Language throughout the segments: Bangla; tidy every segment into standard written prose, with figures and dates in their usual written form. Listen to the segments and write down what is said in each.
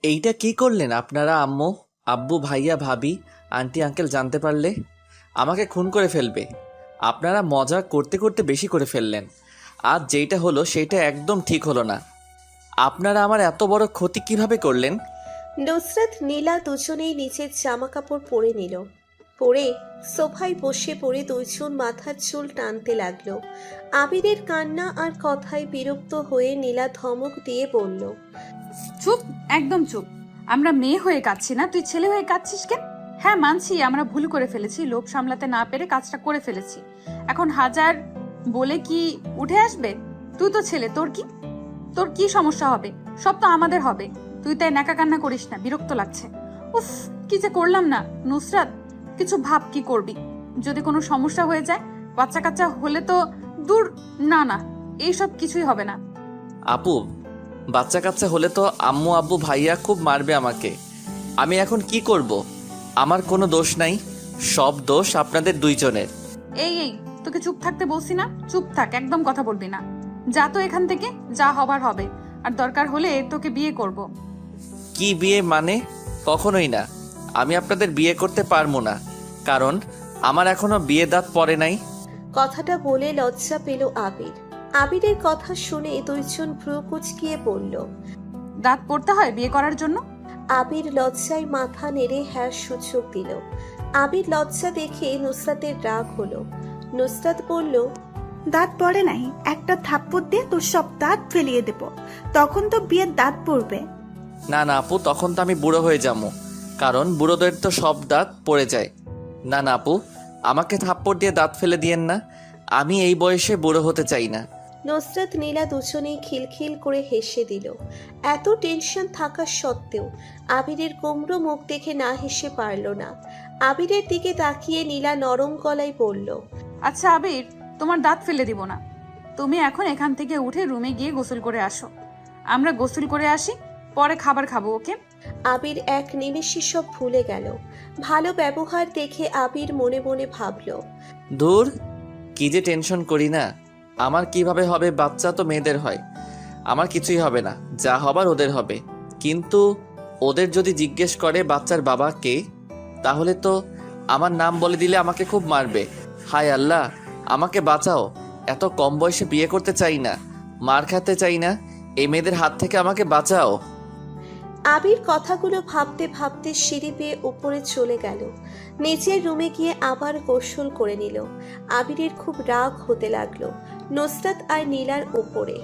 এইটা কি করলেন আপনারা? আম্মু, আব্বু, ভাইয়া, ভাবি, আন্টি, আঙ্কেল জানতে পারলে আমাকে খুন করে ফেলবে। আপনারা মজা করতে করতে বেশি করে ফেললেন। আজ যেইটা হলো সেইটা একদম ঠিক হলো না। আপনারা আমার এত বড় ক্ষতি কিভাবে করলেন? নুসরাত নীলা দুজনেই নিচের জামা কাপড় পরে নিল। পরে সোফায় বসে পড়ে দুইজন মাথার চুল টানতে লাগলো। আবিরের কান্না আর কথায় বিরক্ত হয়ে নীলা ধমক দিয়ে বলল, চুপ, একদম চুপ। আমরা মেয়ে হয়ে কাঁদছি না, তুই ছেলে হয়ে কাঁদছিস কেন? হ্যাঁ মানছি আমরা ভুল করে ফেলেছি, লোভ সামলাতে না পেরে কাজটা করে ফেলেছি। এখন হাজার বলে কি উঠে আসবে? তুই তো ছেলে, তোর কি সমস্যা হবে? সব তো আমাদের হবে। তুই তাই নাকা কান্না করিস না, বিরক্ত লাগছে। উফ, কি যে করলাম না। নুসরাত, কিছু ভাব, কি করবি যদি কোনো সমস্যা হয়ে যায়? বাচ্চা কাচ্চা হলে তো দূর। না না, এইসব কিছুই হবে না। আপু, বাচ্চা কাচ্চা হলে তো আম্মু, আব্বু, ভাইয়া খুব মারবে আমাকে। আমি এখন কি করব? আমার কোনো দোষ নাই, সব দোষ আপনাদের দুইজনের। এই, তোকে চুপ থাকতে বলছি না? চুপ থাক, একদম কথা বলবি না। যা তো এখান থেকে, যা হবার হবে। আর দরকার হলে তোকে বিয়ে করব। কি বিয়ে মানে? কখনোই না। আমি আপনাদের বিয়ে করতে পারবো না, কারণ আমার এখনো বিয়ে দাঁত পড়ে নাই। কথাটা বলে লজ্জা পেল আবির। আবিরের কথা শুনে দুইজন ভ্রু কুঁচকিয়ে বলল। দাঁত পড়তে হয় বিয়ে করার জন্য? আবির লজ্জায় মাথা নেড়ে হ্যাঁ সূচক দিল। আবির লজ্জা দেখে নুসরাতের রাগ হলো। নুসরাত বলল, দাঁত পড়ে নাই, একটা থাপ্পড় দিয়ে তোর সব দাঁত ফেলিয়ে দেব, তখন তো বিয়ের দাঁত পড়বে। না না আপু, তখন তো আমি বুড়ো হয়ে যাবো, কারণ বুড়োদের তো সব দাঁত পড়ে যায়। না না আপু, আমাকে থাপ্পড় দিয়ে দাঁত ফেলে দিয়েন না। আমি এই বয়সে বুড়ো হতে চাই না। নুসরাত নীলা দুজনেই খিলখিল করে হেসে দিল। এত টেনশন থাকা সত্ত্বেও আবিরের কুমড়ো মুখ দেখে না হেসে পারল না। আবিরের দিকে তাকিয়ে নীলা নরম গলায় বলল, আচ্ছা আবির, তোমার দাঁত ফেলে দিব না। তুমি এখন এখান থেকে উঠে রুমে গিয়ে গোসল করে আসো। আমরা গোসল করে আসি, পরে খাবার খাবো, ওকে? আবির এক নিমেষে সব ভুলে গেল। ভালো ব্যবহার দেখে আবির মনে মনে ভাবল, ধুর, কি যে টেনশন করি না। আমার কিভাবে হবে? বাচ্চা তো মেয়েদের হয়, আমার কিছুই হবে না। যা হবার ওদের হবে। কিন্তু ওদের যদি জিজ্ঞেস করে বাচ্চার বাবা কে, তাহলে তো আমার নাম বলে দিলে আমাকে খুব মারবে। হায় আল্লাহ, আমাকে বাঁচাও। এত কম বয়সে বিয়ে করতে চাই না, মার খেতে চাই না। এই মেয়েদের হাত থেকে আমাকে বাঁচাও। আবির কথাগুলো ভাবতে ভাবতে সিঁড়ি বেয়ে উপরে চলে গেল। নিচের রুমে গিয়ে আবার গোসল করে নিল। আবিরের খুব রাগ হতে লাগলো নুসরাত আর নীলার উপরে।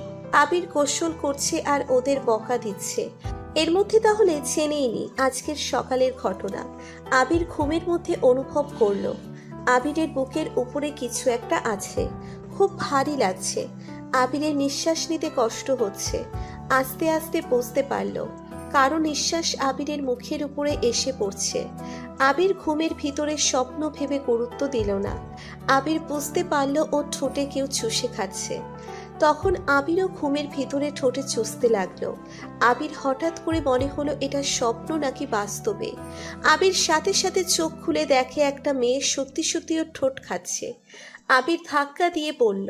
আবির গোসল করছে আর ওদের বকা দিচ্ছে। এর মধ্যে তাহলে জেনেই নি আজকের সকালের ঘটনা। আবির ঘুমের মধ্যে অনুভব করলো আবিরের বুকের উপরে কিছু একটা আছে। খুব ভারী লাগছে। আবিরের নিঃশ্বাস নিতে কষ্ট হচ্ছে। আস্তে আস্তে বুঝতে পারলো কারো নিঃশ্বাস আবিরের মুখের উপরে এসে পড়ছে। আবির ঘুমের ভিতরে স্বপ্ন ভেবে গুরুত্ব দিল না। আবির বুঝতে পারল ও ঠোঁটে কেউ চুষে খাচ্ছে। তখন আবিরও ঘুমের ভিতরে ঠোঁটে চুষতে লাগলো। আবির হঠাৎ করে মনে হলো এটা স্বপ্ন নাকি বাস্তবে। আবির সাথে সাথে চোখ খুলে দেখে একটা মেয়ে সত্যি সত্যি ওর ঠোঁট খাচ্ছে। আবির ধাক্কা দিয়ে বলল,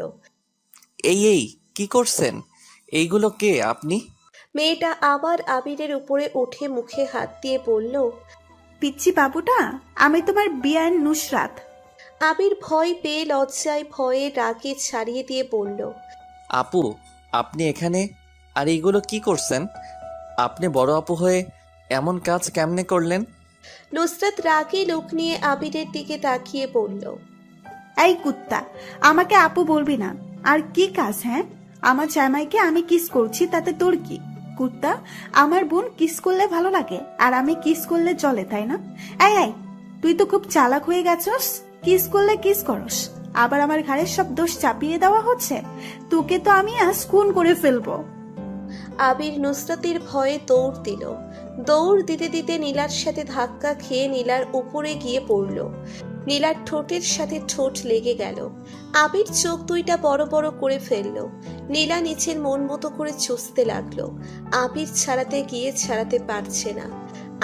এই কি করছেন? এইগুলো কে আপনি? মেয়েটা আবার আবিরের উপরে উঠে মুখে হাত দিয়ে বলল, পিচ্ছি বাবুটা, আমি তোমার বিয়ান নুসরাত। আবির ভয় পেয়ে লজ্জায় ভয়ে রাগে ছাড়িয়ে দিয়ে বলল, আপু, আপনি এখানে? আর এইগুলো কি করছেন? আপনি বড় আপু হয়ে এমন কাজ কেমনে করলেন? নুসরাত রাগে লোক নিয়ে আবিরের দিকে তাকিয়ে বলল, এই কুত্তা, আমাকে আপু বলবি না। আর কি কাজ? হ্যাঁ, আমার জামাইকে আমি কিস করছি, তাতে তোর কি? কুত্তা, আমার বোন কিস করলে ভালো লাগে আর আমি কিস করলে চলে, তাই না? এই, তুই তো খুব চালাক হয়ে গেছস। কিস করলে কিস করস, আবার আমার ঘাড়ে সব দোষ চাপিয়ে দেওয়া হচ্ছে। তোকে তো আমি আজ খুন করে ফেলবো। আবির নুসরাতের ভয়ে দৌড় দিল। দৌড় দিতে দিতে নীলার সাথে ধাক্কা খেয়ে নীলার উপরে গিয়ে পড়ল। নীলার ঠোঁটের সাথে ঠোঁট লেগে গেল। আবির চোখ দুইটা বড় বড় করে ফেলল। নীলা নিচের মন মতো করে চুষতে লাগলো। আবির ছাড়াতে গিয়ে ছাড়াতে পারছে না।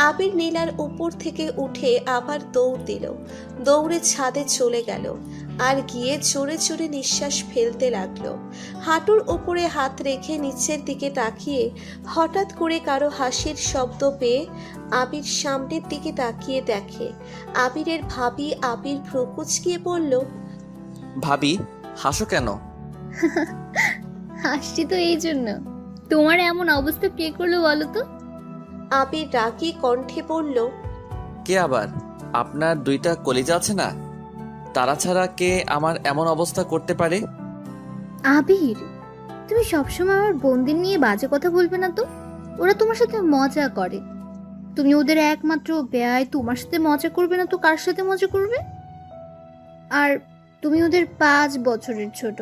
আবির নীলার উপর থেকে উঠে আবার দৌড় দিল। দৌড়ে ছাদে চলে গেল। আর গিয়ে জোরে জোরে নিঃশ্বাস ফেলতে লাগলো। হাঁটুর ওপরে হাত রেখে নিচের দিকে তাকিয়ে হঠাৎ করে কারো হাসির শব্দ পেয়ে আবির সামনের দিকে তাকিয়ে দেখে আবিরের ভাবি। আবির ভ্রু কুঁচকিয়ে বলল, ভাবি, হাসো কেন? হাসছি তো এই জন্য। তোমার এমন অবস্থা কে করলো বলো তো? আবির রাগী কণ্ঠে বলল, কে আবার? আপনার দুইটা কলিজা আছে না, তারা ছাড়া কে আমার এমন অবস্থা করতে পারে? আবির, তুমি সবসময় আমার বোনদের নিয়ে বাজে কথা বলবে না তো। ওরা তোমার সাথে মজা করে, তুমি ওদের একমাত্র বেয়াই। তোমার সাথে মজা করবে না তো কার সাথে মজা করবে? আর তুমি ওদের 5 বছরের ছোট,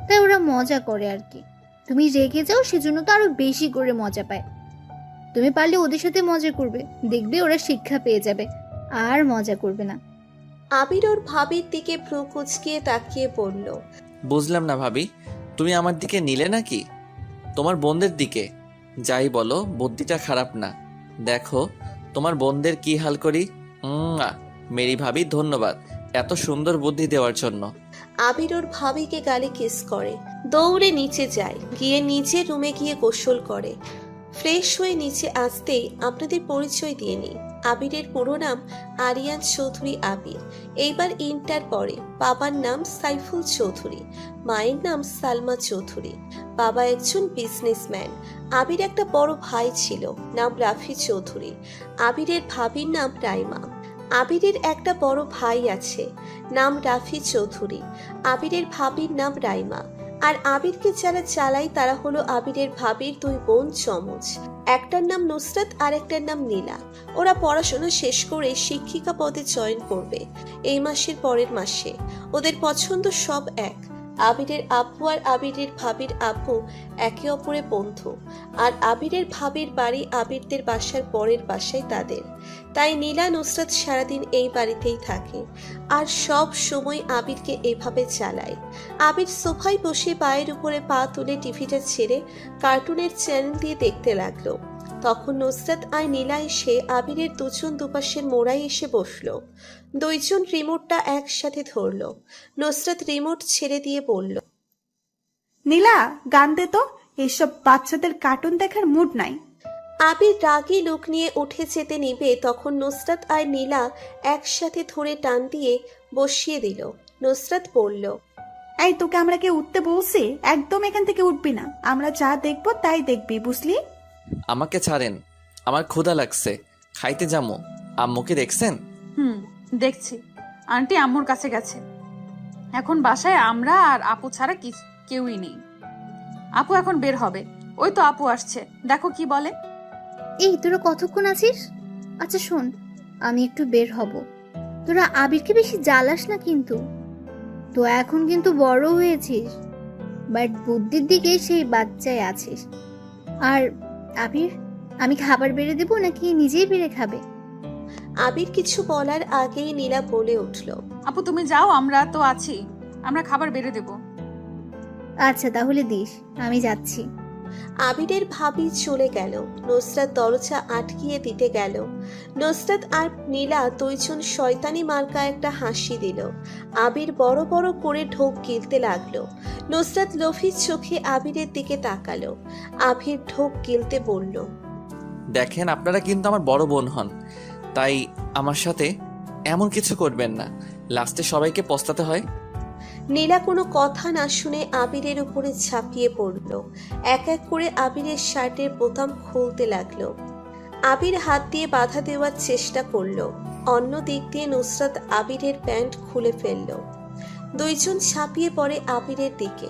তাই ওরা মজা করে আর কি। তুমি রেগে যাও সেজন্য তো আরো বেশি করে মজা পায়। তুমি পারলে ওদের সাথে মজা করবে, দেখবে ওরা শিক্ষা পেয়ে যাবে আর মজা করবে না। আবির ওর ভাবির দিকে ভ্রু কুঁচকিয়ে তাকিয়ে বলল, বুঝলাম না ভাবি, তুমি আমার দিকে নিলে নাকি? তোমার বোনদের দিকে? যাই বলো, বুদ্ধিটা খারাপ না। দেখো তোমার বোনদের কি হাল করি। মেরি ভাবি, ধন্যবাদ এত সুন্দর বুদ্ধি দেওয়ার জন্য। আবির ওর ভাবিকে গালে কিস করে, দৌড়ে নিচে যায়, গিয়ে নিচে রুমে গিয়ে গোসল করে। ফ্রেশ হয়ে নিচে আসতেই আপনাদের পরিচয় দিয়ে নিই। আবিরের পুরো নাম আরিয়ান চৌধুরী আবির। এইবার ইন্টার পড়ে। বাবার নাম সাইফুল চৌধুরী, মায়ের নাম সালমা চৌধুরী। বাবা একজন বিজনেসম্যান। আবির একটা বড় ভাই ছিল, নাম রাফি চৌধুরী। আবিরের ভাবির নাম রাইমা। আবিরের একটা বড় ভাই আছে, নাম রাফি চৌধুরী। আবিরের ভাবির নাম রাইমা। আর আবিরকে যারা চালায় তারা হলো আবিরের ভাবির 2 বোন চমচ। একটার নাম নুসরাত আর একটার নাম নীলা। ওরা পড়াশোনা শেষ করে শিক্ষিকা পদে জয়েন করবে এই মাসের পরের মাসে। ওদের পছন্দ সব এক। আবিরের আব্বু আর আবিরের ভাবির আব্বু একে অপরের বন্ধু। আর আবিরের ভাবির বাড়ি আবিরদের বাসার পরের বাসায় তাদের। তাই নীলা নুসরাত সারাদিন এই বাড়িতেই থাকে আর সব সময় আবিরকে এভাবে চালায়। আবির সোফায় বসে পায়ের উপরে পা তুলে টিভিটা ছেড়ে কার্টুনের চ্যানেল দিয়ে দেখতে লাগলো। তখন নুসরাত আর নীলা এসে আবিরের দুজন দুপাশের মোড়ায় এসে বসলো। দুইজন রিমোটটা একসাথে ধরলো। নুসরাত রিমোট ছেড়ে দিয়ে বলল, নীলা, গান দে তো, এসব বাচ্চাদের কার্টুন দেখার মুড নাই। আবির রাগী লোক নিয়ে উঠে যেতে নিবে, তখন নুসরাত আর নীলা একসাথে ধরে টান দিয়ে বসিয়ে দিল। নুসরাত বলল, এই, তোকে আমরা কি উঠতে বলছি? একদম এখান থেকে উঠবি না। আমরা যা দেখবো তাই দেখবি, বুঝলি? আমাকে ছাড়েন, আমার ক্ষুধা লাগছে, খাইতে যাবো। আম্মুকে দেখছেন? দেখছি, আন্টি আম্মুর কাছে গেছে। এখন বাসায় আমরা আর আপু ছাড়া কেউই নেই। আপু এখন বের হবে, ওই তো আপু আসছে, দেখো কি বলে। এই, তোরা কতক্ষণ আছিস? আচ্ছা শোন, আমি একটু বের হব। তোরা আবিরকে বেশি জ্বালাস না কিন্তু। তো এখন কিন্তু বড় হয়েছিস, বাট বুদ্ধির দিকে সেই বাচ্চায় আছিস। আর আবির, আমি খাবার বেড়ে দেবো নাকি নিজেই বেড়ে খাবে? আবির কিছু বলার আগেই নীলা বলে উঠল, আপু তুমি যাও, আমরা তো আছি, আমরা খাবার বেড়ে দেব। আচ্ছা তাহলে দিস, আমি যাচ্ছি। আবিরের ভাবি চলে গেল। নুসরাত দরজা আটকিয়ে দিতে গেল। নুসরাত আর নীলা দুইজন শয়তানি মার্কা একটা হাসি দিল। আবির বড় বড় করে ঢোক গিলতে লাগলো। নুসরাত লোভী চোখে আবিরের দিকে তাকালো। আবির ঢোক গিলতে বলল, দেখেন, আপনারা কিন্তু আমার বড় বোন হন, তাই আমার সাথে এমন কিছু করবেন না, লাস্টে সবাইকে পস্তাতে হয়। নীলা কোনো কথা না শুনে আবিরের উপরে ঝাঁপিয়ে পড়ল। এক এক করে আবিরের শার্টের বোতাম খুলতে লাগলো। আবির হাত দিয়ে বাধা দেওয়ার চেষ্টা করলো। অন্য দিক দিয়ে নুসরাত আবিরের প্যান্ট খুলে ফেলল। দুইজন ঝাঁপিয়ে পড়ে আবিরের দিকে।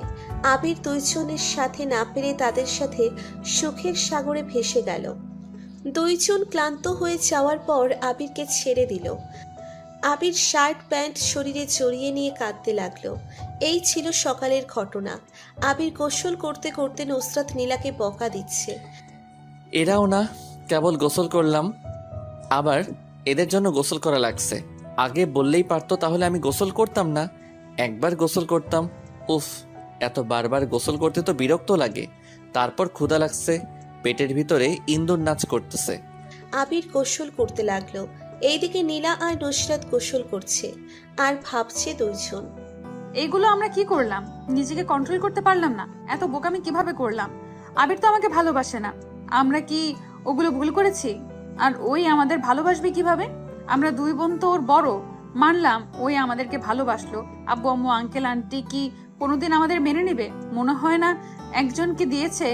আবির দুইজনের সাথে না পেরে তাদের সাথে সুখের সাগরে ভেসে গেল। দুইজন ক্লান্ত হয়ে যাওয়ার পর আবিরকে ছেড়ে দিল। আবির শার্ট প্যান্ট শরীরে জড়িয়ে নিয়ে কাঁদতে লাগলো। এই ছিল সকালের ঘটনা। আবির গোসল করতে করতে নুসরাত নীলাকে বকা দিচ্ছে। এরাও না, কেবল গোসল করলাম, আবার এদের জন্য গোসল করা লাগছে। আগে বললেই পারতো, তাহলে আমি গোসল করতাম না, একবার গোসল করতাম। উফ, এত বারবার গোসল করতে তো বিরক্ত লাগে। তারপর ক্ষুধা লাগছে, পেটের ভিতরে ইন্দুর নাচ করতেছে। আবির গোসল করতে লাগলো। এইদিকে নীলা আর নুসরাত গোসল করছে আর ভাবছে দুইজন। এইগুলো আমরা কি করলাম? নিজেকে কন্ট্রোল করতে পারলাম না? এত বোকামি কিভাবে করলাম? আবির তো আমাকে ভালোবাসে না। আমরা কি ওগুলো ভুল করেছি? আর ওই আমাদের ভালোবাসবে কিভাবে? আমরা দুই বোন তো ওর বড়। মানলাম ওই আমাদেরকে ভালোবাসলো, আব্বু আম্মু আঙ্কেল আন্টি কি কোনোদিন আমাদের মেনে নেবে? মনে হয় না। একজনকে দিয়েছে,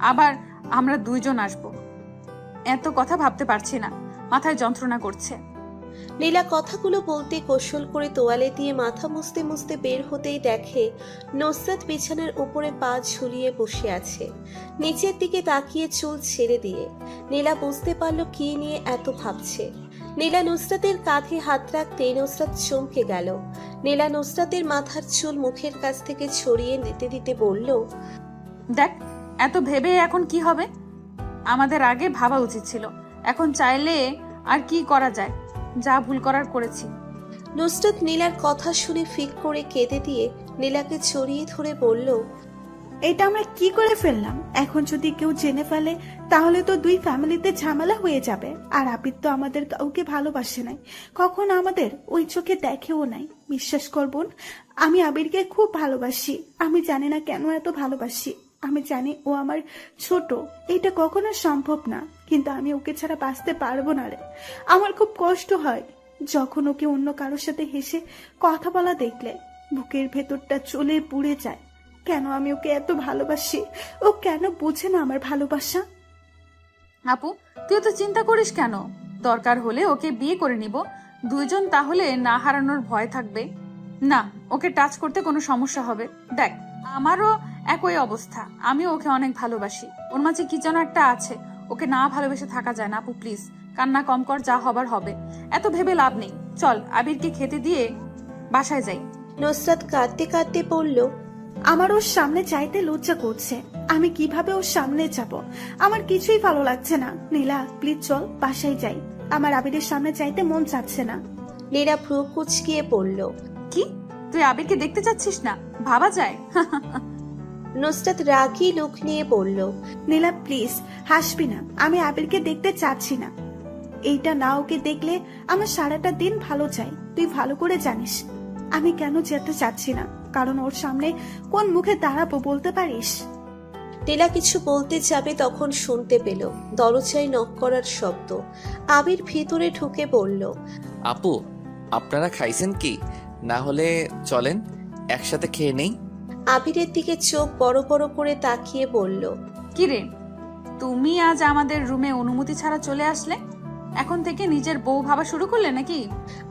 আবার আমরা দুইজন আসবো। এত কথা ভাবতে পারছি না, মাথায় যন্ত্রণা করছে। নীলা কথাগুলো বলতে কৌশল করে তোয়ালে দিয়ে মাথা মুছতে মুছতে বের হতেই দেখে নুসরাত বিছানার উপরে পা ঝুলিয়ে বসে আছে, নিচের দিকে তাকিয়ে চুল ছেড়ে দিয়ে। নীলা বুঝতে পারলো কি নিয়ে এত ভাবছে। নীলা নুসরাতের কাঁধে হাত রাখতেই নুসরাত চমকে গেল। নীলা নুসরাতের মাথার চুল মুখের কাছ থেকে ছড়িয়ে দিতে দিতে বলল, দেখ, এত ভেবে এখন কি হবে? আমাদের আগে ভাবা উচিত ছিল। এখন চাইলে আর কি করা যায়? যা ভুল করার করেছি। নুসরাত নীলার কথা শুনে ফিক করে কেঁদে দিয়ে নীলাকে জড়িয়ে ধরে বলল, এটা আমরা কি করে ফেললাম? এখন যদি কেউ জেনে ফেলে তাহলে তো দুই ফ্যামিলিতে ঝামেলা হয়ে যাবে। আর আবির তো আমাদের কাউকে ভালোবাসে নাই, কখনো আমাদের ওই চোখে দেখেও নাই। বিশ্বাস করবন, আমি আবিরকে খুব ভালোবাসি। আমি জানি না কেন এত ভালোবাসি। আমি জানি ও আমার ছোট, এটা কখনো সম্ভব না, কিন্তু আমি ওকে ছাড়া বাঁচতে পারবো না রে। আমার খুব কষ্ট হয় যখন ওকে অন্য কারোর সাথে হেসে কথা বলা দেখলে। বুকের ভেতরটা চলে পুড়ে যায়। কেন আমি ওকে এত ভালোবাসি? ও কেন বোঝে না আমার ভালোবাসা? আপু, তুই তো চিন্তা করিস কেন? দরকার হলে ওকে বিয়ে করে নিব, দুইজন, তাহলে না হারানোর ভয় থাকবে না। ওকে টাচ করতে কোনো সমস্যা হবে? দেখ, আমারও একই অবস্থা। আমিও ওকে অনেক ভালোবাসি। ওর মাঝে কি যেন একটা আছে, ওকে না ভালোবেসে থাকা যায় না। আপু প্লিজ, কান্না কম কর, যা হবার হবে। এত ভেবে লাভ নেই, চল আবিরকে খেতে দিয়ে বাসায় যাই। নুসরাত কাঁদতে কাঁদতে বলল, আমার ওর সামনে চাইতে লজ্জা করছে। আমি কিভাবে ওর সামনে যাব? আমার কিছুই ভালো লাগছে না। নীলা প্লিজ চল বাসায় যাই। আমার আবিরের সামনে চাইতে মন চাচ্ছে না। নীলা ভ্রু কুচকিয়ে পড়ল। কি, তুই আবিরকে দেখতে চাচ্ছিস না? ভাবা যায়? নুসরাত রাগী লুক নিয়ে বলল, নীলা প্লিজ হাসবি না। আমি আবিরকে দেখতে চাচ্ছি না। এইটা না ওকে দেখলে আমার সারাটা দিন ভালো যায়। তুই ভালো করে জানিস আমি কেন যেতে চাচ্ছি না। কারণ ওর সামনে কোন মুখে দাঁড়াবো বলতে পারিস? নীলা কিছু বলতে যাবে তখন শুনতে পেল দরজায় নক করার শব্দ। আবির ভিতরে ঢুকে বলল, আপু, আপনারা খাইছেন কি? না হলে চলেন একসাথে খেয়ে নেই। আবিরের দিকে চোখ বড় বড় করে তাকিয়ে বলল, কিরে, তুমি আজ আমাদের রুমে অনুমতি ছাড়া চলে আসলে? এখন থেকে নিজের বউ ভাবা শুরু করলে নাকি?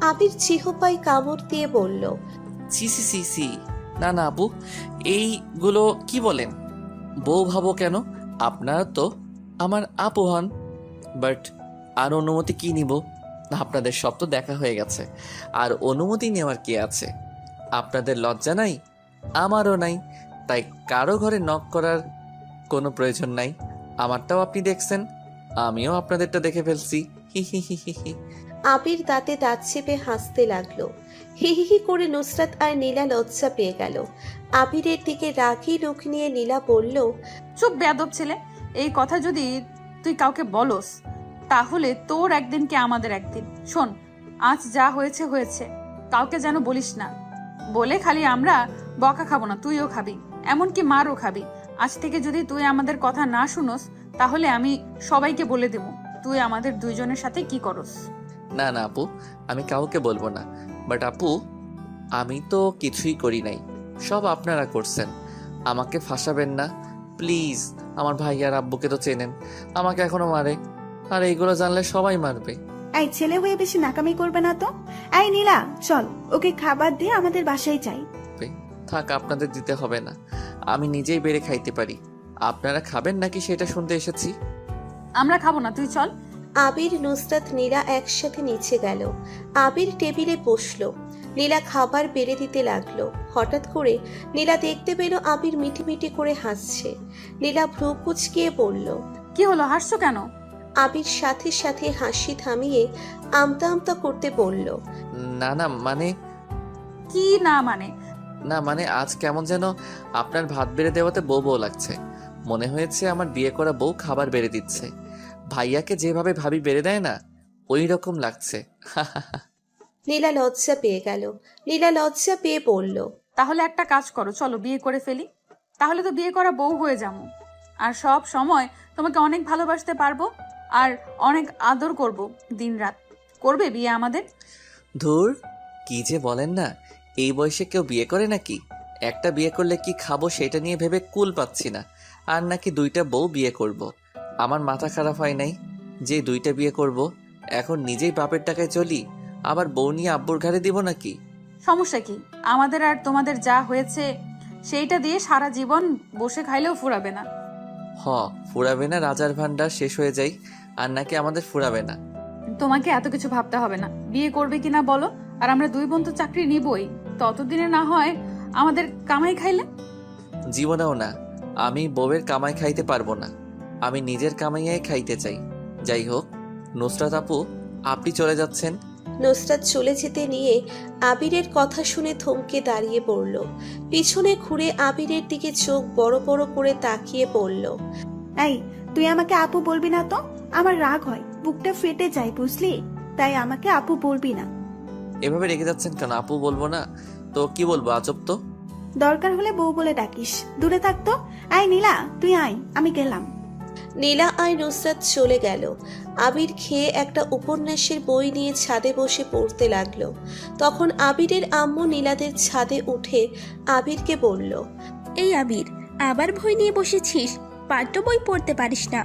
আবির চিহ্পাই কামড় দিয়ে বলল, সি সি সি সি, না না আপু, এইগুলো কি বলেন? বউ ভাবো কেন? আপনারা তো আমার আপু হন। বাট আর অনুমতি কি নিব? আপনাদের সব তো দেখা হয়ে গেছে, আর অনুমতি নেওয়ার কি আছে? আপনাদের লজ্জা নাই, আমারও নাই, তাই কারো ঘরে নক করার কোনো প্রয়োজন নাই। আমারটাও আপনি দেখছেন, আমিও আপনাদেরটা দেখে ফেলছি। হি হি হি হি হি। আবির দাঁতে দাঁত চেপে হাসতে লাগলো। হিহিহি করে নুসরাত আর নীলা লজ্জা পেয়ে গেল। আবিরের দিকে রাগী লুক নিয়ে নীলা বলল, চুপ বেয়াদব ছেলে। এই কথা যদি তুই কাউকে বলস তাহলে তোর একদিন কি আমাদের একদিন। শোন, আজ যা হয়েছে হয়েছে, কাউকে যেন বলিস না। বলে খালি আমরা বকা খাবো না, তুইও খাবি, এমনকি মারও খাবি। আজ থেকে যদি তুই আমাদের কথা না শুনোস তাহলে আমি সবাইকে বলে দেব তুই আমাদের দুইজনের সাথে কি করস। না না আপু, আমি কাউকে বলবো না। বাট আপু, আমি তো কিছুই করি নাই, সব আপনারা করছেন। আমাকে ফাঁসাবেন না প্লিজ। আমার ভাই আর আব্বুকে তো চেনেন, আমাকে এখনো মারে, আর এইগুলো জানলে সবাই মারবে। এই ছেলে হয়ে বেশি নাকামি করবে না তো। এই নীলা চল, ওকে খাবার দিয়ে আমাদের বাসায় যাই। থাক, আপনাদের দিতে হবে না, আমি নিজেই বেড়ে খাইতে পারি। আপনারা খাবেন নাকি সেটা শুনতে এসেছি। আমরা খাবো না, তুই চল। আবির, নুসরাত, নীলা একসাথে নিচে গেল। আবির টেবিলে বসলো। নীলা খাবার বেড়ে দিতে লাগলো। হঠাৎ করে নীলা দেখতে পেল আবির মিটি মিটি করে হাসছে। নীলা ভ্রু কুচকিয়ে বলল, কি হলো, হাসছো কেন? আবির সাথে সাথে হাসি থামিয়ে আমতা আমতা করতে বলল, না না মানে, কি না মানে? না মানে আজ কেমন যেন আপনার ভাত বেড়ে দেওয়াতে বউ বউ লাগছে। মনে হয়েছে আমার বিয়ে করা বউ খাবার বেড়ে দিচ্ছে। ভাইয়াকে যেভাবে ভাবি বেড়ে দেয় না, ওই রকম লাগছে। নীলা লজ্জা পেয়ে গেল। নীলা লজ্জা পেয়ে বলল, তাহলে একটা কাজ করো, চলো বিয়ে করে ফেলি। তাহলে তো বিয়ে করা বউ হয়ে যাবো, আর সব সময় তোমাকে অনেক ভালোবাসতে পারবো আর অনেক আদর করব দিনরাত। করবে বিয়ে আমাদের? ধুর, কি যে বলেন না, এই বয়সে কেউ বিয়ে করে নাকি? একটা বিয়ে করলে কি খাবো সেটা নিয়ে ভেবে কুল পাচ্ছি না, আর নাকি 2টা বউ বিয়ে করব। আমার মাথা খারাপ হয় নাই যে 2টা বিয়ে করব? এখন নিজেই বাপের টাকায় চলি, আবার বউ নিয়ে আব্বুর ঘাড়ে দিব নাকি? সমস্যা কি? আমাদের আর তোমাদের যা হয়েছে সেইটা দিয়ে সারা জীবন বসে খাইলেও ফুরাবে না। ফুরাবে না? রাজার ভান্ডার শেষ হয়ে যাই, আর নাকি আমাদের ফুরাবে না? তোমাকে এত কিছু ভাবতে হবে না। বিয়ে করবে কিনা বলো, আর আমরা 2 বোন তো চাকরি নিবই, ততদিনে না হয় আমাদের কামাই খাইলে। জীবনেও না, আমি বউয়ের কামাই খাইতে পারবো না, আমি নিজের কামাইয়াই খাইতে চাই। যাই হোক, নুসরাত আপু, আপনি চলে যাচ্ছেন? নুসরাত চলে যেতে নিয়ে আবিরের কথা শুনে থমকে দাঁড়িয়ে পড়ল। পিছনে ঘুরে আবিরের দিকে চোখ বড় বড় করে তাকিয়ে পড়ল। এই, তুই আমাকে আপু বলবি না তো? আমার রাগ হয়, বুকটা ফেটে যায়, বুঝলি? তাই আমাকে আপু বলবি না। এভাবে রেখে যাচ্ছেন কেন? আপু বলবো না তো কি বলবো? আজব তো। দরকার হলে বউ বলে ডাকিস, দূরে থাকতো। আয় নীলা, তুই আয়, আমি গেলাম। নীলা আর নুসরাত চলে গেল। আবির খেয়ে একটা উপন্যাসের বই নিয়ে ছাদে বসে পড়তে লাগলো। তখন আবিরের আম্মু নীলাদের ছাদে উঠে আবিরকে বলল, এই আবির, আবার বই নিয়ে বসেছিস? পাঠ্য বই পড়তে পারিস না,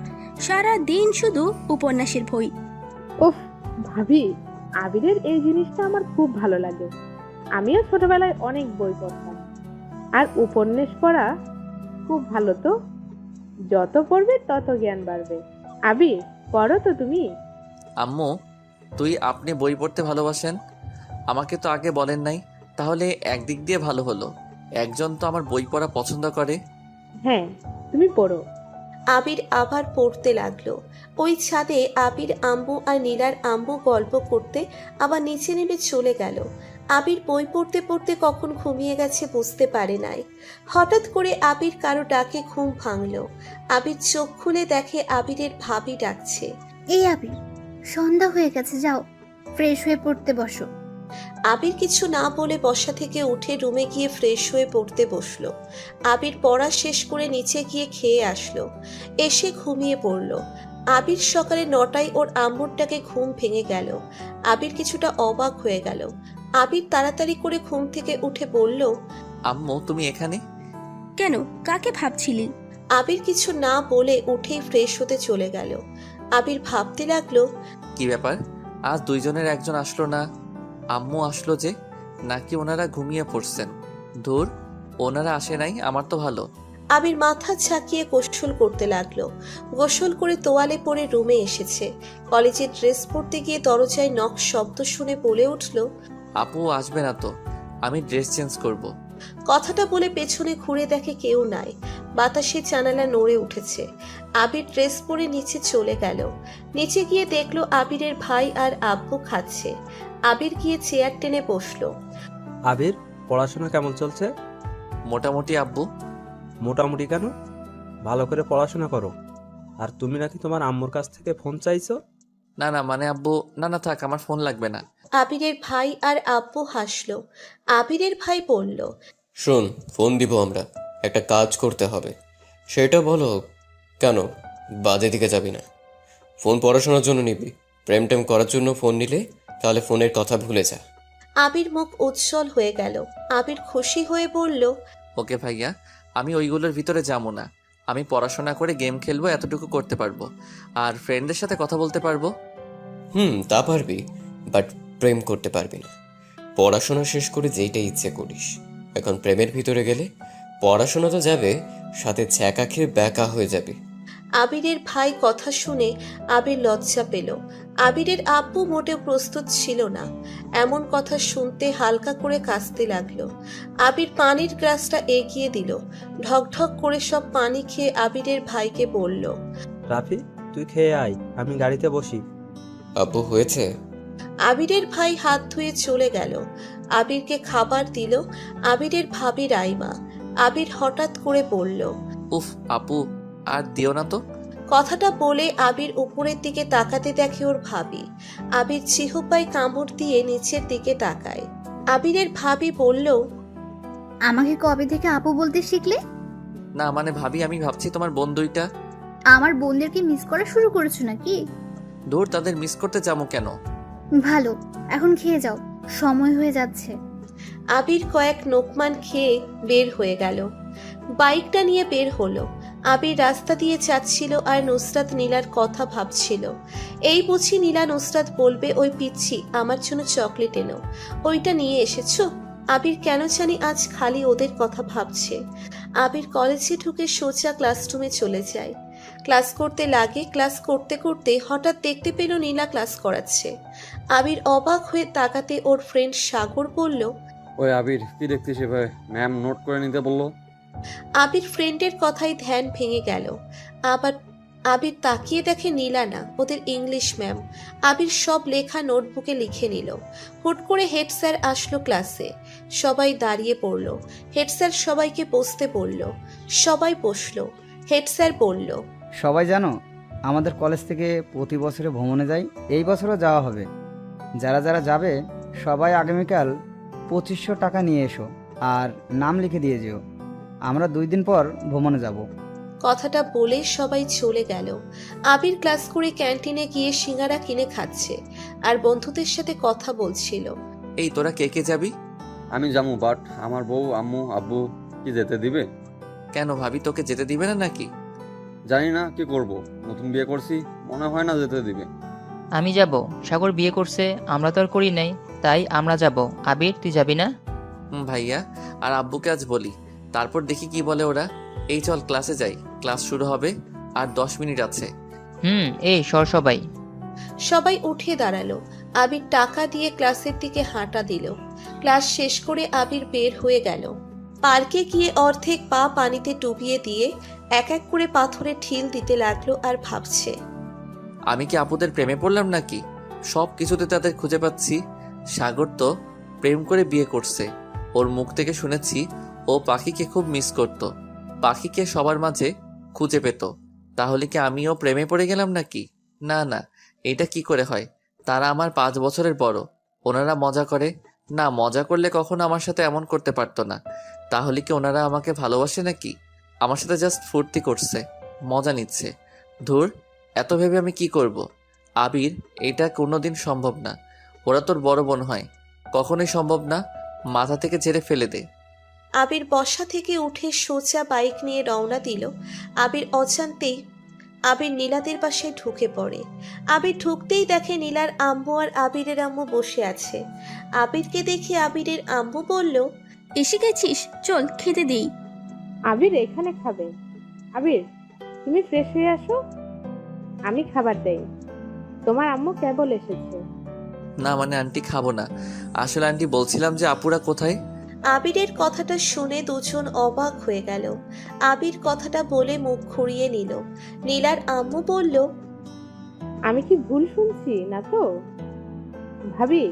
সারা দিন শুধু উপন্যাসের বই। ওহ ভাবি, আবিরের এই জিনিসটা আমার খুব ভালো লাগে। আমিও ছোটবেলায় অনেক বই পড়তাম, আর উপন্যাস পড়া খুব ভালো। তো যত পড়বে তত জ্ঞান বাড়বে। আবির, পড়ো তো তুমি। আম্মু, আপনি বই পড়তে ভালোবাসেন? আমাকে তো আগে বলেন নাই। তাহলে একদিক দিয়ে ভালো হলো, একজন তো আমার বই পড়া পছন্দ করে। হ্যাঁ, তুমি পড়ো। আবির আবার পড়তে লাগলো। ওই ছাদে আবির আম্মু আর নীলার আম্মু গল্প করতে আবার নিচে নেমে চলে গেল। আবির বই পড়তে পড়তে কখন ঘুমিয়ে গেছে বুঝতে পারে নাই। হঠাৎ করে আবির কারো ডাকে ঘুম ভাঙল। আবির চোখ খুলে দেখে আবিরের ভাবি ডাকছে। এই আবির, সন্ধ্যা হয়ে গেছে, যাও ফ্রেশ হয়ে পড়তে বসো। আবির কিছু না বলে বসা থেকে উঠে রুমে গিয়ে ফ্রেশ হয়ে পড়তে বসলো। আবির পড়া শেষ করে নিচে গিয়ে খেয়ে আসলো, এসে ঘুমিয়ে পড়ল। আবির সকালে 9টায় ওর আম্মুর ডাকে ঘুম ভেঙে গেল। আবির কিছুটা অবাক হয়ে গেল। আবির তাড়াতাড়ি করে ঘুম থেকে উঠে বলল, আম্মু, তুমি এখানে? কেন, কাকে ভাবছিলি? আবির কিছু না বলে উঠেই ফ্রেশ হতে চলে গেল। আবির ভাবতে লাগলো, কি ব্যাপার, আজ 2 জনের একজন আসলো না? আম্মু আসলো যে, নাকি ওনারা ঘুমিয়ে পড়ছেন? ধুর, ওনারা আসে নাই, আমার তো ভালো। আবির মাথা ঝাঁকিয়ে গোসল করতে লাগলো। গোসল করে তোয়ালে পরে রুমে এসেছে। কলেজের ড্রেস পরতে গিয়ে দরজায় নক শব্দ শুনে বলে উঠল, আপু আসবে না তো, আমি ড্রেস চেঞ্জ করব। কথাটা বলে পেছনে ঘুরে দেখে কেউ নাই। বাতাসে জানালা নড়ে উঠেছে। আবির ড্রেস পরে নিচে চলে গেল। নিচে গিয়ে দেখলো আবিরের ভাই আর আব্বু খাচ্ছে। আবির গিয়ে চেয়ার টেনে বসলো। আবির, পড়াশোনা কেমন চলছে? মোটামুটি আব্বু। মোটামুটি কেন? ভালো করে পড়াশোনা করো। আর তুমি নাকি তোমার আম্মুর কাছ থেকে ফোন চাইছো? না না, মানে আব্বু, না থাক, আমার ফোন লাগবে না। আবিরের ভাই আর আব্বু হাসলো। আবিরের ভাই বলল, শোন, ফোন দিব আমরা, একটা কাজ করতে হবে। সেটা বলো। কেন বাজে দিকে যাবি না? ফোন পড়াশোনার জন্য নিবি, প্রেম টেম করার জন্য ফোন নিলে তাহলে ফোনের কথা ভুলে যা। আবির মুখ উজ্জ্বল হয়ে গেল। আবির খুশি হয়ে বলল, ওকে ভাইয়া, আমি ওইগুলোর ভিতরে যাবো না। আমি পড়াশোনা করে গেম খেলবো, এতটুকু করতে পারবো, আর ফ্রেন্ডদের সাথে কথা বলতে পারবো। তা পারবি, বাট প্রেম করতে পারবি না। পড়াশোনা শেষ করে যেইটা ইচ্ছে করিস। এখন প্রেমের ভিতরে গেলে পড়াশোনা তো যাবে, সাথে ছ্যাঁকা খেয়ে ব্যাকা হয়ে যাবে। আবিরের ভাই কথা শুনে আবির লজ্জা পেল। আবিরের আব্বু মোটেও প্রস্তুত ছিল না। এমন কথা শুনতে হালকা করে কাঁদতে লাগলো। আবির পানির গ্লাসটা এগিয়ে দিল। ঢকঢক করে সব পানি খেয়ে আবিরের ভাইকে বলল, রাফি, তুই খেয়ে আয়, আমি গাড়িতে বসি। আব্বু হয়েছে? আবিরের ভাই হাত ধুয়ে চলে গেল। আবিরকে খাবার দিল আবিরের ভাবি রাইমা। আবির হঠাৎ করে বলল, উফ আপু, আর দিও না তো। কথাটা বলে আবির উপরের দিকে তাকাতে দেখে ওর ভাবি। আবির চিহুপায় কামড় দিয়ে নিচের দিকে তাকায়। আবিরের ভাবি বলল, আমাকে কবে থেকে আপু বলতে শিখলে? না মানে ভাবি, আমি ভাবছি তোমার বোন দুইটা। আমার বোনদেরকে মিস করা শুরু করেছো নাকি? দূর, তাদের মিস করতে যাবো কেন? ভালো, এখন খেয়ে যাও, সময় হয়ে যাচ্ছে। আবির কয়েক নোকমান খেয়ে বের হয়ে গেল। বাইকটা নিয়ে বের হলো। আবির রাস্তা দিয়ে যাচ্ছিল আর নুসরাত নীলার কথা ভাবছিল। এই বুঝি নীলা নুসরাত বলবে ওই পিচ্ছি আমার জন্য চকলেট এনো, ওইটা নিয়ে এসেছো। আবির কেন জানি আজ খালি ওদের কথা ভাবছে। আবির কলেজে ঢুকে সোজা ক্লাসরুমে চলে যায়। ক্লাস করতে লাগে। ক্লাস করতে করতে হঠাৎ দেখতে পেল নীলা ক্লাস করাচ্ছে। আবির অবাক হয়ে তাকাতে ওর ফ্রেন্ড সাগর বলল, ওই আবির, কি দেখতিস এভাবে? ম্যাম নোট করে নিতে বললো। আবির ফ্রেন্ডের কথাই ধ্যান ভেঙে গেল। আবির তাকিয়ে দেখে নীলা না, ওদের ইংলিশ ম্যাম। আবির সব লেখা নোটবুকে লিখে নিল। হুট করে হেড স্যার আসলো ক্লাসে। সবাই দাঁড়িয়ে পড়ল। হেড স্যার সবাইকে বসতে বলল। সবাই বসলো। হেড স্যার বলল, সবাই জানো আমাদের কলেজ থেকে প্রতি বছরে ভ্রমণে যাই, এই বছরও যাওয়া হবে। যারা যারা যাবে সবাই আগামীকাল 2500 টাকা নিয়ে এসো আর নাম লিখে দিয়ে যেও। আমরা 2 দিন পর ভ্রমণে যাব। কথাটা বলে সবাই চলে গেল। আবির ক্লাস করে ক্যান্টিনে গিয়ে সিঙ্গারা কিনে খাচ্ছে আর বন্ধুদের সাথে কথা বলছিল। এই তোরা কে কে যাবি? আমি যাবো, বাট আমার বউ, আম্মু, আব্বু কি যেতে দিবে? কেন ভাবি, তোকে যেতে দিবে না নাকি? জানি না, কি করব, নতুন বিয়ে করছি, মনে হয় না যেতে দিবে। আমি যাব, সাগর বিয়ে করছে, আমরা তো আর করি নাই, তাই আমরা যাব। আবির, তুই যাবি না? ভাইয়া আর আব্বুকে আজ বলি, তারপর দেখি কি বলে ওরা। এই চল ক্লাসে যাই, ক্লাস শুরু হবে আর 10 মিনিট আছে। এই সর সবাই। সবাই উঠে দাঁড়ালো। আবির টাকা দিয়ে ক্লাসের দিকে হাঁটা দিল। ক্লাস শেষ করে আবির বের হয়ে গেল। পার্কে গিয়ে অর্ধেক পা পানিতে ডুবিয়ে দিয়ে এক এক করে পাথরে ঢিল দিতে লাগলো আর ভাবছে, আমি কি আপুদের প্রেমে পড়লাম নাকি? সব কিছুতে তাদের খুঁজে পাচ্ছি। সাগর তো প্রেম করে বিয়ে করছে। ওর মুখ থেকে শুনেছি ও পাখিকে খুব মিস করত, পাখিকে সবার মাঝে খুঁজে পেত। তাহলে কি আমিও প্রেমে পড়ে গেলাম নাকি? না না, এটা কি করে হয়? তারা আমার 5 বছরের বড়। ওনারা মজা করে না, মজা করলে কখনো আমার সাথে এমন করতে পারতো না। তাহলে কি ওনারা আমাকে ভালোবাসে নাকি? আমার সাথে জাস্ট ফুর্তি করছে, মজা নিচ্ছে। ধুর, এত ভেবে আমি কি করব? আবির, এটা কোনোদিন সম্ভব না। ওরা তোর বড় বোন হয়, কখনোই সম্ভব না। মাথা থেকে ঝেড়ে ফেলে দে। আবির বসা থেকে উঠে সোজা বাইক নিয়ে রওনা দিল। আবির অজান্তেই আবির নীলাদের বাসায় ঢুকে পড়ে। আবির ঢুকতেই দেখে নীলার আম্মু আর আবিরের আম্মু বসে আছে। আবিরকে দেখে আবিরের আম্মু বলল, এসে গেছিস, চল খেতে দেই। আবির এখানে খাবে। আবির, তুমি ফ্রেশ হয়ে আসো, আমি খাবার দেই। তোমার আম্মু কেবল এসেছে। না মানে আন্টি, খাবো না। আসলে আন্টি, বলছিলাম যে আপুরা কোথায়? আবিরের কথাটা শুনে দুজন অবাক হয়ে গেল। আবির কথাটা বলে মুখ ঘুরিয়ে নিল। নীলার আম্মু বলল, আমি কি ভুল শুনছি না তো? ভাবি,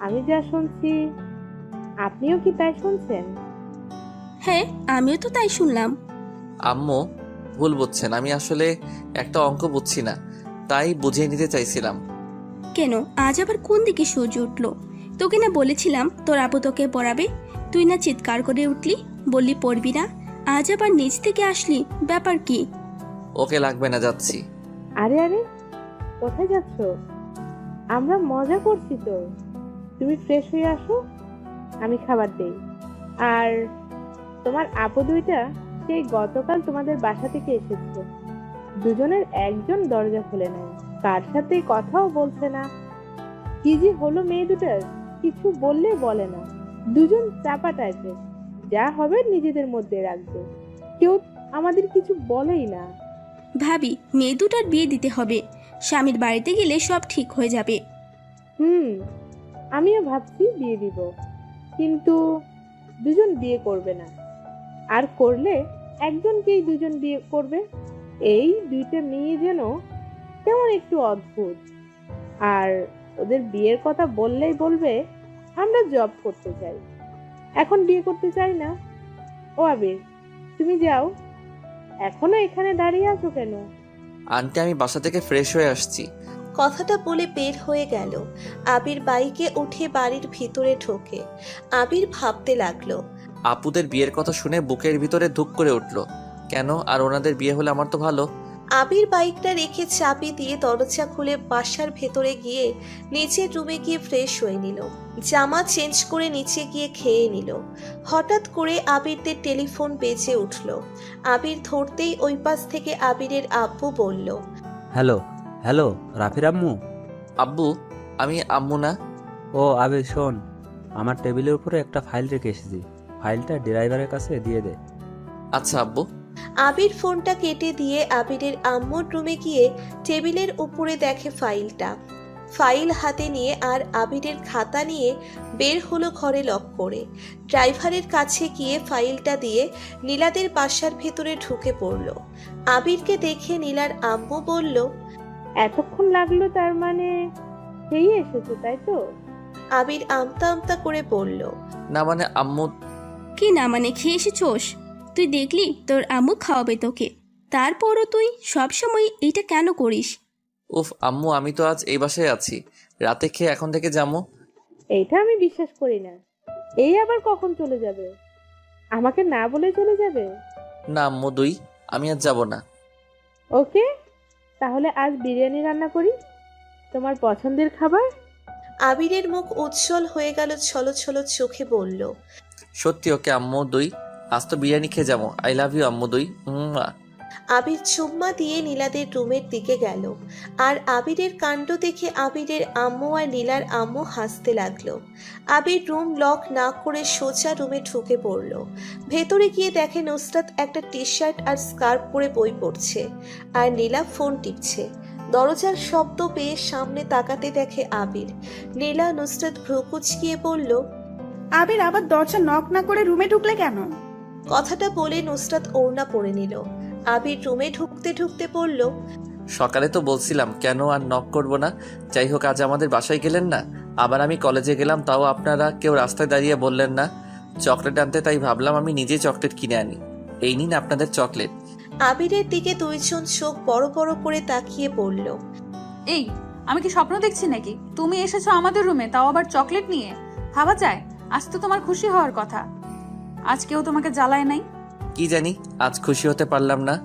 আমি যা শুনছি আপনিও কি তাই শুনছেন? হ্যাঁ, আমিও তো তাই শুনলাম। আম্মু ভুল বুঝছেন, আমি আসলে একটা অঙ্ক বুঝছি না, তাই বুঝিয়ে নিতে চাইছিলাম। কেন, আজ আবার কোন দিকে সূর্য উঠলো? তোকে না বলেছিলাম তোর আপু তোকে পড়াবে, তুই না চিৎকার করে উঠলি, বললি পড়বি না। আজ আবার নিচ থেকে আসলি, ব্যাপার কি? ওকে লাগবে না, যাচ্ছি। আরে আরে, কোথায় যাচ্ছ? আমরা মজা করছি তো। তুমি ফ্রেশ হয়ে আসো, আমি খাবার দেই। আর তোমার আপু দুইটা সেই গতকাল তোমাদের বাসা থেকে এসেছে। দুজনের একজন দরজা খুলে নেয়, কার সাথে কথাও বলছে না। কি যে হলো মেয়ে দুটার, কিছু বললে বলে না। দুজন চাপা টাইপের, যা হবে নিজেদের মধ্যে রাখবে, কেউ আমাদের কিছু বলেই না। ভাবি, মেয়ে দুটার বিয়ে দিতে হবে, স্বামীর বাড়িতে গেলে সব ঠিক হয়ে যাবে। আমিও ভাবছি বিয়ে দিব, কিন্তু দুজন বিয়ে করবে না, আর করলে একজনকেই দুজন বিয়ে করবে। এই দুইটা মেয়ে যেন তেমন একটু অদ্ভুত। আর ওদের বিয়ের কথা বললেই বলবে আমরা জব করতে চাই, এখন বিয়ে করতে চাই না। ও আবির, তুমি যাও, এখনো এখানে দাঁড়িয়ে আছো কেন? আন্টি, আমি বাসা থেকে ফ্রেশ হয়ে আসছি। কথাটা বলে বের হয়ে গেল। আবির বাইকে উঠে বাড়ির ভিতরে ঢোকে। আবির ভাবতে লাগলো, আপুদের বিয়ের কথা শুনে বুকের ভিতরে ধুক করে উঠল। কেন? আর ওনাদের বিয়ে হলে আমার তো ভালো। আবির বাইকটা রেখে চাবি দিয়ে দরজা খুলে বাসার ভেতরে গিয়ে নিচের রুমে গিয়ে ফ্রেশ হয়ে নিল। জামা চেঞ্জ করে নিচে গিয়ে খেয়ে নিল। হঠাৎ করে আবিরদের টেলিফোন বেজে উঠল। আবির ধরতেই ওই পাশ থেকে আবিরের আব্বু বলল, হ্যালো হ্যালো, রাফির আম্মু? আব্বু, আমি আম্মু না। ও আবির, শোন, আমার টেবিলের উপরে একটা ফাইল রেখে এসেছি, ফাইলটা ড্রাইভারের কাছে দিয়ে দে। আচ্ছা আব্বু। আবির ফোনটা কেটে দিয়ে আবিরের আম্মুর রুমে গিয়ে টেবিলের উপরে দেখে ফাইলটা। ফাইল হাতে নিয়ে আর আবিরের খাতা নিয়ে বের হলো ঘরে লক করে। ড্রাইভারের কাছে গিয়ে ফাইলটা দিয়ে নীলাদের বাসার ভেতরে ঢুকে পড়ল। আবিরকে দেখে নীলার আম্মু বলল, এতক্ষণ লাগলো, তার মানে সেই এসেছে, তাই তো? আবির আমতা আমতা করে বলল, না মানে আম্মু। কি না মানে, খেয়ে এসেছোস? তুই দেখলি তোর আম্মু খাওয়াবে তোকে, তারপরও তুই সবসময় এইটা কেন করিস? উফ আম্মু, আমি তো আজ এই বাসায় আছি, রাতে খেয়ে এখন থেকে যাবো। এইটা আমি বিশ্বাস করি না। এই আবার কখন চলে যাবে? আমাকে না বলে চলে যাবে? না আম্মু, আমি আজ যাব না। ওকে, তাহলে আজ বিরিয়ানি রান্না করি, তোমার পছন্দের খাবার। আবিরের মুখ উজ্জ্বল হয়ে গেল, ছলো ছলো চোখে বলল, সত্যি? ওকে আম্মু, আজ তো বিরিয়ানি খেয়ে যাবো। আই লাভ ইউ আম্মু। আবির চুম্মা দিয়ে নীলাদের রুমের দিকে গেল। আর আবিরের কাণ্ড দেখে আবিরের আম্মু আর নীলার আম্মু হাসতে লাগলো। আবির রুম লক না করে সোজা রুমে ঢুকে পড়ল। ভেতরে গিয়ে দেখে নুসরাত একটা টি শার্ট আর স্কার্ফ পরে বই পড়ছে, আর নীলা ফোন টিপছে। দরজার শব্দ পেয়ে সামনে তাকাতে দেখে আবির। নীলা নুসরাত ভ্রু কুঁচকিয়ে বলল, আবির, আবার দরজা নক না করে রুমে ঢুকলে কেন? কথাটা বলে নুসরাত ওড়না পরে নিল। আবির রুমে ঢুকতে ঢুকতে বলল, সকালে তো বলছিলাম কেন আর নক করব না। যাই হোক, আজ আমাদের বাসায় গেলেন না, আবার আমি কলেজে গেলাম, তাও আপনারা কেউ রাস্তায় দাঁড়িয়ে বললেন না চকলেট আনতে, তাই ভাবলাম আমি নিজেই চকলেট কিনে আনি। এই নিন আপনাদের চকলেট। আবিরের দিকে দুইজন চোখ বড় বড় করে তাকিয়ে বলল, এই, আমি কি স্বপ্ন দেখছি নাকি? তুমি এসেছো আমাদের রুমে, তাও আবার চকলেট নিয়ে? ভাবা যায়? আজ তো তোমার খুশি হওয়ার কথা, আজ কেউ তোমাকে জ্বালায় নাই। কি জানি, আজ খুশি হতে পারলাম না।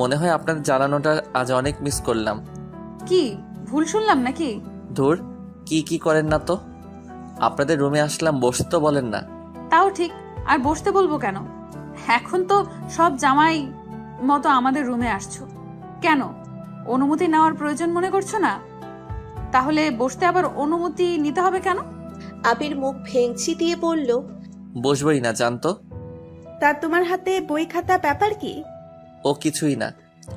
মনে হয় আপনাদের জানানোটা আজ অনেক মিস করলাম। কি ভুল শুনলাম নাকি? ধুর, কি করেন না তো। আপনাদের রুমে আসলাম, বসতে তো বলেন না। তাও ঠিক, আর বসতে বলবো কেন? এখন তো সব জামাই মতো আমাদের রুমে আসছো, কেন অনুমতি নেওয়ার প্রয়োজন মনে করছো না? তাহলে বসতে আবার অনুমতি নিতে হবে কেন? আবির মুখ ভেঙচি দিয়ে বলল, বসবই না, জানতো। তা তোমার হাতে বই খাতা ব্যাপার কি? ও কিছুই না,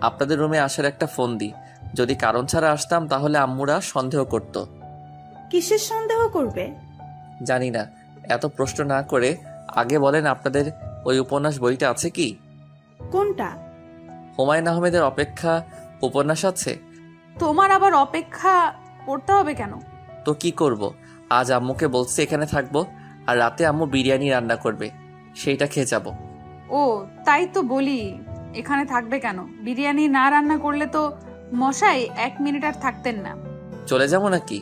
আপনাদের রুমে আসার একটা ফোন দিই। যদি কারণ ছাড়া আসতাম তাহলে আম্মুরা সন্দেহ করত। কিসের সন্দেহ করবে? জানি না, এত প্রশ্ন না করে আগে বলেন আপনাদের ওই উপন্যাস বইটা আছে কি? কোনটা? হুমায়ুন আহমেদের অপেক্ষা উপন্যাস আছে। তোমার আবার অপেক্ষা করতে হবে কেন? তো কি করব, আজ আম্মুকে বলছি এখানে থাকবো, আর রাতে আম্মু বিরিয়ানি রান্না করবে, সেইটা খেয়ে যাব। ও তাই তো বলি, এখানে থাকবে কেন? বিরিয়ানি না রান্না করলে তো মশাই 1 মিনিট আর থাকতেন না। চলে যাবো নাকি?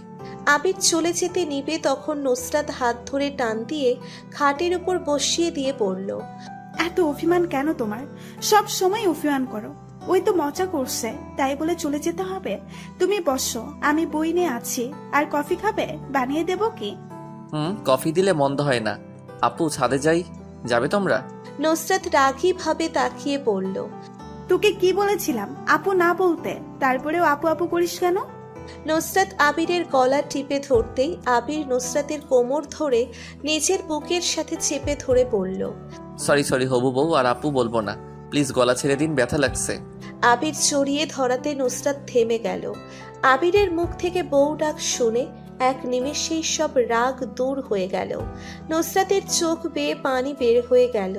আবির চলে যেতে নিবে তখন নুসরাত হাত ধরে টান দিয়ে খাটের উপর বসিয়ে দিয়ে পড়ল, এত অভিমান কেন তোমার? সব সময় অভিমান করো। ওই তো মজা করছে, তাই বলে চলে যেতে হবে? তুমি বসো, আমি বই নিয়ে আছি। আর কফি খাবে? বানিয়ে দেবো কি? কফি দিলে মন্দ হয় না। আপু, ছাদে যাবে তোমরা? নুসরাত রাগী ভাবে তাকিয়ে পড়ল। তোকে কি বলেছিলাম আপু না বলতে? তারপরেও আপু আপু করিস কেন? নুসরাত আবিরের গলা টিপে ধরতেই আবির নুসরাতের কোমর ধরে নিজের বুকের সাথে চেপে ধরে বলল, সরি হবু বউ, আর আপু বলবো না, প্লিজ গলা ছেড়ে দিন, ব্যথা লাগছে। আবির জড়িয়ে ধরাতে নুসরাত থেমে গেল। আবিরের মুখ থেকে বউ ডাক শুনে এক নিমেষেই সব রাগ দূর হয়ে গেল। নুসরাতের চোখ বেয়ে পানি বের হয়ে গেল।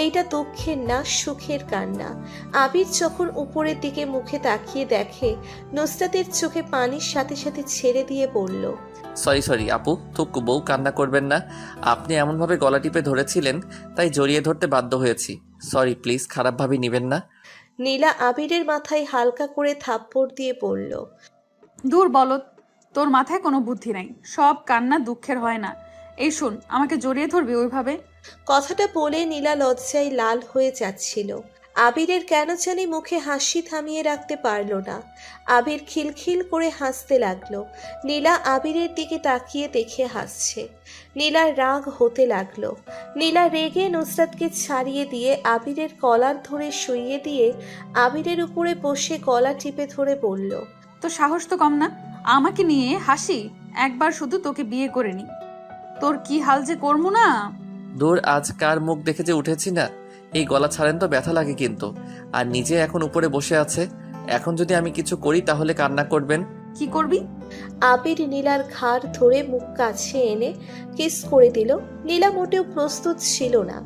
এইটা দুঃখের না, সুখের কান্না। আবির যখন উপরের দিকে মুখে তাকিয়ে দেখে নুসরাতের চোখে পানির সাথে সাথে ছেড়ে দিয়ে বলল, সরি আপু, থুকু বউ, কান্না করবেন না। আপনি এমনভাবে গলা টিপে ধরেছিলেন, তাই জড়িয়ে ধরতে বাধ্য হয়েছি। সরি, প্লিজ খারাপভাবে নিবেন না। নীলা আবিরের মাথায় হালকা করে থাপ্পড় দিয়ে বলল, দূর বলত, তোর মাথায় কোনো বুদ্ধি নাই। সব কান্না দুঃখের হয় না। এই শোন, আমাকে জড়িয়ে ধরবি ওইভাবে? কথাটা বলে নীলা লজ্জায় লাল হয়ে যাচ্ছিল। আবিরের কেন জানি মুখে হাসি থামিয়ে রাখতে পারল না। আবির খিলখিল করে হাসতে লাগলো। নীলা আবিরের দিকে তাকিয়ে দেখে হাসছে। নীলার রাগ হতে লাগলো। নীলা রেগে নুসরাতকে ছাড়িয়ে দিয়ে আবিরের কলার ধরে শুইয়ে দিয়ে আবিরের উপরে বসে গলা টিপে ধরে বলল, তো সাহস তো কম না, আমাকে নিয়ে হাসি। একবার শুধু তোকে বিয়ে করে নি, তোর কি হাল যে করবো না। দূর, আজ কার মুখ দেখে যে উঠেছি না। এই গলা ছাড়েন তো ব্যথা লাগে কিন্তু। আর নিজে এখন উপরে বসে আছে, এখন যদি আমি কিছু করি তাহলে কান্না করবেন। কি করবি? আবির নীলার ঘাড় ধরে মুখ কাছে এনে কিস করে দিল। নীলা মোটেও প্রস্তুত ছিল না।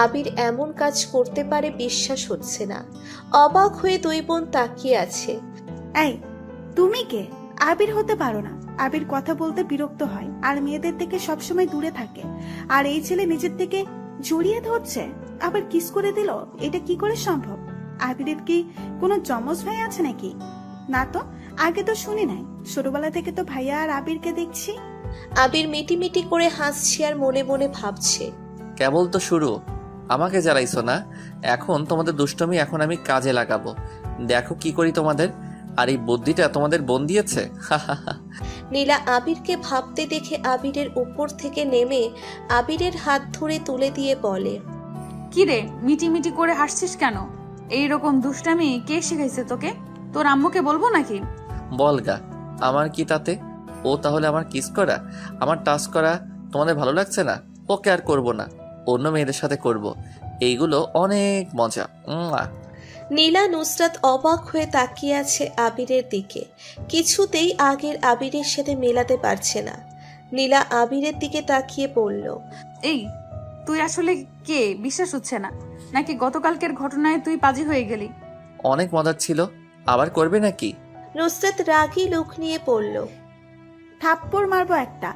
আবির এমন কাজ করতে পারে বিশ্বাস হচ্ছে না। অবাক হয়ে দুই বোন তাকিয়ে আছে। এই, তুমি কে? আবির হতে পারো না। আবির কথা বলতে বিরক্ত হয় আর মেয়েদের থেকে সবসময় দূরে থাকে। আর এই ছেলে নিজের থেকে জড়িয়ে ধরছে, আবার কিস করে দিল। এটা কি করে সম্ভব? আবিরের কি কোনো যমজ ভাই আছে নাকি? না তো, আগে তো শুনি নাই। ছোটবেলা থেকে তো ভাইয়া আর আবিরকে দেখছি। আবির মিটিমিটি করে হাসছে আর মনে মনে ভাবছে, কেবল তো শুরু, আমাকে জ্বালাইছো না। এখন তোমাদের দুষ্টমি এখন আমি কাজে লাগাবো। দেখো কি করি তোমাদের। আর এই বুদ্ধিটা তোমাদের বোন দিয়েছে। নীলা আবিরকে ভাবতে দেখে আবিরের উপর থেকে নেমে আবিরের হাত ধরে তুলে দিয়ে বলে, কি রে, মিটি মিটি করে হাসছিস কেন? এইরকম দুষ্টামি কে শিখাইছে তোকে? তোর আম্মুকে বলবো নাকি? বলগা, আমার কি তাতে? ও তাহলে আমার কিস করা, আমার টাচ করা তোমাদের ভালো লাগছে না? ওকে আর করবো না, অন্য মেয়েদের সাথে করব। এইগুলো অনেক মজা। নীলা নুসরাত অবাক হয়ে তাকিয়ে আছে আবিরের দিকে। কিছুতেই আগের আবিরের সাথে মেলাতে পারছে না। নীলা আবিরের দিকে তাকিয়ে বলল, এই, তুই আসলে কে? বিশ্বাস হচ্ছে না। নাকি গতকালকের ঘটনায় তুই পাজি হয়ে গেলি? অনেক মজার ছিল, আবার করবে নাকি? নুসরাত রাগী লুক নিয়ে পড়ল, থাপ্পড় মারবো একটা।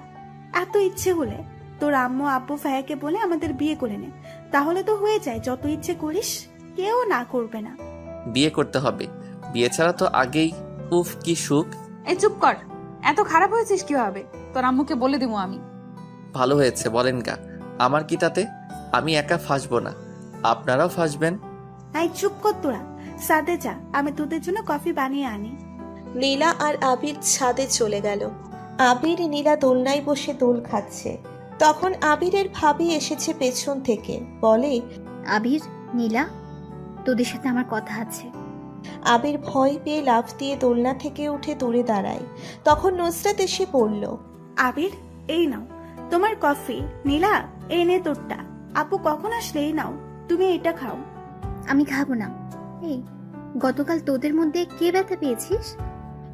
এত ইচ্ছে হলে তোর আম্মু আব্বু ভাইয়াকে বলে আমাদের বিয়ে করে নে, তাহলে তো হয়ে যায়। যত ইচ্ছে করিস, কেউ না করবে না। বিয়ে করতে হবে, বিয়ে ছাড়া তো আগেই। উফ কি সুখ। এই চুপ কর, এত খারাপ হয়েছিস কিভাবে? তোর আম্মুকে বলে দেবো আমি। ভালো হয়েছে বলেন গা, আমার কি তাতে? আমি একা ফাঁসবো না, আপনারাও ফাঁসবেন। এই চুপ কর তোরা, সাদে যা, আমি তোদের জন্য কফি বানিয়ে আনি। নীলা আর আবির ছাদে চলে গেল। আবির নীলা দোলনায় বসে দোল খাচ্ছে। তখন আবিরের ভাবি এসেছে পেছন থেকে, বলে, আবির, নীলা, তোদের সাথে আমার কথা আছে। আবির ভয় পেয়ে লাফ দিয়ে দোলনা থেকে উঠে দূরে দাঁড়ায়। তখন নুসরাত এসে বলল, আবির, এই নাও তোমার কফি। নীলা, এই নে তোরটা। আপু কখন আসলে? এই নাও, তুমি এটা খাও। আমি খাবো না। এই, গতকাল তোদের মধ্যে কে ব্যথা পেয়েছিস?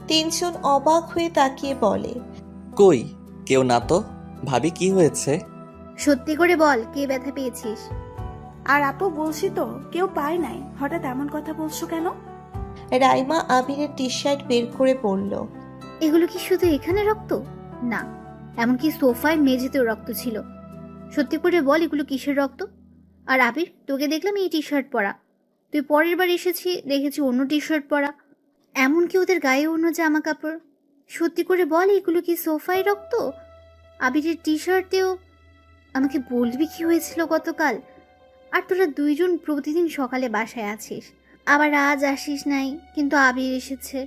তিনজন অবাক হয়ে তাকিয়ে বলে, কই, কেউ না তো। ভাবি কি হয়েছে? সত্যি করে বল, কে ব্যথা পেয়েছিস? আর আপু বলছি তো কেউ পায় নাই। হঠাৎ এমন কথা বলছো কেন? রাইমা আবিরের টি শার্ট বের করে বলল, এগুলো কি শুধু এখানে রক্ত? না, এমনকি সোফায় মেঝেতেও রক্ত ছিল। সত্যি করে বল, এগুলো কিসের রক্ত? আর আবির, তোকে দেখলাম এই টি শার্ট পরা। তুই পরের বার এসেছি দেখেছি অন্য টি শার্ট পরা, এমনকি ওদের গায়ে অন্য জামা কাপড়। সত্যি করে বল, এগুলো কি সোফায় রক্ত? আবিরের টি শার্টেও। আমাকে বলবি কি হয়েছিল গতকাল? আর তোরা দুইজন প্রতিদিন সকালে বাসায় আছিস, আবার আজ আসিস নাই, কিন্তু আবির এসেছে।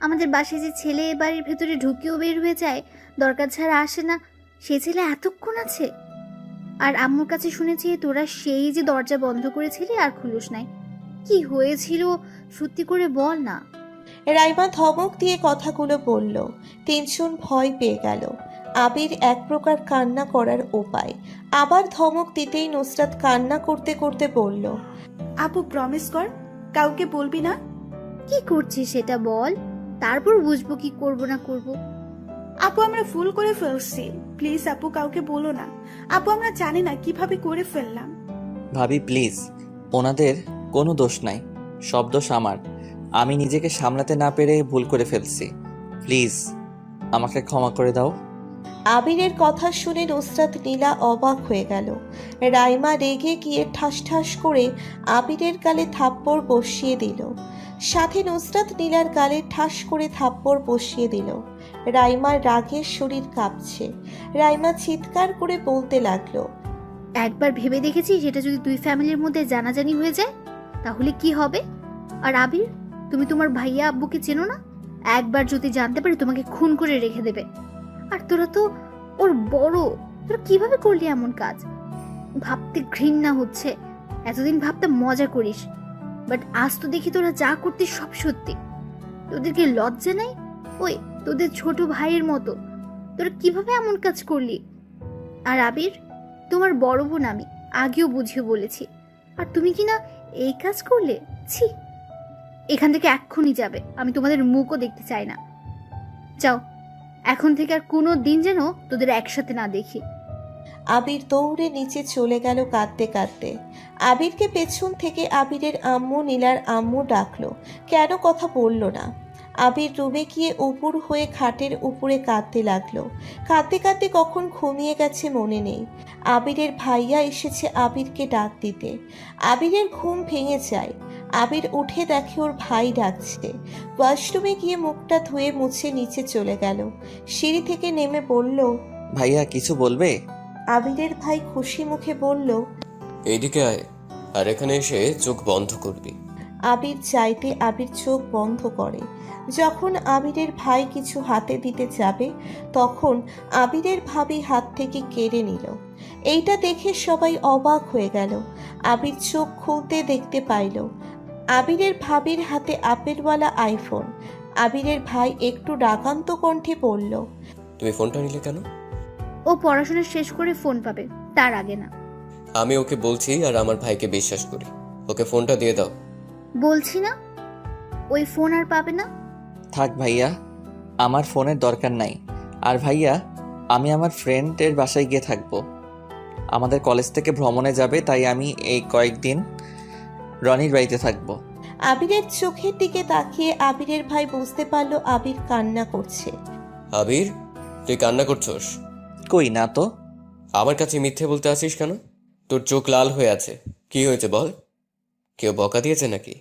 আমাদের বাসায় যে ছেলে বাড়ির ভেতরে ঢুকেও বের হয়ে যায়, দরকার ছাড়া আসে না, সে ছেলে এতক্ষণ আছে। আর আম্মুর কাছে শুনেছি তোরা সেই যে দরজা বন্ধ করেছিলি আর খুলুস নাই। কি হয়েছিল সত্যি করে বল না। রাইমা ধমক দিয়ে কথাগুলো বলল। তিনজন ভয় পেয়ে গেল। আবির এক প্রকার কান্না করার উপায়। আবার ধমক দিতেই নুসরাত কান্না করতে করতে বলল, আপু প্রমিস কর, কাউকে বলবি না। কি করছিস সেটা বল, তারপর বুঝবো কি করব না করব। আপু আমরা ভুল করে ফেলছি, প্লিজ আপু কাউকে বলো না। আপু আমরা জানি না কিভাবে করে ফেললাম। ভাবি প্লিজ, ওনাদের কোনো দোষ নাই, সব দোষ আমার। আমি নিজেকে সামলাতে না পেরে ভুল করে ফেলছি, প্লিজ আমাকে ক্ষমা করে দাও। আবিরের কথা শুনে নুসরাত নীলা অবাক হয়ে গেল। রাইমা রেগে গিয়ে ঠাস ঠাস করে আবিরের গালে থাপ্পড় বসিয়ে দিল। সাথে নুসরাত নীলার গালে ঠাস করে থাপ্পড় বসিয়ে দিল। রাইমার রাগের শরীর কাঁপছে। রাইমা চিৎকার করে বলতে লাগলো, একবার ভেবে দেখেছি সেটা যদি দুই ফ্যামিলির মধ্যে জানাজানি হয়ে যায় তাহলে কি হবে? আর আবির, তুমি তোমার ভাইয়া আব্বুকে চেনো না? একবার যদি জানতে পারে তোমাকে খুন করে রেখে দেবে। আর তোরা তো ওর বড়, তোরা কিভাবে করলি এমন কাজ? ভাবতে ঘৃণা হচ্ছে। এতদিন ভাবতে মজা করিস, বাট আজ তো দেখি তোরা যা করতিস সব সত্যি। তোদেরকে লজ্জা নাই? ওই তোদের ছোট ভাইয়ের মতো তোরা কিভাবে এমন কাজ করলি? আর আবির, তোমার বড় বোন আমি আগেও বুঝিয়ে বলেছি, আর তুমি কি না এই কাজ করলে? ছি, এখান থেকে এক্ষুনি যাবে, আমি তোমাদের মুখও দেখতে চাই না। যাও, এখন থেকে আর কোনো দিন যেন তোদের একসাথে না দেখি। আবির দৌড়ে নিচে চলে গেল কাঁদতে কাঁদতে। আবিরকে পেছন থেকে আবিরের আম্মু, নীলার আম্মু ডাকলো, কেন কথা বলল না। আবির রুমে গিয়ে উপুর হয়ে খাটের উপরে কাঁদতে লাগলো। কাঁদতে কাঁদতে কখন ঘুমিয়ে গেছে মনে নেই। আবিরের ভাইয়া এসেছে আবিরকে ডাক দিতে। আবিরের ঘুম ভেঙে যায়। আবির উঠে দেখে ওর ভাই ডাকছে। ওয়াশরুমে গিয়ে মুখটা ধুয়ে মুছে নিচে চলে গেল। সিঁড়ি থেকে নেমে বলল, ভাইয়া কিছু বলবে? আবিরের ভাই খুশি মুখে বলল, এইদিকে আয়, আর এখানে এসে চোখ বন্ধ করবি। আবির চাইতে আবির চোখ বন্ধ করে। যখন আবিরের ভাই কিছু হাতে দিতে যাবে তখন আবিরের ভাবি হাত থেকে কেড়ে নিল। এইটা দেখে সবাই অবাক হয়ে গেল। আবির চোখ খুলতে দেখতে পাইল আবিরের ভাবির হাতে আপেলওয়ালা আইফোন। আবিরের ভাই একটু রাগান্ত কণ্ঠে বলল, তুমি ফোনটা নিলে কেন? ও পড়াশোনা শেষ করে ফোন পাবে, তার আগে না। আমি ওকে বলছি আর আমার ভাইকে বিশ্বাস করি। ওকে ফোনটা দিয়ে দাও। বলছি না, ওই ফোন আর পাবে না। থাক ভাইয়া, আমার ফোনের দরকার নাই। আর ভাইয়া, আমি আমার ফ্রেন্ডের বাসায় গিয়ে থাকবো। আমাদের কলেজ থেকে ভ্রমণে যাবে, তাই আমি এই কয়েকদিন রনির বাড়িতে থাকবো। আবিরের চোখের দিকে তাকিয়ে আবিরের ভাই বুঝতে পারলো আবির কান্না করছে। আবির, তুই কান্না করছস? কই না তো। আমার কাছে মিথ্যে বলতে আসিস কেন? তোর চোখ লাল হয়ে আছে, কি হয়েছে বল? কেউ বকা দিয়েছে নাকি?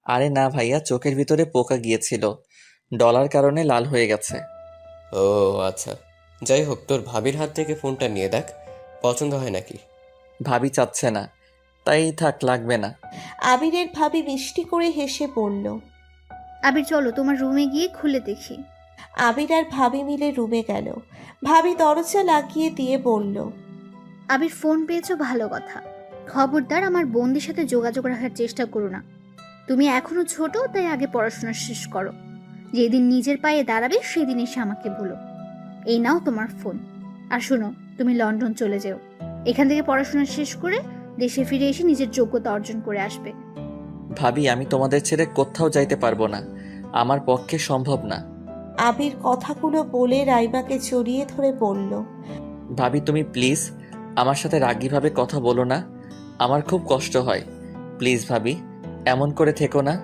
আরে না ভাইয়া, চোখের ভিতরে পোকা গিয়েছিল, ডলার কারণে লাল হয়ে গেছে। ও আচ্ছা, যাই হোক, তোর ভাবির হাত থেকে ফোনটা নিয়ে দেখ, পছন্দ হয় নাকি। ভাবি চাচ্ছে না, তাই থাক, লাগবে না। আবিরের ভাবি মিষ্টি করে হেসে বলল, আবির চলো তোমার রুমে গিয়ে খুলে দেখি। আবির আর ভাবি মিলে রুমে গেল। ভাবি দরজা লাগিয়ে দিয়ে বলল, আবির ফোন পেয়েছো, ভালো কথা। খবরদার আমার বোনদের সাথে যোগাযোগ রাখার চেষ্টা করো না। তুমি এখনো ছোট, তাই আগে পড়াশোনা শেষ করো। যেদিন নিজের পায়ে দাঁড়াবে সেদিন এসে আমাকে বলো। এই নাও তোমার ফোন। আর শোনো, তুমি লন্ডন চলে যেও। এখান থেকে পড়াশোনা শেষ করে দেশে ফিরে এসে নিজের যোগ্যতা অর্জন করে আসবে। ভাবি, আমি তোমাদের ছেড়ে কোথাও যাইতে পারবো না, আমার পক্ষে সম্ভব না। আবির কথাগুলো বলে রাইমাকে জড়িয়ে ধরে বলল, ভাবি তুমি প্লিজ আমার সাথে রাগীভাবে কথা বলো না, আমার খুব কষ্ট হয়। প্লিজ ভাবি, এমন করে থেকো না।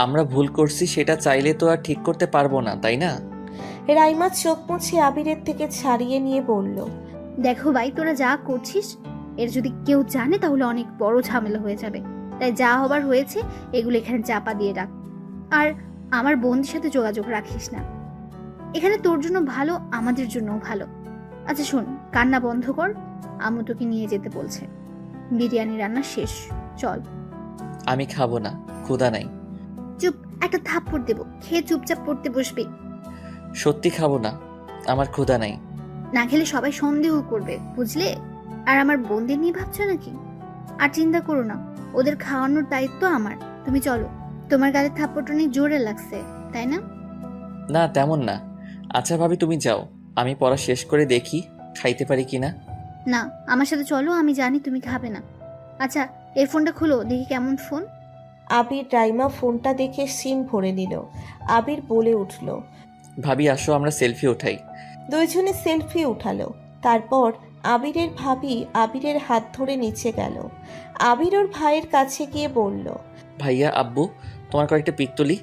আমরা ভুল করছি, সেটা চাইলে তো আর ঠিক করতে পারবো না, তাই না? রাইমা চোখ মুছে আবিরের থেকে ছাড়িয়ে নিয়ে বলল, দেখো ভাই, তোরা যা করছিস এর যদি কেউ জানে তাহলে অনেক বড় ঝামেলা হয়ে যাবে। তাই যা হবার হয়েছে এগুলো এখানে চাপা দিয়ে রাখ। আর আমার বোনদের সাথে যোগাযোগ রাখিস না। এখানে তোর জন্য ভালো, আমাদের জন্যও ভালো। আচ্ছা শোন, কান্না বন্ধ কর, আম্মু তোকে নিয়ে যেতে বলছে। বিরিয়ানি রান্না শেষ, চল। আমি খাবো না, ক্ষুধা নাই। চুপ, একটা থাপ্পড় দেবো, খেয়ে চুপচাপ পড়তে বসবি। সত্যি খাবো না, আমার ক্ষুধা নাই। না খেলে সবাই সন্দেহ করবে, বুঝলে? আর আমার বোনদের নিয়ে ভাবছো নাকি? আর চিন্তা করো না, ওদের খাওয়ানোর দায়িত্ব আমার। তুমি চলো। তোমার গালে থাপ্পড়টা অনেক জোরে লাগছে, তাই না? না, তেমন না। আচ্ছা ভাবি, তুমি যাও, আমি পড়া শেষ করে দেখি খাইতে পারি কিনা। না, আমার সাথে চলো, আমি জানি তুমি খাবে না। আচ্ছা, এই ফোনটা খুলো, দেখি কেমন ফোন। আবির রাইমা ফোনটা দেখে সিম ভরে নিল। আবির বলে উঠল, ভাবি আসো, আমরা সেলফি উঠাই। দুইজনে সেলফি উঠালো। তারপর আবিরের ভাবি আবিরের হাত ধরে নিচে গেল। আবির ওর ভাইয়ের কাছে গিয়ে বলল, ভাইয়া, আব্বু, তোমার কয়েকটা পিক তুলি।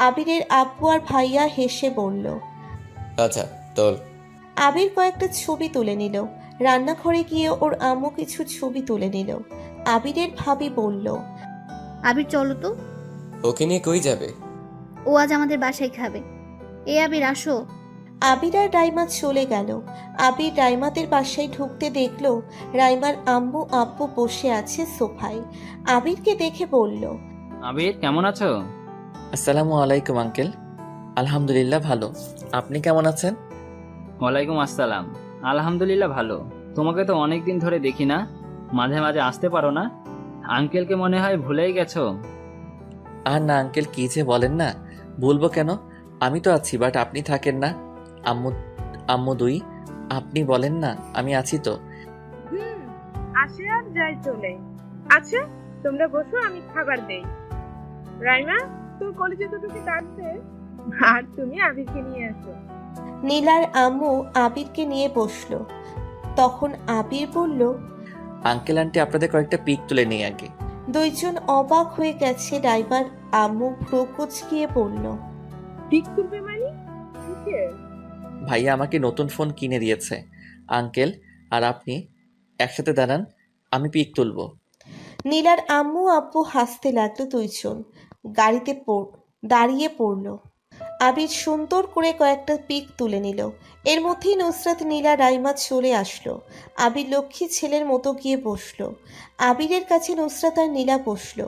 আবিরের আব্বু আর ভাইয়া হেসে বলল, আচ্ছা তোল। আবির কয়েকটা ছবি তুলে নিল। রান্নাঘরে গিয়ে ওর আম্মু কিছু ছবি তুলে নিল। আবিরের ভাবি বলল, আবির চলো তো। ওকে নিয়ে কই যাবে? ও আজ আমাদের বাসায় খাবে। এ আবির আসো। আবির আর রাইমা চলে গেল। আবির রাইমাদের বাসায় ঢুকতে দেখলো রাইমার আম্মু আব্বু বসে আছে সোফায়। আবিরকে দেখে বলল, আবির কেমন আছো? আসসালামু আলাইকুম আঙ্কেল। আলহামদুলিল্লাহ ভালো। আপনি কেমন আছেন? ওয়ালাইকুম আসসালাম। আলহামদুলিল্লাহ ভালো। তোমাকে তো অনেক দিন ধরে দেখি না, মাঝে মাঝে আসতে পারো না? আঙ্কেলকে মনে হয় ভুলেই গেছো। আর না আঙ্কেল, কি যে বলেন না, বলবো কেন? আমি তো আছি, বাট আপনি থাকেন না। আম্মু আম্মু দুই, আপনি বলেন না আমি আছি তো। আসে আর যাই চলে। আচ্ছা তোমরা বসো, আমি খাবার দেই। রাইমা, তোর কলেজে তো তোকে ডাকবে, আর তুমি আবিরকে নিয়ে আসো। নীলার আম্মু আবিরকে নিয়ে বসলো। তখন আবির বলল, আঙ্কেল আন্টি আপনাদের কয়েকটা পিক তুলে নিই আগে। দুইজন অবাক হয়ে গেছে। রাইমার আম্মু ভ্রু কুঁচকিয়ে বলল, পিক তুলবে মানে? কিসের? ভাইয়া আমাকে নতুন ফোন কিনে দিয়েছে। আঙ্কেল আর আপনি একসাথে দাঁড়ান, আমি পিক তুলবো। নীলার আম্মু আব্বু হাসতে লাগলো। দুইজন গাড়িতে দাঁড়িয়ে পড়ল। আবির সুন্দর করে কয়েকটা পিক তুলে নিল। এর মধ্যেই নুসরাত, নীলা, রাইমা চলে আসলো। আবির লক্ষ্মী ছেলের মতো গিয়ে বসলো। আবিরের কাছে নুসরাত আর নীলা বসলো।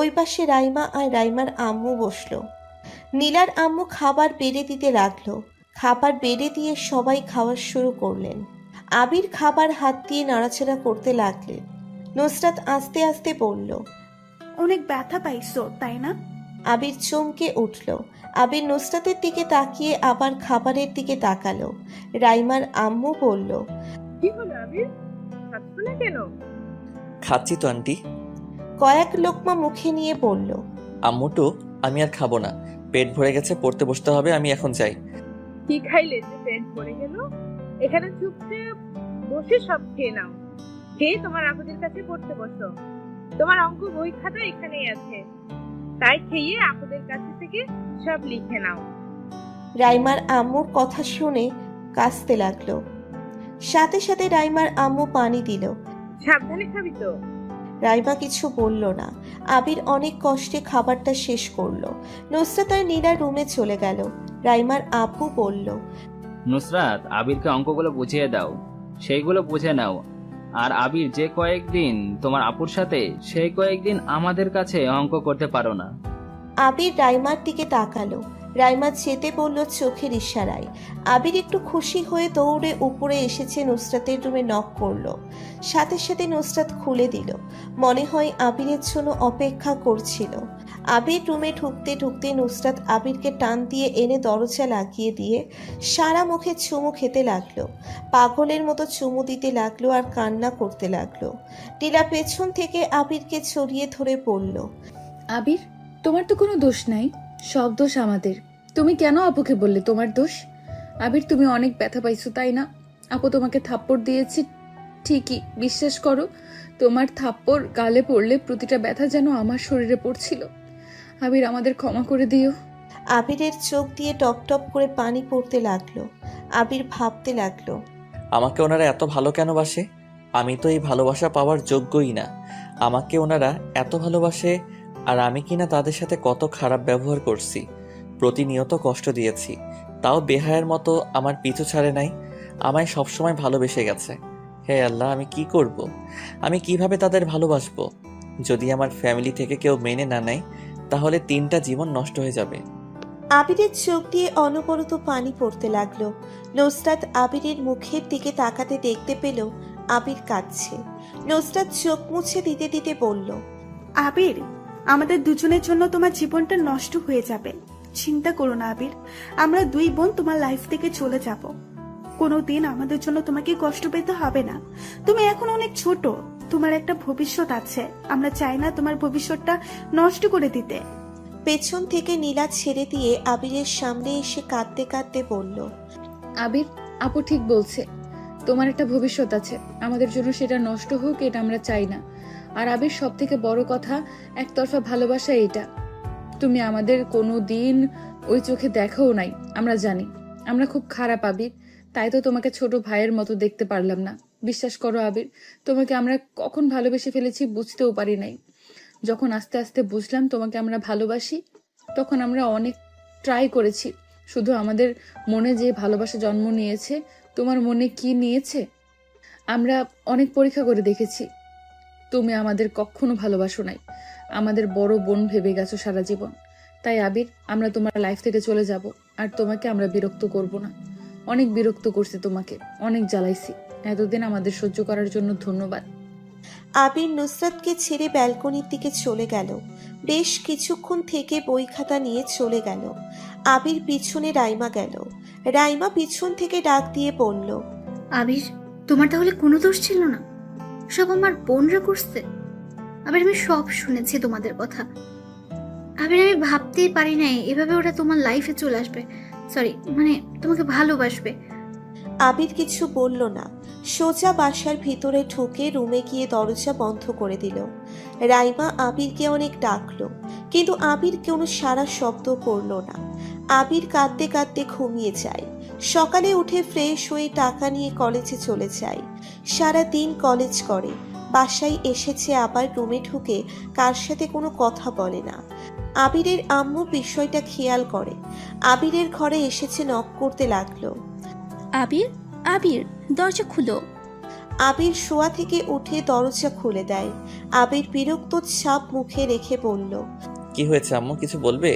ওই পাশে রাইমা আর রাইমার আম্মু বসলো। নীলার আম্মু খাবার বেড়ে দিতে লাগলো। খাবার বেড়ে দিয়ে সবাই খাওয়া শুরু করলেন। আবির খাবার হাত দিয়ে নাড়াচাড়া করতে লাগলেন। নুসরাত আস্তে আস্তে বলল, অনেক ব্যথা পাইছো তাই না? আবির চমকে উঠল। আবির নুসরাতের দিকে তাকিয়ে আবার খাবারের দিকে তাকালো। রাইমার আম্মু বলল, কি হলো আবির, খাচ্ছ না কেন? খাচ্ছি তো আন্টি। কয়েক লোকমা মুখে নিয়ে বলল, আম্মুটু আমি আর খাবো না, পেট ভরে গেছে, পড়তে বসতে হবে, আমি এখন যাই। কি খাইলে যে পেট ভরে গেল? এখানে চুপচাপ বসে সব খেয়ে নাও। খেয়ে তোমার আপুদের কাছে পড়তে বসো। তোমার অঙ্ক বই খাতা এখানেই আছে, তাই খেয়ে আপুদের কাছে থেকে সব লিখে নাও। রাইমার আম্মুর কথা শুনে কাঁদতে লাগলো। সাথে সাথে রাইমার আম্মু পানি দিল। সাবধানে খাবি তো। রাইমা কিছু বলল না। আবির অনেক কষ্টে খাবারটা শেষ করলো। নুসরাত আর নীলা রুমে চলে গেল। রাইমার আব্বু বলল, নুসরাত, আবিরকে অঙ্কগুলো বুঝিয়ে দাও, সেইগুলো বুঝে নাও। আর আবির যে কয়েকদিন তোমার আপুর সাথে, সেই কয়েকদিন আমাদের কাছে অঙ্ক করতে পারো না। আবির রাইমার দিকে তাকালো। রাইমা যেতে বলল চোখের ইশারায়। আবির একটু খুশি হয়ে দৌড়ে উপরে এসেছে, নুসরাতের রুমে নক করলো। সাথে সাথে নুসরাত খুলে দিল। মনে হয় আবিরের জন্য অপেক্ষা করছিল। আবির রুমে ঢুকতে ঢুকতে নুসরাত আবিরকে টান দিয়ে এনে দরজা লাগিয়ে দিয়ে সারা মুখে চুমু খেতে লাগলো। পাগলের মতো চুমু দিতে লাগলো আর কান্না করতে লাগলো। নীলা পেছন থেকে আবিরকে জড়িয়ে ধরে বলল, আবির, তোমার তো কোনো দোষ নাই, সব দোষ আমাদের। তুমি কেন আপুকে বললে তোমার দোষ? আবির, তুমি অনেক ব্যথা পাইছো তাই না? আপু তোমাকে থাপ্পড় দিয়েছি ঠিকই, বিশ্বাস করো, তোমার থাপ্পড় গালে পড়লে প্রতিটা ব্যথা যেন আমার শরীরে পড়ছিল। আবির, আমাদের ক্ষমা করে দিও। আবিরের চোখ দিয়ে টপ টপ করে পানি পড়তে লাগলো। আবির ভাবতে লাগলো, আমাকে ওনারা এত ভালো কেন বাসে? আমি তো এই ভালোবাসা পাওয়ার যোগ্যই না। আমাকে ওনারা এত ভালোবাসে, আর আমি কিনা তাদের সাথে কত খারাপ ব্যবহার করছি, প্রতিনিয়ত কষ্ট দিয়েছি, তাও বেহায়ের মতো আমার পিছু ছাড়ে নাই, আমায় সবসময় ভালোবেসে গেছে। হে আল্লাহ, আমি কি করব? আমি কিভাবে তাদের ভালোবাসবো? যদি আমার ফ্যামিলি থেকে কেউ মেনে না নেয়, তাহলে 3টা জীবন নষ্ট হয়ে যাবে। আবিরের চোখ দিয়ে অনবরত পানি পড়তে লাগলো। নুসরাত আবিরের মুখের দিকে তাকাতে দেখতে পেল আবির কাঁদছে। নুসরাত চোখ মুছে দিতে দিতে বলল, আবির, আমাদের দুজনের জন্য তোমার জীবনটা নষ্ট হয়ে যাবে। চিন্তা করো না আবির, আমরা দুই বোন তোমার লাইফ থেকে চলে যাব। কোনোদিন আমাদের জন্য তোমাকে কষ্ট পেতে হবে না। তুমি এখন অনেক ছোট, তোমার একটা ভবিষ্যৎ আছে। আমরা চাই না তোমার ভবিষ্যৎটা নষ্ট করে দিতে। পেছন থেকে নীলা ছেড়ে দিয়ে আবিরের সামনে এসে কাঁদতে কাঁদতে বলল, আবির, আপু ঠিক বলছে, তোমার একটা ভবিষ্যৎ আছে, আমাদের জন্য সেটা নষ্ট হোক এটা আমরা চাই না। আর আবির, সব থেকে বড় কথা, একতরফা ভালোবাসা এটা তুমি আমাদের কোনো দিন ওই চোখে দেখাও নাই। আমরা জানি আমরা খুব খারাপ আবির, তাই তো তোমাকে ছোট ভাইয়ের মতো দেখতে পারলাম না। বিশ্বাস করো আবির, তোমাকে আমরা কখন ভালোবেসে ফেলেছি বুঝতেও পারি নাই। যখন আস্তে আস্তে বুঝলাম তোমাকে আমরা ভালোবাসি, তখন আমরা অনেক ট্রাই করেছি, শুধু আমাদের মনে যে ভালোবাসা জন্ম নিয়েছে, তোমার মনে কি নিয়েছে আমরা অনেক পরীক্ষা করে দেখেছি। তুমি আমাদের কখনো ভালোবাসো নাই, আমাদের বড় বোন ভেবে গেছো সারা জীবন। তাই আবির, আমরা তোমার লাইফ থেকে চলে যাব, আর তোমাকে আমরা বিরক্ত করব না। অনেক বিরক্ত করছি তোমাকে, অনেক জ্বালাইছি। এতদিন আমাদের সহ্য করার জন্য ধন্যবাদ। আবির নুসরাতকে ছেড়ে ব্যালকনির দিকে চলে গেল। বেশ কিছুক্ষণ থেকে বই খাতা নিয়ে চলে গেল। আবির পিছনে রাইমা গেল। রাইমা পিছন থেকে ডাক দিয়ে বলল, আবির, তোমার তাহলে কোনো দোষ ছিল না? সব আমার বোনরা করছে। আবির, আমি সব শুনেছি তোমাদের কথা। আবির, আমি ভাবতেই পারি নাই এভাবে ওরা তোমার লাইফে চলে আসবে। সরি, মানে তোমাকে ভালোবাসবে। আবির কিছু বলল না, সোজা বাসার ভিতরে ঢুকে রুমে গিয়ে দরজা বন্ধ করে দিল। রাইমা আবিরকে অনেক ডাকলো, কিন্তু আবির কোনো সারা শব্দ করল না। আবির কাঁদতে কাঁদতে ঘুমিয়ে যায়। সকালে উঠে ফ্রেশ হয়ে টাকা নিয়ে কলেজে চলে যায়। সারা দিন কলেজ করে, বাসায় এসেছে আবার রুমে ঢুকে কার সাথে কোনো কথা বলে না। আবিরের আম্মু বিষয়টা খেয়াল করে, আবিরের ঘরে এসেছে, নক করতে লাগলো। আবির, আবির, দরজা খুলো। আবির শোয়া থেকে উঠে দরজা খুলে দেয়। আবির বিরক্ত ছাপ মুখে রেখে বলল, কি হয়েছে আম্মু, কিছু বলবে?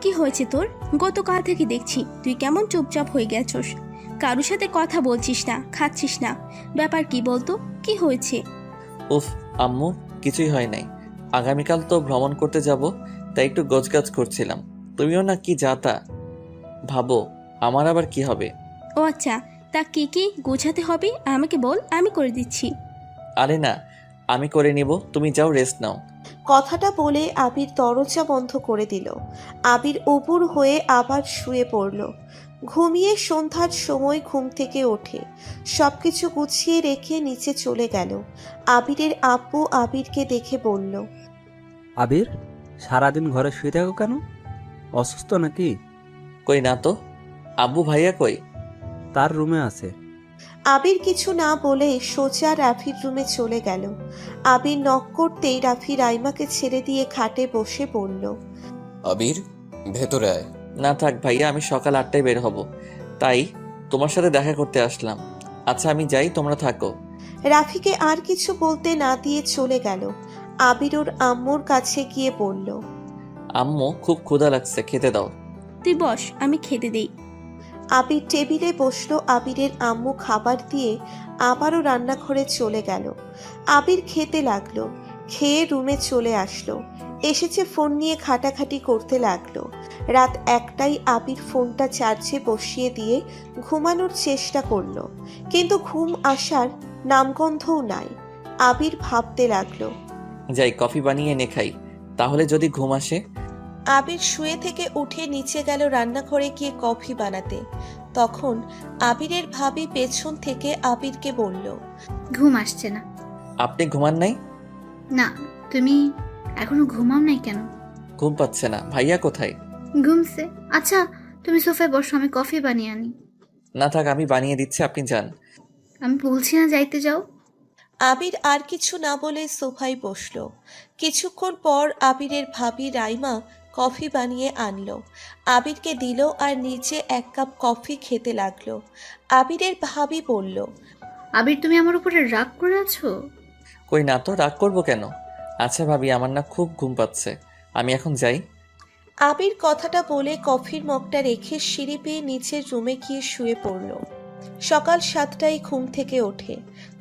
কি হয়েছে তোর? গতকাল থেকে দেখছি তুই কেমন চুপচাপ হয়ে গেছস, কারোর সাথে কথা বলছিস না, খাচ্ছিস না। ব্যাপার কি বলতো, কি হয়েছে? উফ আম্মু, কিছুই হয় নাই। আগামীকাল তো ভ্রমণ করতে যাব, তাই একটু গোছগাছ করছিলাম। তুমিও না কি যাতা ভাবো, আমার আবার কি হবে? ও আচ্ছা, তা কি কি গোছাতে হবে আমাকে বল, আমি করে দিচ্ছি। আরে না, আমি করে নিব, তুমি যাও, রেস্ট নাও। কথাটা বলে আবির দরজা বন্ধ করে দিল। আবির উপুর হয়ে আবার শুয়ে পড়ল। ঘুমিয়ে সন্ধ্যার সময় ঘুম থেকে ওঠে, সবকিছু গুছিয়ে রেখে নিচে চলে গেল। আবিরের আব্বু আবিরকে দেখে বলল, আবির, সারাদিন ঘরে শুয়ে থাকো কেন? অসুস্থ নাকি? কই না তো। আব্বু ভাইয়া কই? তার রুমে আছে। আবির কিছু না বলে সোজা রাফির রুমে চলে গেল। আবির নক করতেই রাফি রাইমাকে ছেড়ে দিয়ে খাটে বসে বলল, আবির, ভেতরে আয়। না থাক ভাইয়া, আমি সকাল 8টায় বের হব, তাই তোমার সাথে দেখা করতে আসলাম। আচ্ছা আমি যাই, তোমরা থাকো। রাফিকে আর কিছু বলতে না দিয়ে চলে গেল। আবির ওর আম্মুর কাছে গিয়ে বলল, আম্মু, খুব ক্ষুধা লাগছে, খেতে দাও। তুই বস, আমি খেতে দেই। আবির টেবিলে বসলো। আবিরের আম্মু খাবার দিয়ে আবারও রান্নাঘরে চলে গেল। আবির খেতে লাগলো, খেয়ে রুমে চলে আসলো। এসেছে ফোন নিয়ে ঘাটাঘাটি করতে লাগলো। রাত 1টায় আবির ফোনটা চার্জে বসিয়ে দিয়ে ঘুমানোর চেষ্টা করলো, কিন্তু ঘুম আসার নামগন্ধও নাই। আবির ভাবতে লাগলো, যাই কফি বানিয়ে এনে খাই, তাহলে যদি ঘুম আসে। আবির শুয়ে থেকে উঠে নিচে গেল রান্নাঘরে গিয়ে কফি বানাতে। তখন আবিরের ভাবি পেছন থেকে আবিরকে বলল, ঘুম আসছে না? আপনি ঘুমান নাই? না, তুমি এখনো ঘুমাও নাই কেন? ঘুম পাচ্ছে না। ভাইয়া কোথায়? ঘুমছে। আচ্ছা, তুমি সোফায় বসো, আমি কফি বানিয়ে আনি। না থাক, আমি বানিয়ে দিচ্ছি, আপনি যান। আমি বলছি না যাইতে যাও। আবির আর কিছু না বলে সোফায় বসলো। কিছুক্ষণ পর আবিরের ভাবি রাইমা কফি বানিয়ে আনলো, আবিরকে দিল আর নিচে 1 কাপ কফি খেতে লাগলো। আবিরের ভাবি বলল, আবির, তুমি আমার উপরে রাগ করে আছো? কই না তো, রাগ করবো কেন? আচ্ছা ভাবি, আমার না খুব ঘুম পাচ্ছে, আমি এখন যাই। আবির কথাটা বলে কফির মগটা রেখে সিঁড়ি পেয়ে নিচের রুমে গিয়ে শুয়ে পড়ল। সকাল 7টায় ঘুম থেকে ওঠে,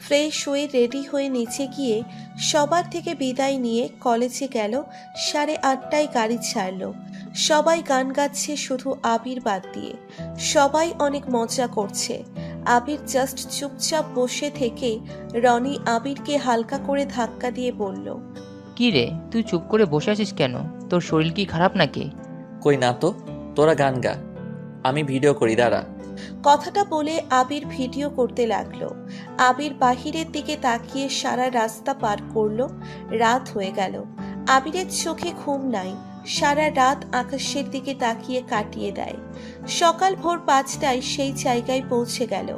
ফ্রেশ হয়ে রেডি হয়ে নিচে গিয়ে সবার থেকে বিদায় নিয়ে কলেজে গেল। 8:30টায় গাড়ি ছাড়লো। সবাই গান গাচ্ছে, শুধু আবির বাদ দিয়ে। সবাই অনেক মজা করছে। আবির জাস্ট চুপচাপ বসে থেকে রনি আবিরকে হালকা করে ধাক্কা দিয়ে বলল, কি রে, তুই চুপ করে বসে আছিস কেন? তোর শরীর কি খারাপ নাকি? কই না তো, তোরা গান গা, আমি ভিডিও করি, দাঁড়া। কথাটা বলে আবির ভিডিও করতে লাগলো। আবির বাহিরের দিকে তাকিয়ে সারা রাস্তা পার করলো। রাত হয়ে গেল। আবিরের চোখে ঘুম নাই, সারা রাত আকাশের দিকে তাকিয়ে কাটিয়ে দেয়। সকাল ভোর 5টায় সেই জায়গায় পৌঁছে গেল।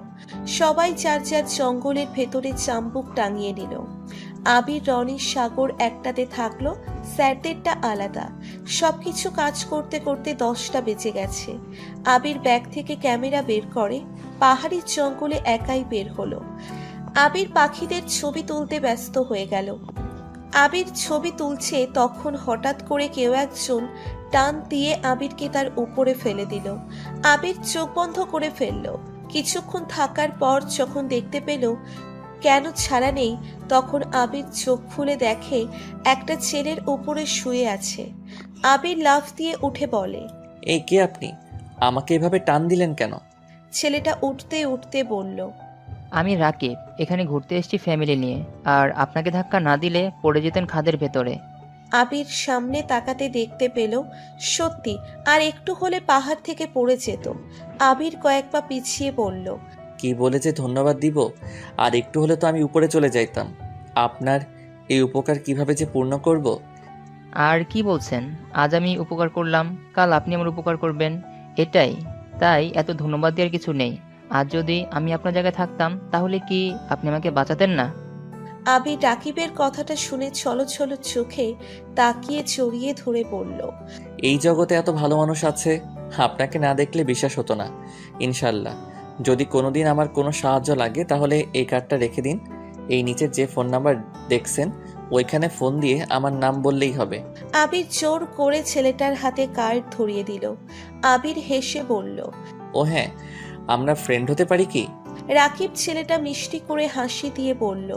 সবাই যার যার জঙ্গলের ভেতরে চাম্বুক টাঙিয়ে নিল। আবির, রনি, সাগর একটাতে থাকলো, স্যারদেরটা আলাদা। সবকিছু কাজ করতে করতে 10টা বেজে গেছে। আবির ব্যাগ থেকে ক্যামেরা বের করে, পাহাড়ি জঙ্গলে একাই বের হলো। আবির পাখিদের ছবি তুলতে ব্যস্ত হয়ে গেল। আবির ছবি তুলছে, তখন হঠাৎ করে কেউ একজন টান দিয়ে আবিরকে তার উপরে ফেলে দিল। আবির চোখ বন্ধ করে ফেলল। কিছুক্ষণ থাকার পর যখন দেখতে পেল কেন ছাড়া নেই, তখন আবির চোখ খুলে দেখে একটা ছেলের উপরে শুয়ে আছে। আবির লাফ দিয়ে উঠে বলে, এই কে আপনি? আমাকে এভাবে টান দিলেন কেন? ছেলেটা উঠতে উঠতে বলল, আমি রাকিব, এখানে ঘুরতে এসেছি ফ্যামিলি নিয়ে, আর আপনাকে ধাক্কা না দিলে পড়ে যেতেন খাদের ভেতরে। আবির সামনে তাকাতে দেখতে পেল সত্যি আর একটু হলে পাহাড় থেকে পড়ে যেত। আবির কয়েক পা পিছিয়ে পড়ল। কি বলে যে ধন্যবাদ দিব, আর একটু হলে তো আমি উপরে চলে যাইতাম। আপনার এই উপকার কিভাবে যে পূর্ণ করব? আর কি বলছেন, আজ আমি উপকার করলাম, কাল আপনি আমার উপকার করবেন, এটাই। তাই এত ধন্যবাদ দেওয়ার কিছু নেই। আজ যদি আমি আপনার জায়গায় থাকতাম তাহলে কি আপনি আমাকে বাঁচাতেন না? আবির রাকিবের কথাটা শুনে ছলো ছলো চোখে তাকিয়ে জড়িয়ে ধরে বলল, এই জগতে এত ভালো মানুষ আছে, আপনাকে না দেখলে বিশ্বাস হতো না। ইনশাল্লাহ যদি কোনোদিন আমার কোনো সাহায্য লাগে তাহলে এই কার্ডটা রেখে দিন। এই নিচে যে ফোন নাম্বার দেখছেন ওইখানে ফোন দিয়ে আমার নাম বললেই হবে। আবির জোর করে ছেলেটার হাতে কার্ড ধরিয়ে দিল। আবির হেসে বলল, ও হ্যাঁ, আমরা ফ্রেন্ড হতে পারি কি? রাকিব ছেলেটা মিষ্টি করে হাসি দিয়ে বলল,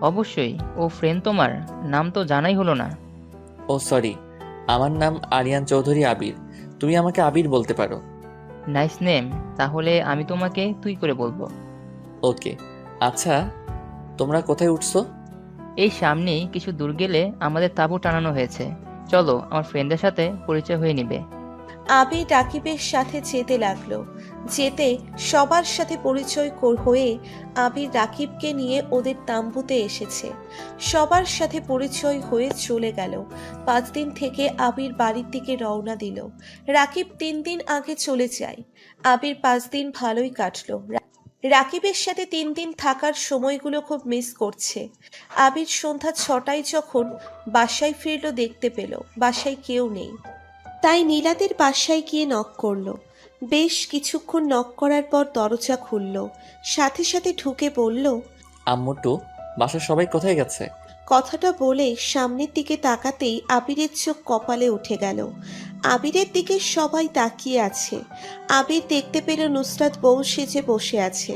অবশ্যই, ও ফ্রেন্ড তোমার, নাম তো জানাই হলো না। ও সরি, আমার নাম আরিয়ান চৌধুরী আবির। তুমি আমাকে আবির বলতে পারো। নাইস নেম, তাহলে আমি তোমাকে তুই করে বলবো। ওকে। আচ্ছা, তোমরা কোথায় উঠছো? এই সামনেই কিছু দূর গেলে আমাদের তাঁবু টানানো হয়েছে, চলো আমার ফ্রেন্ডের সাথে পরিচয় হয়ে নিবে। আবির রাকিবের সাথে যেতে লাগলো। যেতে সবার সাথে পরিচয় হয়ে আবির রাকিবকে নিয়ে ওদের তাম্বুতে এসেছে। সবার সাথে পরিচয় হয়ে চলে গেল। 5 দিন থেকে আবির বাড়ির দিকে রওনা দিল। রাকিব 3 দিন আগে চলে যায়। আবির 5 দিন ভালোই কাটলো। রাকিবের সাথে 3 দিন থাকার সময়গুলো খুব মিস করছে। আবির সন্ধ্যা 6টায় যখন বাসায় ফিরল দেখতে পেল বাসায় কেউ নেই। তাই নীলাদের বাসায় গিয়ে নক করলো। বেশ কিছুক্ষণ নক করার পর দরজা খুলল। সাথে সাথে ঢুকে বলল, আম্মুটু, বাসার সবাই কোথায় গেছে? কথাটা বলে সামনের দিকে তাকাতেই আবিরের চোখ কপালে উঠে গেল। আবিরের দিকে সবাই তাকিয়ে আছে। আবির দেখতে পেল নুসরাত বউ সেজে বসে আছে।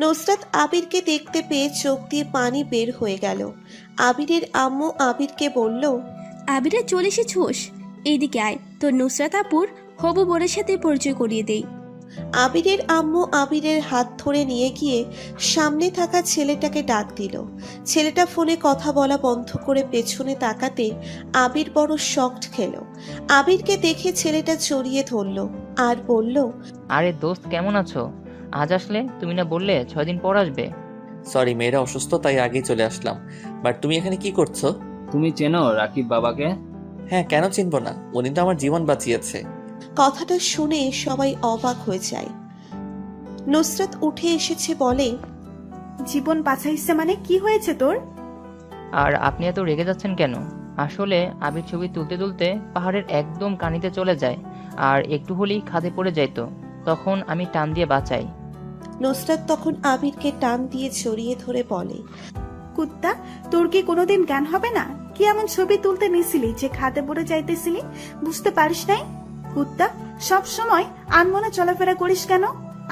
নুসরাত আবিরকে দেখতে পেয়ে চোখ দিয়ে পানি বের হয়ে গেল। আবিরের আম্মু আবিরকে বলল, আবিরা চলে এসেছোস, এইদিকে আয়, তোর নুসরাত আপুর হবু বরের সাথে পরিচয় করিয়ে দেই। আবিরের আম্মু আবিরের হাত ধরে নিয়ে গিয়ে সামনে থাকা ছেলেটাকে ডাক দিল। ছেলেটা ফোনে কথা বলা বন্ধ করে পেছনে তাকাতে আবির বড় শকড খেল। আবিরকে দেখে ছেলেটা জড়িয়ে ধরল আর বলল, আরে দোস্ত, কেমন আছো? আজ আসলে, তুমি না বললে 6 দিন পর আসবে? সরি, মেয়েরা অসুস্থ তাই আগেই চলে আসলাম। বাট তুমি এখানে কি করছো? তুমি চেনো রাকিব বাবাকে? হ্যাঁ, কেন চিনবো না? উনি তো আমার জীবন বাঁচিয়েছে। কথাটা শুনে সবাই অবাক হয়ে যায়। নুসরাত উঠে এসেছে বলে, জীবন বাঁচাইছে মানে কি হয়েছে তোর? আর আপনি এত রেগে যাচ্ছেন কেন? আসলে আবির ছবি তুলতে তুলতে পাহাড়ের একদম কানিতে চলে যায়, আর একটু হলেই খাদে পড়ে যাইতো, তখন আমি টান দিয়ে বাঁচাই। নুসরাত তখন আবিরকে টান দিয়ে জড়িয়ে ধরে বলে, কুত্তা, তোর কি কোনোদিন জ্ঞান হবে না? কি এমন ছবি তুলতে নিছিলি যে খাদে পড়ে যাইতেছিলি? বুঝতে পারিস নাই? কুত্তা, সব সময় আনমনে চলাফেরা করিস কেন?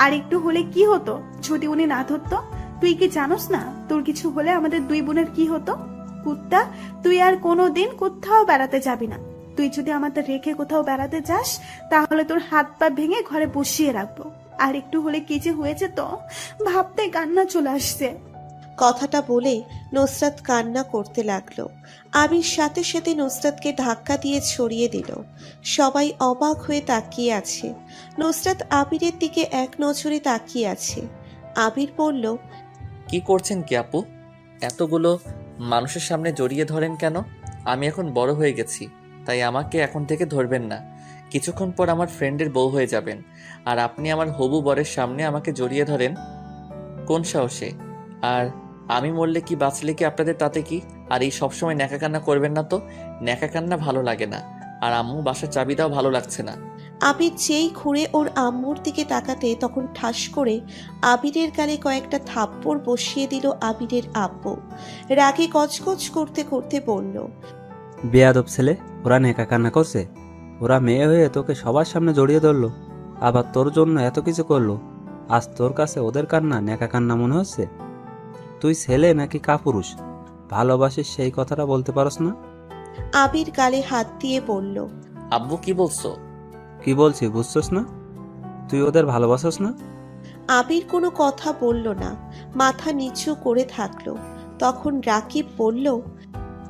আর একটু হলে কি হতো যদি উনি না ধরতো? তুই কি জানোস না তোর কিছু হলে আমাদের 2 বোনের কি হতো? কুত্তা, তুই আর কোনোদিন কোথাও বেড়াতে যাবি না। তুই যদি আমাদের রেখে কোথাও বেড়াতে যাস তাহলে তোর হাত পা ভেঙে ঘরে বসিয়ে রাখবো। আর একটু হলে কি যে হয়েছে তো ভাবতে কান্না চলে আসছে। কথাটা বলে নুসরাত কান্না করতে লাগলো। আবির সাথে সাথে নুসরাতকে ধাক্কা দিয়ে ছড়িয়ে দিল। সবাই অবাক হয়ে তাকিয়ে আছে। নুসরাত আবিরের দিকে এক নজরে তাকিয়ে আছে। আবির বলল, কি করছেন কি আপু? এতগুলো মানুষের সামনে জড়িয়ে ধরেন কেন? আমি এখন বড় হয়ে গেছি, তাই আমাকে এখন থেকে ধরবেন না। কিছুক্ষণ পর আমার ফ্রেন্ডের বউ হয়ে যাবেন, আর আপনি আমার হবু বরের সামনে আমাকে জড়িয়ে ধরেন কোন সাহসে? আর আমি মরলে কি বাঁচলে কি আপনাদের তাতে কি? আর এই সবসময় ন্যাকা কান্না করবেন না তো, ন্যাকা কান্না ভালো লাগে না। আর আম্মু বাসার চাবি দাও, ভালো লাগছে না। আবির যেই ঘুরে ওর আম্মুর দিকে তাকাতে তখন ঠাস করে আবিরের গালে কয়েকটা থাপ্পড় বসিয়ে দিল আবিরের আব্বু। রাগে গজগজ করতে করতে বলল, বেয়াদব ছেলে, ওরা নেকা কান্না করছে? ওরা মেয়ে হয়ে তোকে সবার সামনে জড়িয়ে ধরলো, আবার তোর জন্য এত কিছু করলো। আজ তোর কাছে ওদের কান্না নেকা কান্না মনে হচ্ছে? তুই ছেলে নাকি কাপুরুষ? ভালোবাসিস সেই কথাটা বলতে পারস না? আবির গালে হাত দিয়ে বলল, আব্বু কি বলছো? কি বলছি বুঝছস না? তুই ওদের ভালোবাসস না? আবির কোনো কথা বলল না, মাথা নিচু করে থাকলো। তখন রাকিব বলল,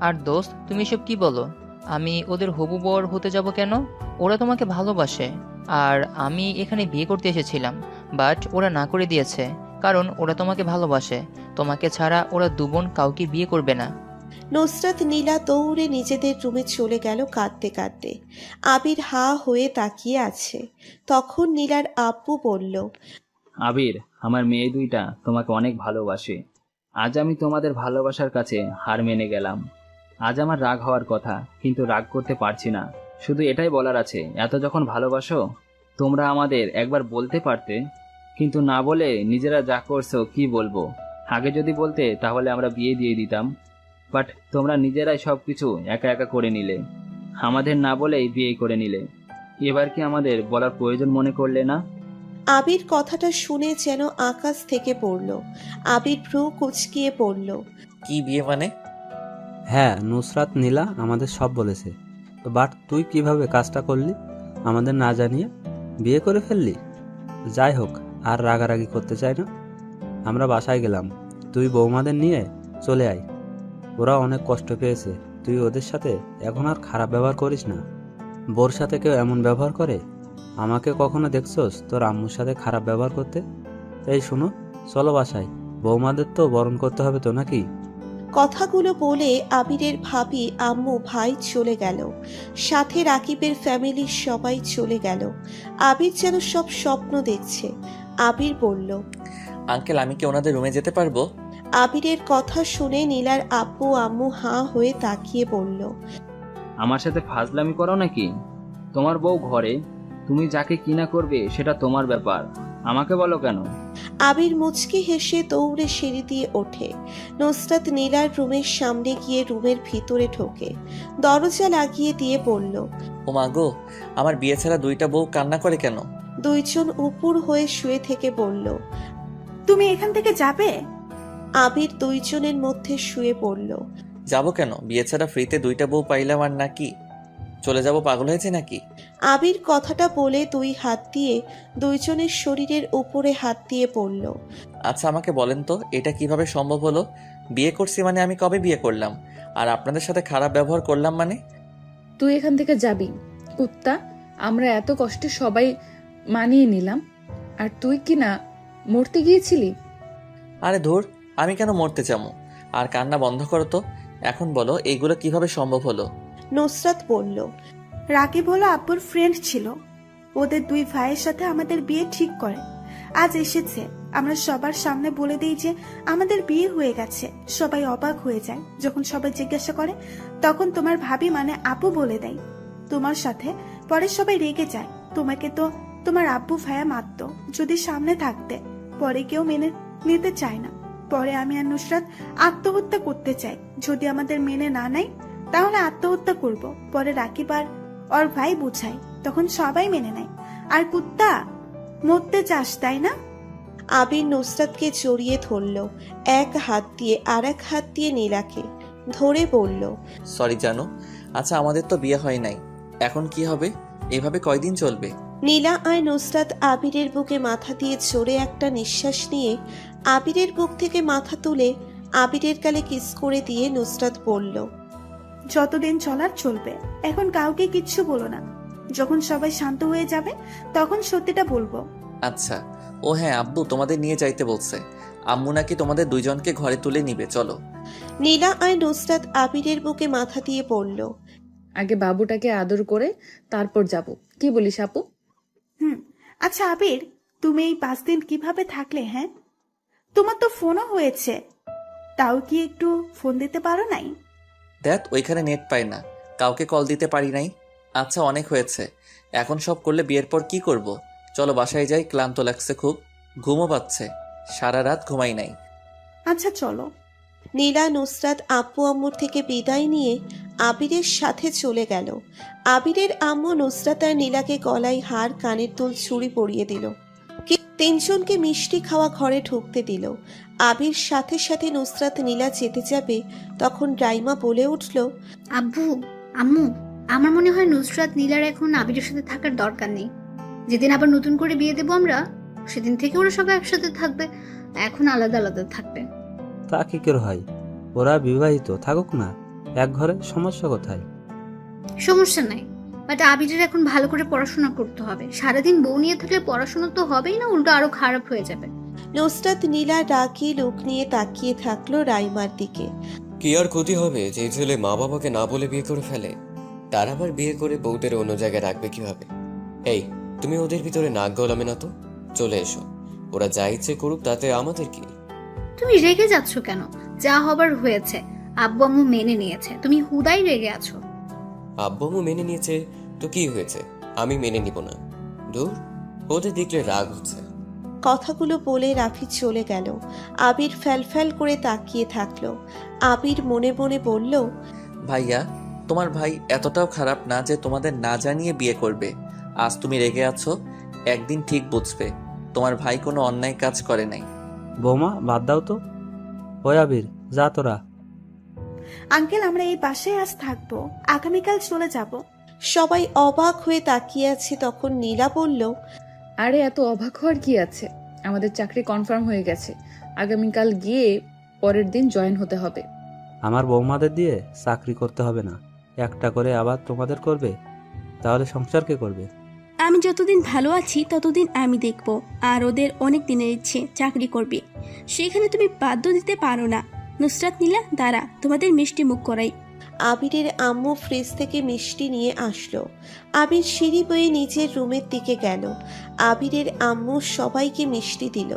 আর দোস্ত, তুমি এসব কি বলো? আমি ওদের হবু বর হতে যাব কেন? ওরা তোমাকে ভালোবাসে। আর আমি এখানে বিয়ে করতে এসেছিলাম, বাট ওরা না করে দিয়েছে, কারণ ওরা তোমাকে ভালোবাসে। তোমাকে ছাড়া ওরা দুবোন কাউকে বিয়ে করবে না। নুসরাত নীলা দৌড়ে নিজেদের রুমে চলে গেল কাঁদতে কাঁদতে। আবির হা হয়ে তাকিয়ে আছে। তখন নীলার আব্বু বলল, আবির, আমার মেয়ে দুইটা তোমাকে অনেক ভালোবাসে। আজ আমি তোমাদের ভালোবাসার কাছে হার মেনে গেলাম। আজ আমার রাগ হওয়ার কথা, কিন্তু রাগ করতে পারছি না। শুধু এটাই বলার আছে, এত যখন ভালোবাসো তোমরা আমাদের একবার বলতে পারতে, কিন্তু না বলে নিজেরা যা করছো কি বলবো। আগে যদি বলতে তাহলে আমরা বিয়ে দিয়ে দিতাম, বাট তোমরা নিজেরাই সব কিছু একা একা করে নিলে, আমাদের না বলেই বিয়ে করে নিলে। এবার কি আমাদের বলার প্রয়োজন মনে করলে না? আবির কথাটা শুনে যেন আকাশ থেকে পড়ল। আবির ভ্রু কুচকিয়ে পড়ল, কি বিয়ে মানে? হ্যাঁ, নুসরাত নীলা আমাদের সব বলেছে, বাট তুই কিভাবে কাজটা করলি? আমাদের না জানিয়ে বিয়ে করে ফেললি। যাই হোক, আর রাগারাগি করতে চাই না। আমরা বাসায় গেলাম, তুই বৌমাদের নিয়ে চলে আয়। ওরা অনেক কষ্ট পেয়েছে, তুই ওদের সাথে এখন আর খারাপ ব্যবহার করিস না। বোর সাথে কেউ এমন ব্যবহার করে? আমাকে কখনো দেখছোস তোর আম্মুর সাথে খারাপ ব্যবহার করতে? এই শোনো, চলো বাসায়, বৌমাদের তো বরণ করতে হবে তো নাকি? কথাগুলো বলে আবিরের ভাবি, আম্মু, ভাই চলে গেল। সাথে রাকিবের ফ্যামিলির সবাই চলে গেল। আবির যেন সব স্বপ্ন দেখছে। আবির বলল, আঙ্কেল, আমি কি ওনাদের রুমে যেতে পারবো? আবিরের কথা শুনে নীলার আব্বু আম্মু হাঁ হয়ে তাকিয়ে বলল, আমার সাথে ফাজলামি করো নাকি? তোমার বউ ঘরে, তুমি যাকে কিনা করবে সেটা তোমার ব্যাপার, আমাকে বলো কেন? আবির মুচকি হেসে দৌড়ে সিঁড়ি দিয়ে ওঠে। নুসরাত নীলার রুমের সামনে গিয়ে রুমের ভিতরে ঢোকে। দরজা লাগিয়ে দিয়ে বলল, ও মা গো, আমার বিয়ে ছাড়া দুইটা বউ কান্না করে কেন? দুইজন উপর হয়ে শুয়ে থেকে বলল, তুমি এখান থেকে যাবে? আবির দুইজনের মধ্যে শুয়ে পড়ল। যাবো কেন? বিয়ে ছাড়া ফ্রিতে দুইটা বউ পাইলাম, আর নাকি চলে যাব? পাগল হয়েছে নাকি? আবির কথাটা বলে দুই হাত দিয়ে দুইজনের শরীরের উপরে হাত দিয়ে পড়ল। আচ্ছা, আমাকে বলেন তো, এটা কিভাবে সম্ভব হলো? বিয়ে করছি মানে আমি কবে বিয়ে করলাম? আর আপনাদের সাথে খারাপ ব্যবহার করলাম মানে? তুই এখান থেকে যাবি কুত্তা। আমরা এত কষ্টে সবাই মানিয়ে নিলাম, আর তুই কি না মরতে গিয়েছিলি? আরে ধুর, আমি কেন মরতে চামো? আর কান্না বন্ধ করো তো। এখন বলো, এইগুলো কিভাবে সম্ভব হলো? নুসরাত বলল, রাকিব হলো আব্বুর ফ্রেন্ড ছিল, ওদের দুই ভাইয়ের সাথে আমাদের বিয়ে ঠিক করে। আজ এসেছে, আমরা সবার সামনে বলে দিই যে আমাদের বিয়ে হয়ে গেছে। সবাই অবাক হয়ে যায়। যখন সবাই জিজ্ঞাসা করে তখন তোমার ভাবি মানে আপু বলে দেয় তোমার সাথে। পরে সবাই রেগে যায়। তোমাকে তো তোমার আব্বু ভাইয়া মারতো যদি সামনে থাকতে। পরে কেউ মেনে নিতে চায় না। পরে আমি আর নুসরাত আত্মহত্যা করতে চাই। যদি আমাদের মেনে না নেয় তাহলে আত্মহত্যা করব। পরে রাকিব আর ওর ভাই বুঝায়, তখন সবাই মেনে নেয়। আর কুত্তা, মরতে চাস তাই না? আবির নুসরাতকে জড়িয়ে ধরল, এক হাত দিয়ে আর এক হাত দিয়ে নীলাকে ধরে বলল, সরি জানো। আচ্ছা, আমাদের তো বিয়ে হয় নাই, এখন কি হবে? এভাবে কয়দিন চলবে? নীলা আর নুসরাত আবিরের বুকে মাথা দিয়ে জোরে একটা নিঃশ্বাস নিয়ে আবিরের বুক থেকে মাথা তুলে আবিরের গালে কিস করে দিয়ে নুসরাত বলল, যতদিন চলার চলবে, এখন কাউকে কিচ্ছু বলো না। যখন সবাই শান্ত হয়ে যাবে তখন সত্যিটা বলবো। আচ্ছা। ও হ্যাঁ, আব্বু তোমাদের নিয়ে যাইতে বলছে। আম্মু নাকি তোমাদের দুইজনকে ঘরে তুলে নিবে, চলো। নীলা আর নুসরাত আবিরের বুকে মাথা দিয়ে বলল, আগে বাবুটাকে আদর করে তারপর যাব। কি বলিস আপু? আচ্ছা আবির, তুমি এই 5 দিন কিভাবে থাকলে? হ্যাঁ, তোমার তো ফোনও হয়েছে, তাও কি একটু ফোন দিতে পারো নাই? দেখ ওইখানে নেট পায় না, কাউকে কল দিতে পারি নাই। আচ্ছা অনেক হয়েছে, এখন সব করলে বিয়ের পর কি করব? চলো বাসায় যাই, ক্লান্ত লাগছে খুব, ঘুমও পাচ্ছে, সারা রাত ঘুমাই নাই। আচ্ছা চলো। নীলা নুসরাত আব্বু আম্মুর থেকে বিদায় নিয়ে আবিরের সাথে চলে গেল। আবিরের আম্মু নুসরাত আর নীলাকে গলায় হার, কানের দুল, চুড়ি পরিয়ে দিল। তিনজনকে মিষ্টি খাওয়া ঘরে ঢুকতে দিল। আবির সাথে সাথে নুসরাত নীলা যেতে যাবে, তখন রাইমা বলে উঠল, আব্বু, আম্মু, আমার মনে হয় নুসরাত নীলার এখন আবিরের সাথে থাকার দরকার নেই। যেদিন আবার নতুন করে বিয়ে দেবো আমরা, সেদিন থেকে ওরা সবাই একসাথে থাকবে, এখন আলাদা আলাদা থাকবে। তা কি করে হয়? ওরা বিবাহিত, থাকুক না এক ঘরে, সমস্যা কোথায়? সমস্যা নাই, বাট আবিরের এখন ভালো করে পড়াশোনা করতে হবে। সারাদিন বউ নিয়ে থাকলে পড়াশোনা তো হবেই না, উল্টো আরো খারাপ হয়ে যাবে। নুসরাত নীলা রাগী লোক নিয়ে তাকিয়ে থাকলো রাইমার দিকে। কি আর ক্ষতি হবে যে ছেলে মা বাবাকে না বলে বিয়ে করে ফেলে? তার আবার বিয়ে করে বউদের অন্য জায়গায় রাখবে কিভাবে? এই, তুমি ওদের ভিতরে নাক গলাবে না তো, চলে এসো। ওরা যা ইচ্ছে করুক, তাতে আমাদের কি? তুমি রেগে যাচ্ছ কেন? যা হবার হয়েছে, আব্বু আম্মু মেনে নিয়েছে, তুমি হুদাই রেগে আছো। আব্বু আম্মু মেনে নিয়েছে তো কি হয়েছে? আমি মেনে নিব না? দূর, ওদের দেখলে রাগ হচ্ছে। কথাগুলো বলে রাফি চলে গেল। আবির ফ্যাল করে তাকিয়ে থাকলো। আবির মনে মনে বলল, ভাইয়া, তোমার ভাই এতটাও খারাপ না যে তোমাদের না জানিয়ে বিয়ে করবে। আজ তুমি রেগে আছো, একদিন ঠিক বুঝবে তোমার ভাই কোনো অন্যায় কাজ করে নাই। বৌমা বাদ দাও তো। ওই আবির, যা তোরা। আঙ্কেল, আমরা এই বাসায় আজ থাকবো, আগামীকাল চলে যাব। সবাই অবাক হয়ে তাকিয়ে আছে। তখন নীলা বলল, আরে এত অবাক হওয়ার কি আছে, আমাদের চাকরি কনফার্ম হয়ে গেছে, আগামীকাল গিয়ে পরের দিন জয়েন হতে হবে। আমার বৌমাদের দিয়ে চাকরি করতে হবে না, একটা করে আবার তোমাদের করবে, তাহলে সংসার কে করবে? আমি যতদিন ভালো আছি ততদিন আমি দেখব, আর ওদের অনেক দিনের ইচ্ছে চাকরি করবে, সেখানে তুমি বাধ্য দিতে পারো না। নুসরাত, নীলা, দাঁড়া, তোমাদের মিষ্টি মুখ করাই। আবিরের আম্মু ফ্রিজ থেকে মিষ্টি নিয়ে আসলো। আবির সিঁড়ি বয়ে নিজের রুমের দিকে গেল। আবিরের আম্মু সবাইকে মিষ্টি দিল।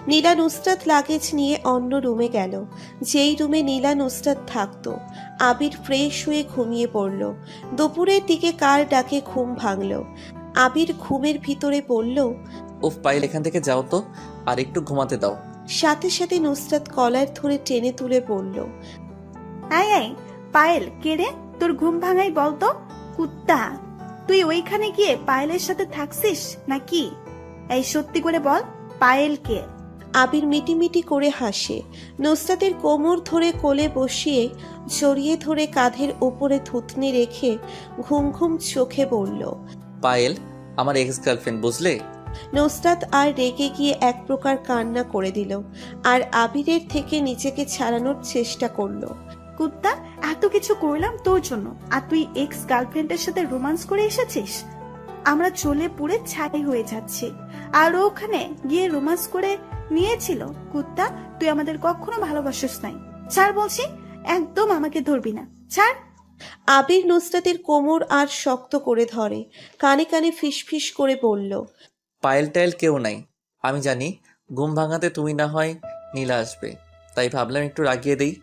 নীলা নুসরাত লাগেজ নিয়ে অন্য রুমে গেল, যেই রুমে নীলা নুসরাত থাকতো। আবির ফ্রেশ হয়ে ঘুমিয়ে পড়ল। দুপুরের দিকে কার ডাকে ঘুম ভাঙল। আবির ঘুমের ভিতরে বলল, উফ পাইল, এখান থেকে যাও তো, আর একটু ঘুমাতে দাও। সাথে সাথে নুসরাত কলার ধরে টেনে তুলে পড়ল। আয় আয় পায়েল, কে রে? তোর ঘুম ভাঙাই বলতো। কুত্তা, তুই ওইখানে গিয়ে পায়েলের সাথে থাকছিস নাকি? এই সত্যি করে বল, পায়েল কে? আবির মিটিমিটি করে হাসে। নুসরাতের কোমর ধরে কোলে বসিয়ে জড়িয়ে ধরে কাঁধের উপরে থুতনি রেখে ঘুম ঘুম চোখে বলল, পায়েল আমার এক্স গার্লফ্রেন্ড, বুঝলে? নুসরাত আর রেগে গিয়ে এক প্রকার কান্না করে দিল, আর আবিরের থেকে নিজেকে ছাড়ানোর চেষ্টা করলো। কুত্তা, এত কিছু করলাম তোর জন্য, আর তুই এক্স গার্লফ্রেন্ডের সাথে রোমান্স করে এসেছিস? আমরা চলে পুড়ে ছাই হয়ে যাচ্ছি, আর ও ওখানে গিয়ে রোমান্স করে নিয়েছিল। কুত্তা, তুই আমাদের কখনো ভালোবাসিস নাই। ছাড় বলছি, একদম আমাকে ধরবি না, ছাড়। আবির নুসরাতের কোমর আর শক্ত করে ধরে, কানে কানে ফিসফিস করে বলল, পায়েল টায়েল কেউ নাই, আমি জানি ঘুম ভাঙাতে তুমি না হয় নীলা আসবে, তাই ভাবলাম একটু রাগিয়ে দেই।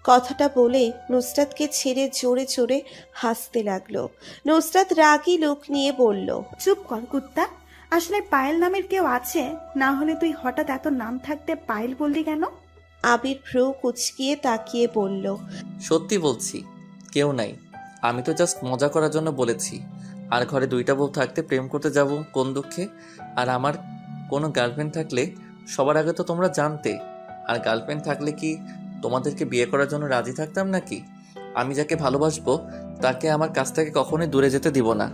কথাটা বলে নুসরাতকে ছেড়ে জোরে জোরে হাসতে লাগলো। নুসরাত রাগী লোক নিয়ে বলল, চুপ কর কুত্তা, আসলে পায়েল নামের কেউ আছে? না হলে তুই হঠাৎ এত নাম থাকতে পায়েল বললি কেন? আবির ভ্রু কুচকিয়ে তাকিয়ে বলল, সত্যি বলছি, কেউ নাই, আমি তো জাস্ট মজা করার জন্য বলেছি। আর ঘরে দুইটা বউ থাকতে প্রেম করতে যাব কোন দুঃখে? আর আমার কোনো গার্লফ্রেন্ড থাকলে সবার আগে তো তোমরা জানতে, আর গার্লফ্রেন্ড থাকলে কি তোমাদেরকে বিয়ে করার জন্য রাজি থাকতাম নাকি? আমি যাকে ভালোবাসবো তাকে আমার কাছ থেকে কখনোই দূরে যেতে দিব না।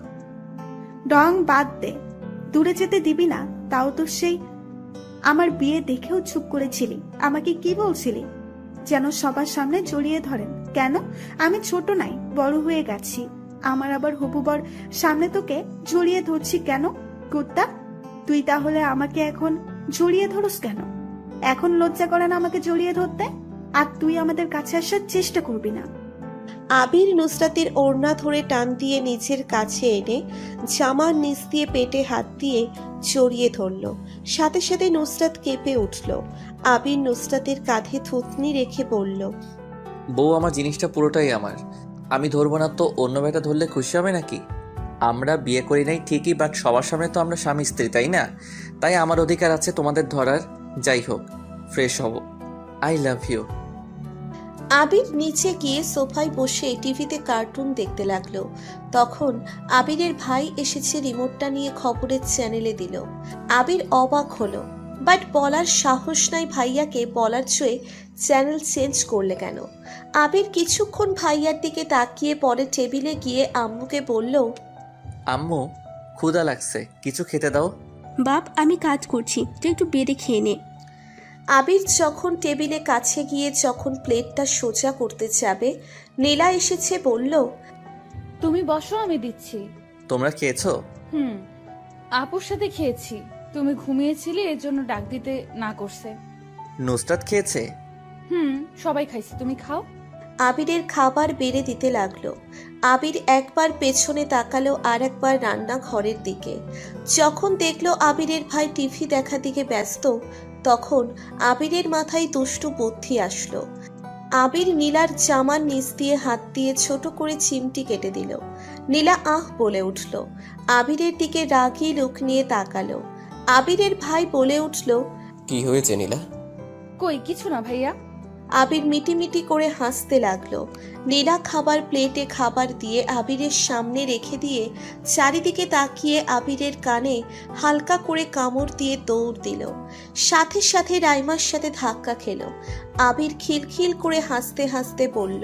ডং বাদ দে, দূরে যেতে দিবি না, তাও তো সেই আমার বিয়ে দেখেও চুপ করেছিলি। আমাকে কি বলছিলি? যেন সবার সামনে জড়িয়ে ধরেন। কেন? আমি ছোট নাই, বড় হয়ে গেছি। আমার আবার হবু বর সামনে তোকে জড়িয়ে ধরছি কেন? কুত্তা, তুই তাহলে আমাকে এখন জড়িয়ে ধরস কেন? এখন লজ্জা করে না আমাকে জড়িয়ে ধরতে? আর তুই আমাদের কাছে আসার চেষ্টা করবি না। আবির নুসরাতের ওড়না ধরে টান দিয়ে নিজের কাছে এনে জামার নিচ দিয়ে পেটে হাত দিয়ে জড়িয়ে ধরল। সাথে সাথে নুসরাত কেঁপে উঠল। আবির নুসরাতের কাঁধে থুতনি রেখে বলল, বউ, আমার জিনিসটা পুরোটাই আমার। আমি ধরবো না তো অন্য মেয়েটা ধরলে খুশি হবে নাকি? আমরা বিয়ে করি নাই ঠিকই, বাট সবার সামনে তো আমরা স্বামী স্ত্রী, তাই না? তাই আমার অধিকার আছে তোমাদের ধরার। যাই হোক, ফ্রেশ হব। I love you. আবির নিচে গিয়ে সোফায় বসে টিভিতে কার্টুন দেখতে লাগলো। তখন আবিরের ভাই এসেছে রিমোটটা নিয়ে খবরের চ্যানেলে দিল। আবির অবাক হলো, বাট বলার সাহস নাই ভাইয়াকে। বলার চেয়ে চ্যানেল চেঞ্জ করলে কেন? আবির কিছুক্ষণ ভাইয়ার দিকে তাকিয়ে পরে টেবিলে গিয়ে আম্মুকে বলল, আম্মু, ক্ষুধা লাগছে, কিছু খেতে দাও। বাপ, আমি কাজ করছি, তুই একটু বেড়ে খেয়ে নে। আবির যখন টেবিলে কাছে গিয়ে যখন প্লেটটা সোজা করতে যাবে, নীলা এসেছে বলল, তুমি বসো, আমি দিচ্ছি। তোমরা খেয়েছো? আপুর সাথে খেয়েছি, তুমি ঘুমিয়েছিলে এর জন্য ডাক দিতে না করছে। নুসরাত খেয়েছে? সবাই খাইছে, তুমি খাও। আবিরের খাবার বেড়ে দিতে লাগলো। আবির একবার পেছনে তাকালো আর একবার রান্নাঘরের দিকে। যখন দেখলো আবিরের ভাই টিভি দেখার দিকে ব্যস্ত, তখন আবিরের মাথায় দুষ্টু বুদ্ধি আসলো। আবির নীলার জামার নিচ দিয়ে হাত দিয়ে ছোট করে চিমটি কেটে দিল। নীলা আহ বলে উঠল। আবিরের দিকে রাগী লুক নিয়ে তাকালো। আবিরের ভাই বলে উঠল, কি হয়েছে নীলা? কই কিছু না ভাইয়া। আবির মিটিমিটি করে হাসতে লাগলো। নীলা খাবার প্লেটে খাবার দিয়ে আবিরের সামনে রেখে দিয়ে চারিদিকে তাকিয়ে আবিরের কানে হালকা করে কামড় দিয়ে দৌড় দিল। সাথে সাথে রাইমার সাথে ধাক্কা খেল। আবির খিলখিল করে হাসতে হাসতে বলল,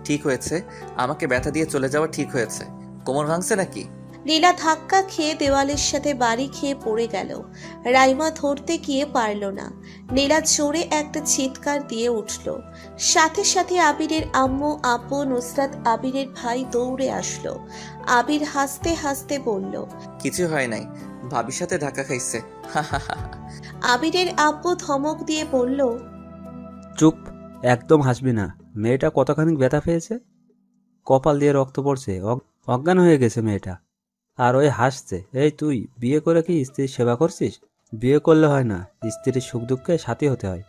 ঠিক হয়েছে, আমাকে ব্যথা দিয়ে চলে যাওয়া ঠিক হয়েছে। কোমর ভাঙছে নাকি? নীলা ধাক্কা খেয়ে দেওয়ালের সাথে বাড়ি খেয়ে পড়ে গেল। রাইমা ধরতে গিয়ে পারল না। নীলা জোরে একটা চিৎকার দিয়ে উঠল। সাথে সাথে আবিরের আম্মু, আব্বু, নুসরাত, আবিরের ভাই দৌড়ে আসলো। আবির হাসতে হাসতে বলল, কিছু হয় নাই, ভাবির সাথে ধাক্কা খাইছে। আবিরের আব্বু ধমক দিয়ে বলল, চুপ, একদম হাসবি না। মেয়েটা কতখানি ব্যথা পেয়েছে, কপাল দিয়ে রক্ত পড়ছে, অজ্ঞান হয়ে গেছে মেয়েটা, আর ওই হাসছে। এই তুই বিয়ে করে কি স্ত্রীর সেবা করছিস? বিয়ে করলে হয় না, স্ত্রীর সুখ দুঃখে সাথী হতে হয়।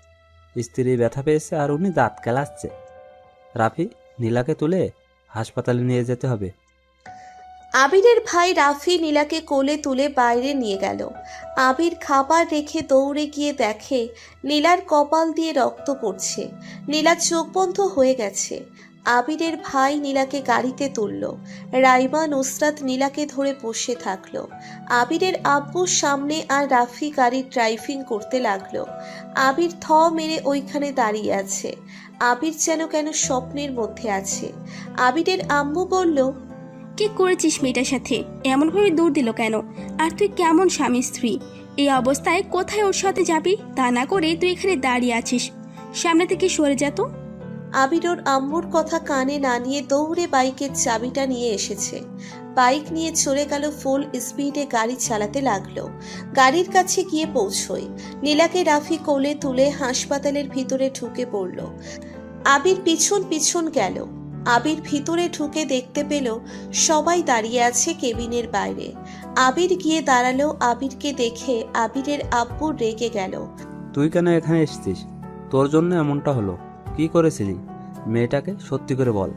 স্ত্রী ব্যথা পেয়েছে আর উনি দাঁত কেলাচ্ছে। রাফি, নীলাকে তুলে হাসপাতালে নিয়ে যেতে হবে। আবিরের ভাই রাফি নীলাকে কোলে তুলে বাইরে নিয়ে গেল। আবির খাবার রেখে দৌড়ে গিয়ে দেখে নীলার কপাল দিয়ে রক্ত পড়ছে। নীলা চোখ বন্ধ হয়ে গেছে। আবিরের ভাই নীলাকে গাড়িতে তুলল। রাইমা, নুসরাত নীলাকে ধরে বসে থাকলো। আবিরের আব্বু সামনে আর রাফি গাড়ির ড্রাইভিং করতে লাগলো। আবির থ মেরে ওইখানে দাঁড়িয়ে আছে। আবির যেন কেন স্বপ্নের মধ্যে আছে। আবিরের আম্মু বলল, কি করেছিস মেয়েটার সাথে? এমনভাবে দৌড় দিল কেন? আর তুই কেমন স্বামী স্ত্রী? এই অবস্থায় কোথায় ওর সাথে যাবি? তা না করে তুই এখানে দাঁড়িয়ে আছিস, সামনে থেকে সরে যা তো। আবির ওর আম্মুর কথা কানে না নিয়ে দৌড়ে বাইকের চাবিটা নিয়ে এসেছে। বাইক নিয়ে চলে গেল, ফুল স্পিডে গাড়ি চালাতে লাগলো। গাড়ির কাছে গিয়ে পৌঁছয়। নীলাকে রাফি কোলে তুলে হাসপাতালের ভিতরে ঢুকে পড়ল। আবির পিছন পিছন গেল। আবির ভিতরে ঢুকে দেখতে পেল সবাই দাঁড়িয়ে আছে কেবিনের বাইরে। আবির গিয়ে দাঁড়ালো। আবিরকে দেখে আবিরের আব্বু রেগে গেল। তুই কেন এখানে এসেছিস? তোর জন্য এমনটা হলো। কি করেছিলি? মেয়েটাকে সত্যি করে বল।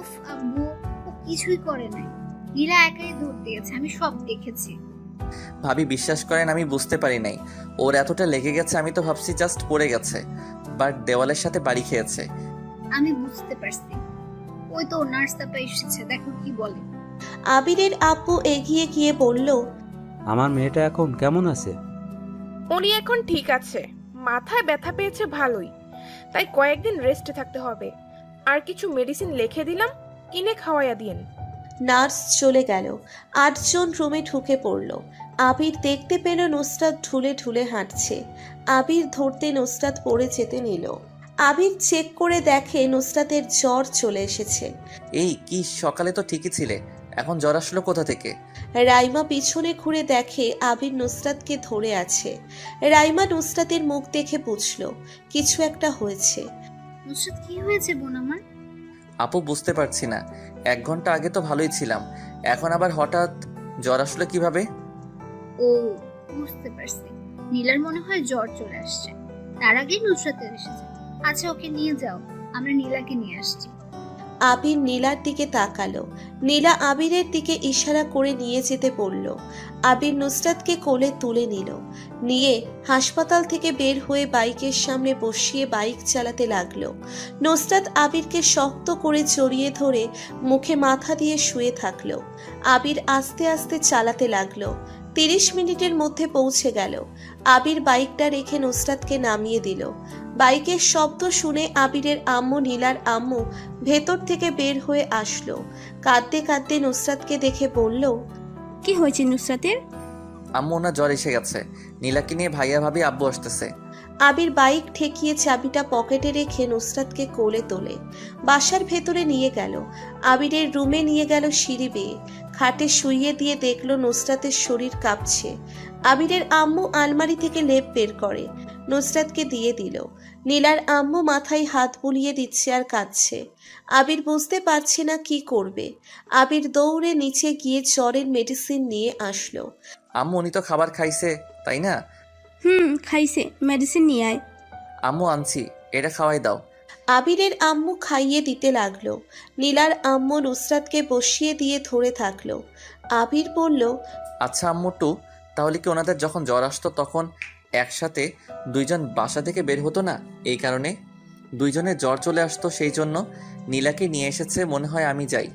উফ আব্বু, ও কিছুই করে নাই। নীলা একাই দৌড় দিয়েছে, আমি সব দেখেছি। ভাবি, বিশ্বাস করেন আমি বুঝতে পারি নাই ওর এতটা লেগে গেছে। আমি তো ভাবছি জাস্ট পড়ে গেছে, বাট দেওয়ালের সাথে বাড়ি খেয়েছে। আমি বুঝতে পারছি, ওই তো নার্স আপা এসেছে, দেখো কি বলে। আবিরের আব্বু এগিয়ে গিয়ে বলল, আমার মেয়েটা এখন কেমন আছে? উনি এখন ঠিক আছে, মাথায় ব্যথা পেয়েছে ভালোই, তাই কয়েকদিন রেস্টে থাকতে হবে। আর কিছু মেডিসিন লিখে দিলাম, কিনে খাওয়াইয়া দিন। নার্স চলে গেল। 8 জন রুমে ঢুকে পড়ল। আবির দেখতে পেল নুসরাত ঢুলে ঢুলে হাঁটছে। আবির ধরতে নুসরাত পড়ে যেতে নিল। আবির চেক করে দেখে নুসরাতের জ্বর চলে এসেছে। এই কি, সকালে তো ঠিকই ছিলে, এখন জ্বর আসলো কোথা থেকে? রাইমা পিছনে ঘুরে দেখে আবির নুসরাতকে ধরে আছে। রাইমা নুসরাতের মুখ দেখে বুঝলো কিছু একটা হয়েছে। নুসরাত, কি হয়েছে বোন আমার? আপু বুঝতে পারছি না, 1 ঘন্টা আগে তো ভালোই ছিলাম, এখন আবার হঠাৎ জ্বর আসলে কিভাবে? ও, বুঝতে পারছি। নীলার মনে হয় জ্বর চলে আসছে, তার আগেই নুসরাতের এসেছে। আচ্ছা, ওকে নিয়ে যাও, আমরা নীলাকে নিয়ে আসছি। আবির নীলার দিকে তাকালো। নীলা আবিরের দিকে ইশারা করে নিয়ে যেতে বলল। আবির নুসরাতকে কোলে তুলে নিল, নিয়ে হাসপাতাল থেকে বের হয়ে বাইকের সামনে বসিয়ে বাইক চালাতে লাগলো। নুসরাত আবিরকে শক্ত করে জড়িয়ে ধরে মুখে মাথা দিয়ে শুয়ে থাকলো। আবির আস্তে আস্তে চালাতে লাগলো। 30 মিনিটের মধ্যে পৌঁছে গেল। আবির বাইকটা রেখে নুসরাতকে নামিয়ে দিল। বাইকের শব্দ শুনে আবিরের আম্মু নীলার আম্মু ভেতর থেকে বের হয়ে আসলো। কাঁদতে কাঁদতে নুসরাতকে দেখে বলল, কি হয়েছে নুসরাতের? আম্মু, ওনার জ্বর এসে গেছে, নীলাকে নিয়ে ভাইয়া ভাবি আব্বু আসতেছে। আবির বাইক ঠেকিয়ে চাবিটা পকেটে রেখে নুসরাতকে কোলে তোলে বাসার ভেতরে নিয়ে গেল। আবিরের রুমে নিয়ে গেল সিঁড়ি বেয়ে, খাটে শুইয়ে দিয়ে দেখলো নুসরাতের শরীর কাঁপছে। আবিরের আম্মু আলমারি থেকে লেপ বের করে নুসরাতকে দিয়ে দিল। নীলার আম্মু মাথায় হাত বুলিয়ে দিচ্ছে আর কাঁদছে। আবির বুঝতে পারছে না কি করবে। আবির দৌড়ে নিচে গিয়ে জ্বরের মেডিসিন নিয়ে আসলো। আম্মু, উনি তো খাবার খাইছে তাই না? খাইছে, মেডিসিন নিয়ে আয়। আম্মু, আনছি, এটা খাওয়াই দাও। আবিরের আম্মু খাইয়ে দিতে লাগলো। নীলার আম্মু নুসরাতকে বসিয়ে দিয়ে ধরে থাকলো। আবির বলল, আচ্ছা আম্মু টু, তাহলে কি ওনাদের যখন জ্বর আসতো তখন একসাথে 2 জন বাসা থেকে বের হতো না? এই কারণে 2 জনের জ্বর চলে আসতো, সেই জন্য নীলাকে নিয়ে এসেছে মনে হয়, আমি যাই।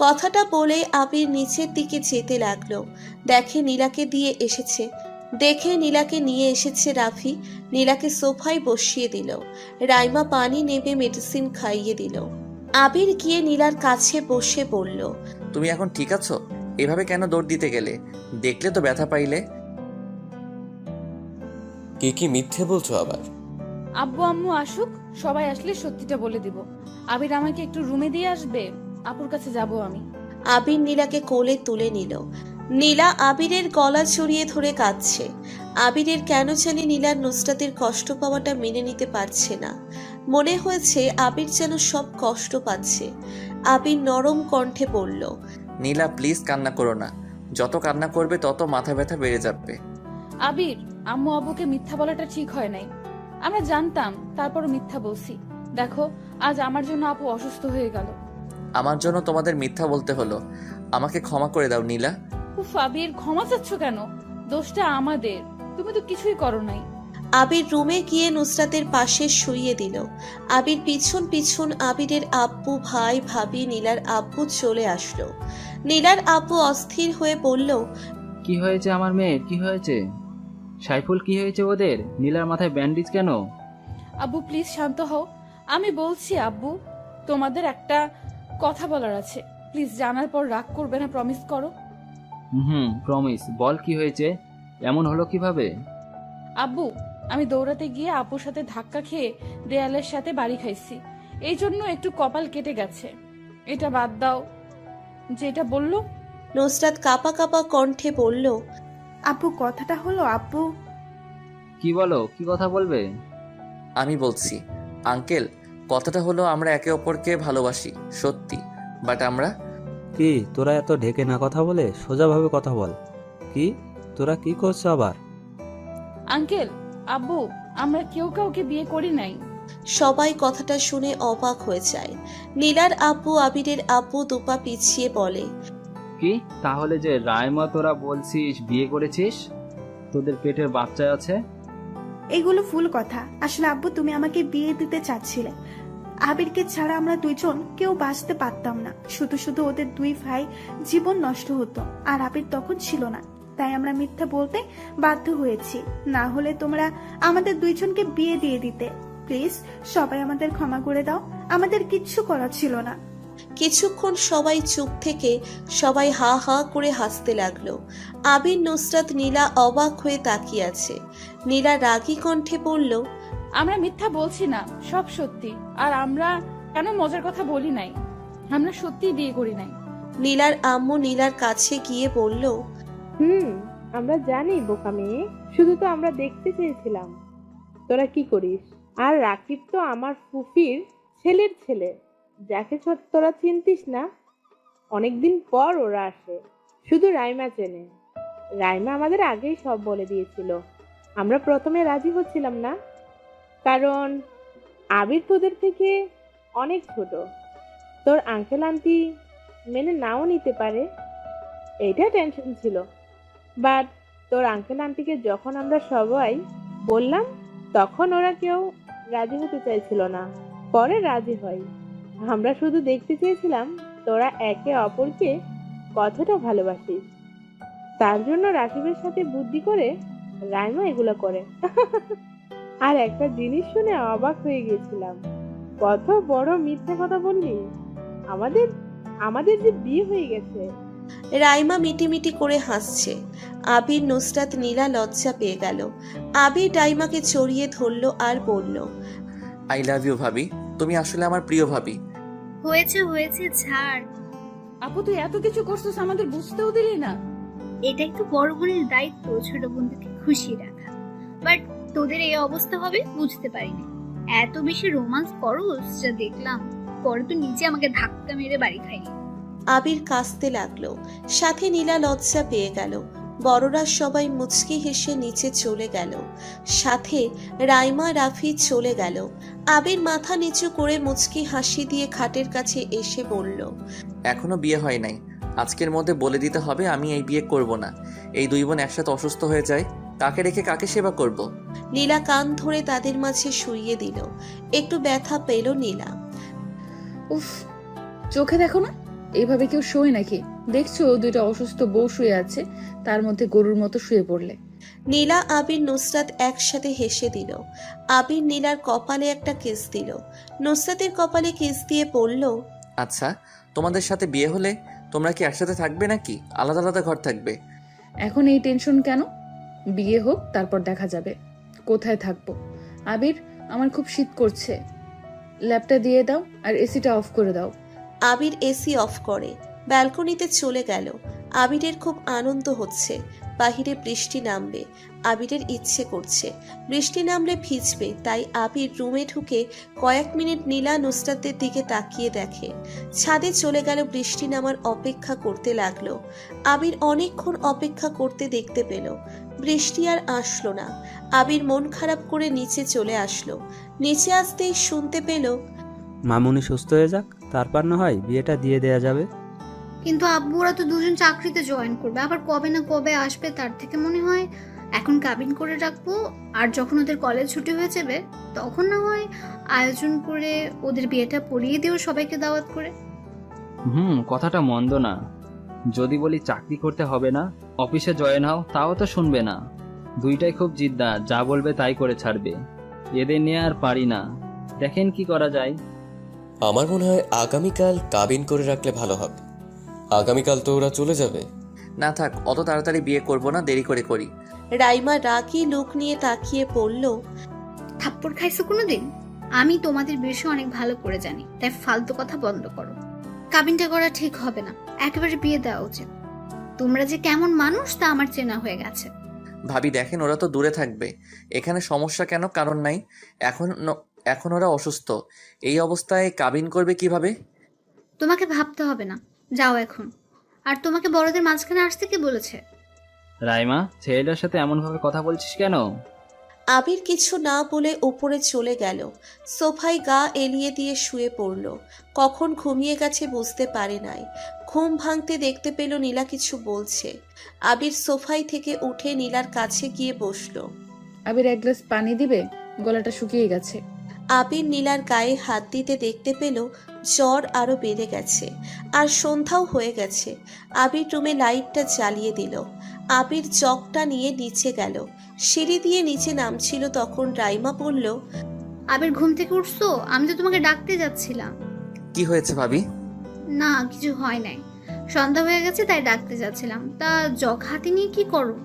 কথাটা বলে আবির নিচের দিকে যেতে লাগলো। দেখে নীলাকে নিয়ে এসেছে রাফি। নীলাকে সোফায় বসিয়ে দিল। রাইমা পানি নেবে মেডিসিন খাইয়ে দিল। আবির গিয়ে নীলার কাছে বসে বলল, তুমি এখন ঠিক আছো? এভাবে কেন দৌড় দিতে গেলে? দেখলে তো ব্যথা পাইলে। কি মিথ্যে বলছো আবার? আব্বু আম্মু আসুক, সবাই আসলে সত্যিটা বলে দিব। আবির আমাকে একটু রুমে দিয়ে আসবে, আপুর কাছে যাব আমি। আবির নীলাকে কোলে তুলে নিল। নীলা আবিরের গলা জড়িয়ে ধরে কাঁদছে। আবিরের কেন জানি নীলার নুসরাতের কষ্ট পাওয়াটা মেনে নিতে পারছে না। মনে হয়েছে আবির যেন সব কষ্ট পাচ্ছে। আবির নরম কণ্ঠে বলল, নীলা প্লিজ কান্না করো না, যত কান্না করবে তত মাথা ব্যথা বেড়ে যাবে। আবির, আম্মু আব্বুকে মিথ্যা বলাটা ঠিক হয় নাই। আমরা জানতাম, তারপরও মিথ্যা বলছি। দেখো, আজ আমার জন্য আপু অসুস্থ হয়ে গেল। আমার জন্য তোমাদের মিথ্যা বলতে হলো, আমাকে ক্ষমা করে দাও নীলা। উফ আবির, ক্ষমা চাচ্ছ কেন? দোষটা আমাদের, তুমি তো কিছুই করো নাই। আবির রুমে গিয়ে নুসরাতের পাশে শুইয়ে দিল। আবির পিছন পিছন আবিরের আব্বু, ভাই, ভাবি, নীলার আব্বু চলে আসলো। নীলার আব্বু অস্থির হয়ে বলল, কি হয়েছে আমার মেয়ে, কি হয়েছে? সাইফুল, কি হয়েছে ওদের? নীলার মাথায় ব্যান্ডেজ কেন? আব্বু প্লিজ শান্ত হও, আমি বলছি। আব্বু, তোমাদের একটা কথা বলার আছে, প্লিজ জানার পর রাগ করবে না, প্রমিস করো। প্রমিস, বল কি হয়েছে? এমন হলো কিভাবে? আব্বু, আমি দৌড়াতে গিয়ে আপুর সাথে ধাক্কা খেয়ে দেয়ালের সাথে বাড়ি খাইছি, এই জন্য একটু কপাল কেটে গেছে। এটা বাদ দাও, যেটা বললো। নুসরাত কাঁপা কাঁপা কণ্ঠে বলল, আপু, কথাটা হলো আপু। কি বলো, কি কথা বলবে? আমি বলছি আঙ্কেল, কথাটা হলো আমরা একে অপরকে ভালোবাসি সত্যি, বাট আমরা। কি তোরা এত ঢেকে না কথা বলে সোজাভাবে কথা বল। কি তোরা কি করছো আবার? আঙ্কেল, আব্বু, আমরা কেউ কাউকে বিয়ে করি নাই। সবাই কথাটা শুনে অবাক হয়ে যায়। নীলার আব্বু আবিরের আব্বু দুপা পিছিয়ে বলে, কি তাহলে যে রায়মা তোরা বলছিস বিয়ে করেছিস, তোদের পেটের বাচ্চা আছে? এগুলো ফুল কথা। আসলে আব্বু, তুমি আমাকে বিয়ে দিতে চাচ্ছিলে। আবিরকে ছাড়া আমরা 2 জন কেউ বাঁচতে পারতাম না। শুধু শুধু ওদের 2 ভাই জীবন নষ্ট হতো, আর আবির তখন ছিল না, তাই আমরা মিথ্যা বলতে বাধ্য হয়েছি। না হলে তোমরা আমাদের 2 জনকে বিয়ে দিয়ে দিতে। প্লিজ সবাই আমাদের ক্ষমা করে দাও, আমাদের কিচ্ছু করা ছিল না। কিছুক্ষণ সবাই চুপ থেকে সবাই হা হা করে হাসতে লাগলো। আবির, নুসরাত, নীলা অবাক হয়ে তাকিয়ে আছে। নীলা রাগী কণ্ঠে বলল, আমরা মিথ্যা বলছি না, সব সত্যি। আর আমরা কেন মজার কথা বলি নাই, আমরা সত্যিই বিয়ে করি নাই। নীলার আম্মু নীলার কাছে গিয়ে বলল, আমরা জানি বোকা মেয়ে, শুধু তো আমরা দেখতে চেয়েছিলাম তোরা কি করিস। আর রাকিব তো আমার ফুফির ছেলের ছেলে, যাকে তোরা চিনতিস না, অনেকদিন পর ওরা আসে। শুধু রাইমা চেনে। রাইমা আমাদের আগেই সব বলে দিয়েছিল। আমরা প্রথমে রাজি হচ্ছিলাম না, কারণ আবির তোদের থেকে অনেক ছোট। তোর আঙ্কেল আন্টি মেনে নাও নিতে পারে, এইটা টেনশন ছিল। বাট তোর আঙ্কেল আন্টিকে যখন আমরা সবাই বললাম, তখন ওরা কেউ রাজি হতে চাইছিল না। পরে রাজি হয়। আমরা শুধু দেখতে চেয়েছিলাম তোরা একে অপরকে কতটা ভালোবাসিস। তার জন্য রাকিবের সাথে বুদ্ধি করে রাইমা এগুলো করে। আর একটা জিনিস শুনে অবাক হয়ে গেছিলাম, কত বড় মিথ্যা কথা বললি। আমাদের আমাদের যে বিয়ে হয়ে গেছে। রাইমা মিটিমিটি করে হাসছে। আবির, নুসরাত, নীলা লজ্জা পেয়ে গেল। আবির রাইমাকে জড়িয়ে ধরল আর বলল, আই লাভ ইউ ভাবি, তুমি আসলে আমার প্রিয় ভাবি। হয়েছে হয়েছে, ছাড়। আপু তুই এত কিছু করছিস, আমাদের বুঝতেও দিলি না। এটাই তো বড় বোনের দায়িত্ব, ছোট বোনকে খুশি রাখা। বাট তোদের এই অবস্থা হবে বুঝতে পারিনি। এত বেশি রোমান্স করস যা দেখলাম, পরে তো নিজে আমাকে ধাক্কা মেরে বাড়ি খাইনি। আবির কাঁদতে লাগলো। সাথে নীলা লজ্জা পেয়ে গেল। বড়রা সবাই মুচকি হেসে নিচে চলে গেল। সাথে রাইমা, রাফি চলে গেল। আবির মাথা নিচু করে মুচকি হাসি দিয়ে খাটের কাছে এসে বলল, এখনো বিয়ে হয় নাই, আজকের মধ্যে বলে দিতে হবে আমি এই বিয়ে করব না। এই দুই বোন একসাথে অসুস্থ হয়ে যায়, কাকে রেখে কাকে সেবা করব? নীলা কান ধরে তাদের মাঝে শুইয়ে দিল। একটু ব্যথা পেল নীলা। উফ, চোখে দেখো না, এইভাবে কেউ শোয় নাকি? দেখছো দুইটা অসুস্থ বউ শুয়ে আছে, তার মধ্যে গরুর মতো শুয়ে পড়লে। নীলা, আবির, নুসরাত একসাথে হেসে দিল। আবির নীলার কপালে একটা কিস দিল। নুসরাতের কপালে কিস দিয়ে বলল, আচ্ছা, তোমাদের সাথে বিয়ে হলে তোমরা কি একসাথে থাকবে নাকি আলাদা আলাদা ঘর থাকবে? এখন এই টেনশন কেন? বিয়ে হোক, তারপর দেখা যাবে কোথায় থাকবো। আবির, আমার খুব শীত করছে, ল্যাপটা দিয়ে দাও আর এসিটা অফ করে দাও। আবির এসি অফ করে ব্যালকনিতে চলে গেল। আবিরের খুব আনন্দ হচ্ছে। বাহিরে বৃষ্টি নামবে। আবিরের ইচ্ছে করছে বৃষ্টি নামলে ভিজবে, তাই আবির রুমে ঢুকে কয়েক মিনিট নীলা, নুসরাতের দিকে তাকিয়ে দেখে। ছাদে চলে গেল, বৃষ্টি নামার অপেক্ষা করতে লাগলো। আবির অনেকক্ষণ অপেক্ষা করতে দেখতে পেল বৃষ্টি আর আসলো না। আবির মন খারাপ করে নিচে চলে আসলো। নিচে আসতেই শুনতে পেল, মামুনি সুস্থ হয়ে যাক, তারপর না হয় বিয়েটা দিয়ে দেয়া যাবে। কিন্তু আব্বু ওরা তো দুজন চাকরিতে জয়েন করবে, আবার কবে না কবে আসবে। তার থেকে মনে হয় এখন কাবিন করে রাখবো, আর যখন ওদের কলেজ ছুটি হয়ে যাবে তখন না হয় আয়োজন করে ওদের বিয়েটা পড়িয়ে দিও সবাইকে দাওয়াত করে। কথাটা মন্দ না। যদি বলি চাকরি করতে হবে না, অফিসে জয়েন হও, তাও তো শুনবে না। দুইটাই খুব জিদ্দা, যা বলবে তাই করে ছাড়বে। এদের নিয়ে আর পারি না, দেখেন কি করা যায়। আমার মনে হয় আগামীকাল কাবিন করে রাখলে ভালো হবে। আগামীকাল তো ওরা চলে যাবে। না থাক, অত তাড়াতাড়ি বিয়ে করব না, দেরি করে করি। রাইমা রাগী লুক নিয়ে তাকিয়ে পড়ল, থাপ্পড় খাইছো কোনোদিন? আমি তোমাদের বিষয় অনেক ভালো করে জানি, তাই ফালতু কথা বন্ধ করো। কাবিনটা করা ঠিক হবে না, একেবারে বিয়ে দেওয়া উচিত। তোমরা যে কেমন মানুষ তা আমার চেনা হয়ে গেছে। ভাবি দেখেন, ওরা তো দূরে থাকবে, এখানে সমস্যা কেন? কারণ নাই। এখন ওরা অসুস্থ, এই অবস্থায় কাবিন করবে কিভাবে? তোমাকে ভাবতে হবে না, যাও এখন। আর তোমাকে বড়দের মাঝখানে আসতে কে বলেছে? রাইমা, ছেলেটার সাথে এমনভাবে কথা বলছিস কেন? আবির কিছু না বলে উপরে চলে গেল। সোফায় গা এলিয়ে দিয়ে শুয়ে পড়ল। কখন ঘুমিয়ে গেছে বুঝতে পারে নাই। ঘুম ভাঙতে দেখতে পেল নীলা কিছু বলছে। আবির সোফায় থেকে উঠে নীলার কাছে গিয়ে বসলো। আবির, এক গ্লাস পানি দিবে, গলাটা শুকিয়ে গেছে। আবির নীলার গায়ে হাত দিতে দেখতে পেল জ্বর আরো বেড়ে গেছে, আর সন্ধ্যাও হয়ে গেছে। আবির রুমে লাইটটা জ্বালিয়ে দিল। আবির জগটা নিয়ে নিচে গেল। সিঁড়ি দিয়ে নিচে নামছিল তখন রাইমা বলল, আবির, ঘুম থেকে উঠছো? আমি তো তোমাকে ডাকতে যাচ্ছিলাম। কি হয়েছে ভাবি? না, কিছু হয় নাই, সন্ধ্যা হয়ে গেছে তাই ডাকতে যাচ্ছিলাম। তা জগ হাতে নিয়ে কি করো?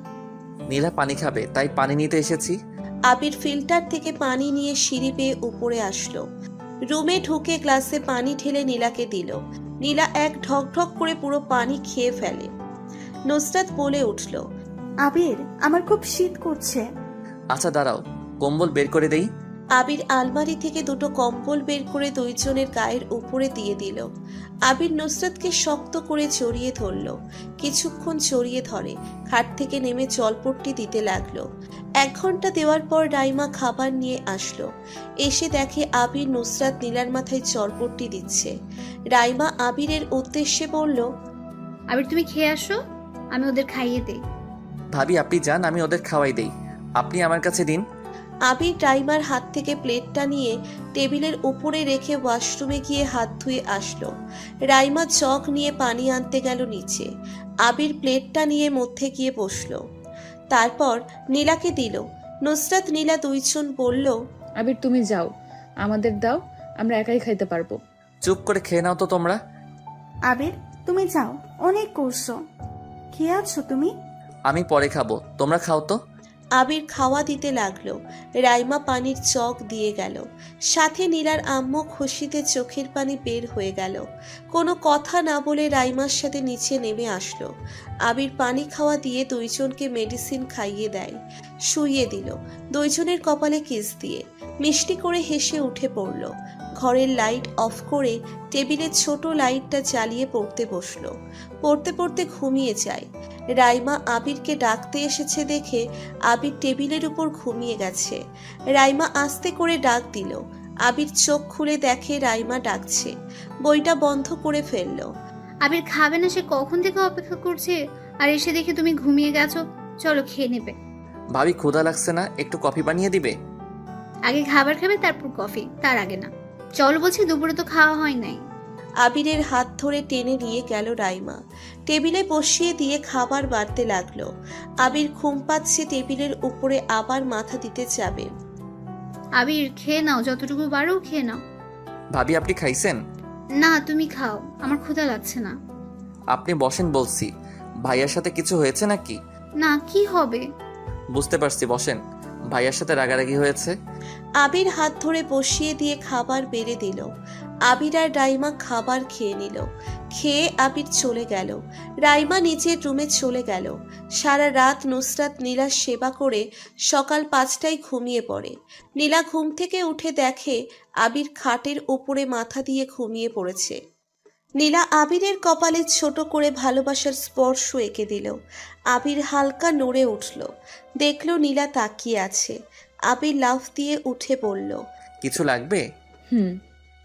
নীলা পানি খাবে, তাই পানি নিতে এসেছি। আবির ফিল্টার থেকে পানি নিয়ে সিঁড়ি বেয়ে উপরে আসলো। রুমে ঢুকে গ্লাসে পানি ঢেলে নীলাকে দিল। নীলা এক ঢক ঢক করে পুরো পানি খেয়ে ফেলে। নুসরাত বলে উঠল, আবির, আমার খুব শীত করছে। আচ্ছা দাঁড়াও, কম্বল বের করে দেই। আবির আলমারি থেকে দুটো কম্বল বের করে দুইজনের গায়ের উপরে দিয়ে দিল। আবির নুসরাতকে শক্ত করে জড়িয়ে ধরল। কিছুক্ষণ জড়িয়ে ধরে খাট থেকে নেমে জলপট্টি দিতে লাগলো। 1 ঘন্টা দেওয়ার পর রাইমা খাবার নিয়ে আসলো। এসে দেখে আবির নুসরাত নীলার মাথায় জলপট্টি দিচ্ছে। রাইমা আবিরের উদ্দেশ্যে বলল, আবির তুমি খেয়ে আসো, আমি ওদের খাইয়ে দেই। ভাবি আপনি যান, আমি ওদের খাওয়াই দেই, আপনি আমার কাছে দিন। আবির রাইমার হাত থেকে প্লেটটা নিয়ে টেবিলের উপরে রেখে ওয়াশরুমে গিয়ে হাত ধুয়ে আসলো। রাইমা জগ নিয়ে পানি আনতে গেল নিচে। আবির প্লেটটা নিয়ে মধ্যে গিয়ে বসলো। তারপর নীলাকে দিল। নুসরাত নীলা দুইজন বলল, আবির তুমি যাও, আমাদের দাও, আমরা একাই খাইতে পারবো। চুপ করে খেয়ে নাও তো তোমরা। আবির তুমি যাও, অনেক করছো। খেয়ে আছো তুমি? আমি পরে খাবো, তোমরা খাও তো। আবির খাওয়া দিতে লাগলো। রাইমা পানির চক দিয়ে গেল। সাথে নীলার আম্মু খুশিতে চোখের পানি বের হয়ে গেল। কোনো কথা না বলে রাইমার সাথে নিচে নেমে আসলো। আবির পানি খাওয়া দিয়ে দুইজনকে মেডিসিন খাইয়ে দেয়, শুইয়ে দিল। দুইজনের কপালে কিস দিয়ে মিষ্টি করে হেসে উঠে পড়ল। ঘরের লাইট অফ করে টেবিলের ছোট লাইটটা জ্বালিয়ে পড়তে বসলো। পড়তে পড়তে ঘুমিয়ে যায়। রাইমা আবিরকে ডাকতে এসেছে দেখে আবির টেবিলের উপর ঘুমিয়ে গেছে। রাইমা আস্তে করে ডাক দিল। আবির চোখ খুলে দেখে রাইমা ডাকছে। বইটা বন্ধ করে ফেলল। আবির খাবে না, সে কখন থেকে অপেক্ষা করছে, আর এসে দেখে তুমি ঘুমিয়ে গেছো। চলো খেয়ে নেবে। ভাবি ক্ষুধা লাগছে না, একটু কফি বানিয়ে দিবে? আগে খাবার খাবে, তারপর কফি, তার আগে না। চলো বলছি, দুপুরে তো খাওয়া হয় নাই। আবিরের হাত ধরে টেনে নিয়ে গেল রাইমা। টেবিলে বসিয়ে দিয়ে খাবার বাড়তে লাগলো। আবির ঘুম পাচ্ছে, টেবিলের উপরে আবার মাথা দিতে যাবে। আবির খেয়ে নাও, যতটুকু পারো খেয়ে নাও। ভাবি আপনি খাইছেন? না তুমি খাও, আমার ক্ষুধা লাগছে না। আপনি বসেন বলছি। ভাইয়ার সাথে কিছু হয়েছে নাকি? না, কি হবে? বুঝতে পারছি, বসেন। ভাইয়ার সাথে রাগারাগি হয়েছে। আবির হাত ধরে বসিয়ে দিয়ে খাবার বেড়ে দিল। আবির আর রাইমা খাবার খেয়ে নিল। খেয়ে আবির চলে গেল। রাইমা নিচের রুমে চলে গেল। সারা রাত নুসরাত নীলার সেবা করে সকাল 5টায় ঘুমিয়ে পড়ে। নীলা ঘুম থেকে উঠে দেখে আবির খাটের উপরে মাথা দিয়ে ঘুমিয়ে পড়েছে। নীলা আবিরের কপালে ছোট করে ভালোবাসার স্পর্শ এঁকে দিল। আবির হালকা নড়ে উঠল। দেখল নীলা তাকিয়ে আছে। আবির লাফ দিয়ে উঠে পড়ল। কিছু লাগবে?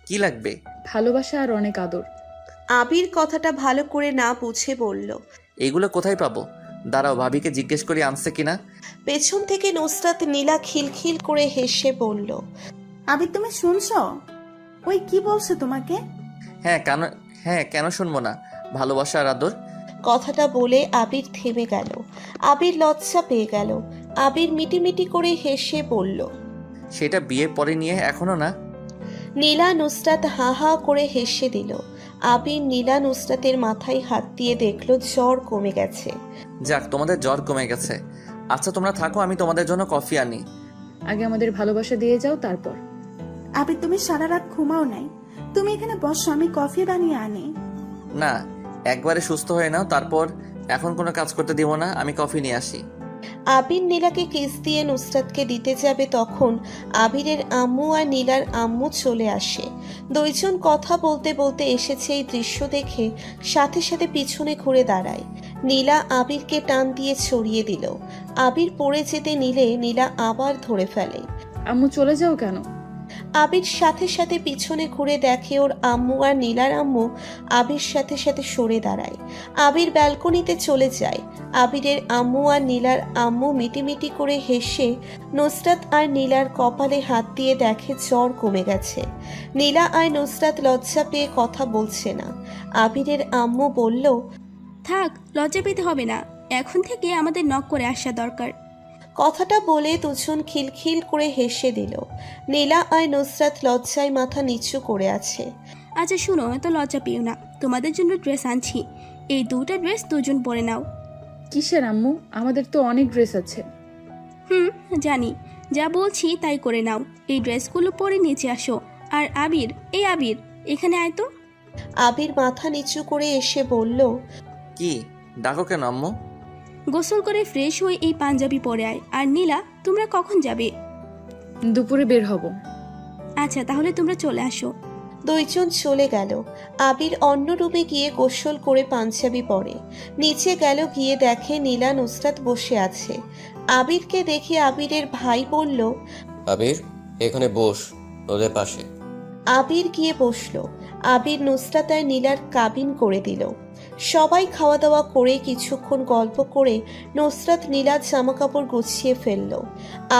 কি লাগবে? ভালোবাসা আর অনেক আদর। আবির কথাটা ভালো করে না বুঝে বলল, এগুলো কোথায় পাবো? দাঁড়াও, ভাবিকে জিজ্ঞেস করে আনছে কিনা। পেছন থেকে নুসরাত নীলা খিলখিল করে হেসে বলল, আবির তুমি শুনছো? ওই কি বলছে তোমাকে? হ্যাঁ কেন শুনবো না, ভালোবাসা আর আদর। কথাটা বলে আবির থেমে গেল। আবির লজ্জা পেয়ে গেল। আবির মিটিমিটি করে হেসে বলল, সেটা বিয়ের পরে নিয়ে, এখনো না। নীলা নুসরাত হা হা করে হেসে দিল। আবির নীলা নুসরাতের মাথায় হাত দিয়ে দেখলো জ্বর কমে গেছে। যাক, তোমাদের জ্বর কমে গেছে। আচ্ছা তোমরা থাকো, আমি তোমাদের জন্য কফি আনি। আগে আমাদের ভালোবাসা দিয়ে যাও, তারপর। আবির তুমি সারা রাত ঘুমাও নাই, তুমি এখানে বসো, আমি কফি বানিয়ে আনি। না, একবারে সুস্থ হয়ে নাও, তারপর। এখন কোনো কাজ করতে দিব না, আমি কফি নিয়ে আসি। আবির নীলাকে কিস দিয়ে নুসরাতকে দিতে যাবে, তখন আবিরের আম্মু আর নীলার আম্মু চলে আসে। দুইজন কথা বলতে বলতে এসেছে। এই দৃশ্য দেখে সাথে সাথে পিছনে ঘুরে দাঁড়ায়। নীলা আবিরকে টান দিয়ে ছড়িয়ে দিল। আবির পড়ে যেতে নিলে নীলা আবার ধরে ফেলে। আম্মু চলে যাও কেন? আবির সাথে সাথে পিছনে ঘুরে দেখে ওর আম্মু আর নীলার আম্মু আবির সাথে সাথে সরে দাঁড়ায়। আবির ব্যালকনিতে চলে যায়। আবিরের আম্মু আর নীলার আম্মু মিটিমিটি করে হেসে নুসরাত আর নীলার কপালে হাত দিয়ে দেখে জ্বর কমে গেছে। নীলা আর নুসরাত লজ্জা পেয়ে কথা বলছে না। আবিরের আম্মু বলল, থাক, লজ্জা পেতে হবে না, এখন থেকে আমাদের নক করে আসা দরকার। কথাটা বলে দুজন খিলখিল করে হেসে দিল। নীলা আর নুসরাত লজ্জায় মাথা নিচু করে আছে। আচ্ছা শুনো, এত লজ্জা পেও না, তোমাদের জন্য ড্রেস আনছি। এই 2টা ড্রেস দুজন পরে নাও। কিসের আম্মু? আমাদের তো অনেক ড্রেস আছে। জানি, যা বলছি তাই করে নাও। এই ড্রেসগুলো পরে নিচে আসো। আর আবির, এই আবির, এখানে আয় তো। আবির মাথা নিচু করে এসে বলল, কি ডাকো কেন আম্মু? গোসল করে ফ্রেশ হয়ে এই পাঞ্জাবি পরে আয়। আর নীলা, তোমরা কখন যাবে? দুপুরে বের হব। আচ্ছা তাহলে তোমরা চলে আসো। দুইজন চলে গেল। আবির অন্য রুমে গিয়ে গোসল করে পাঞ্জাবি পরে নিচে গেল, গিয়ে দেখে নীলা নুসরাত বসে আছে। আবিরকে দেখে আবিরের ভাই বলল, আবির এখানে বস, ওদের পাশে। আবির গিয়ে বসলো। আবির নুসরাত আর নীলার কাবিন করে দিল। সবাই খাওয়া দাওয়া করে কিছুক্ষণ গল্প করে নুসরাত নীলার জামা কাপড় গুছিয়ে ফেলল।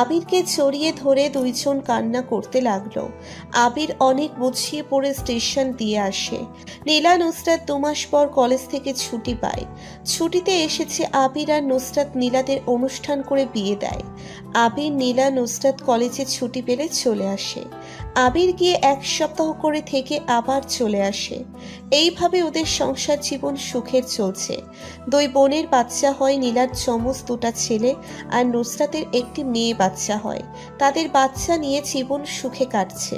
আবিরকে জড়িয়ে ধরে দুইজন কান্না করতে লাগলো। আবির অনেক বুঝিয়ে পড়ে স্টেশন দিয়ে আসে। নীলা নুসরাত 2 মাস পর কলেজ থেকে ছুটি পায়। ছুটিতে এসেছে আবির আর নুসরাত নীলাদের অনুষ্ঠান করে বিয়ে দেয়। আবির নীলা নুসরাত কলেজে ছুটি পেলে চলে আসে। আবির গিয়ে 1 সপ্তাহ করে থেকে আবার চলে আসে। এইভাবে ওদের সংসার জীবন সুখের চলছে। 2 বোনের বাচ্চা হয়, নীলার যমজ 2টা ছেলে আর নুসরাতের একটি মেয়ে বাচ্চা হয়। তাদের বাচ্চা নিয়ে জীবন সুখে কাটছে।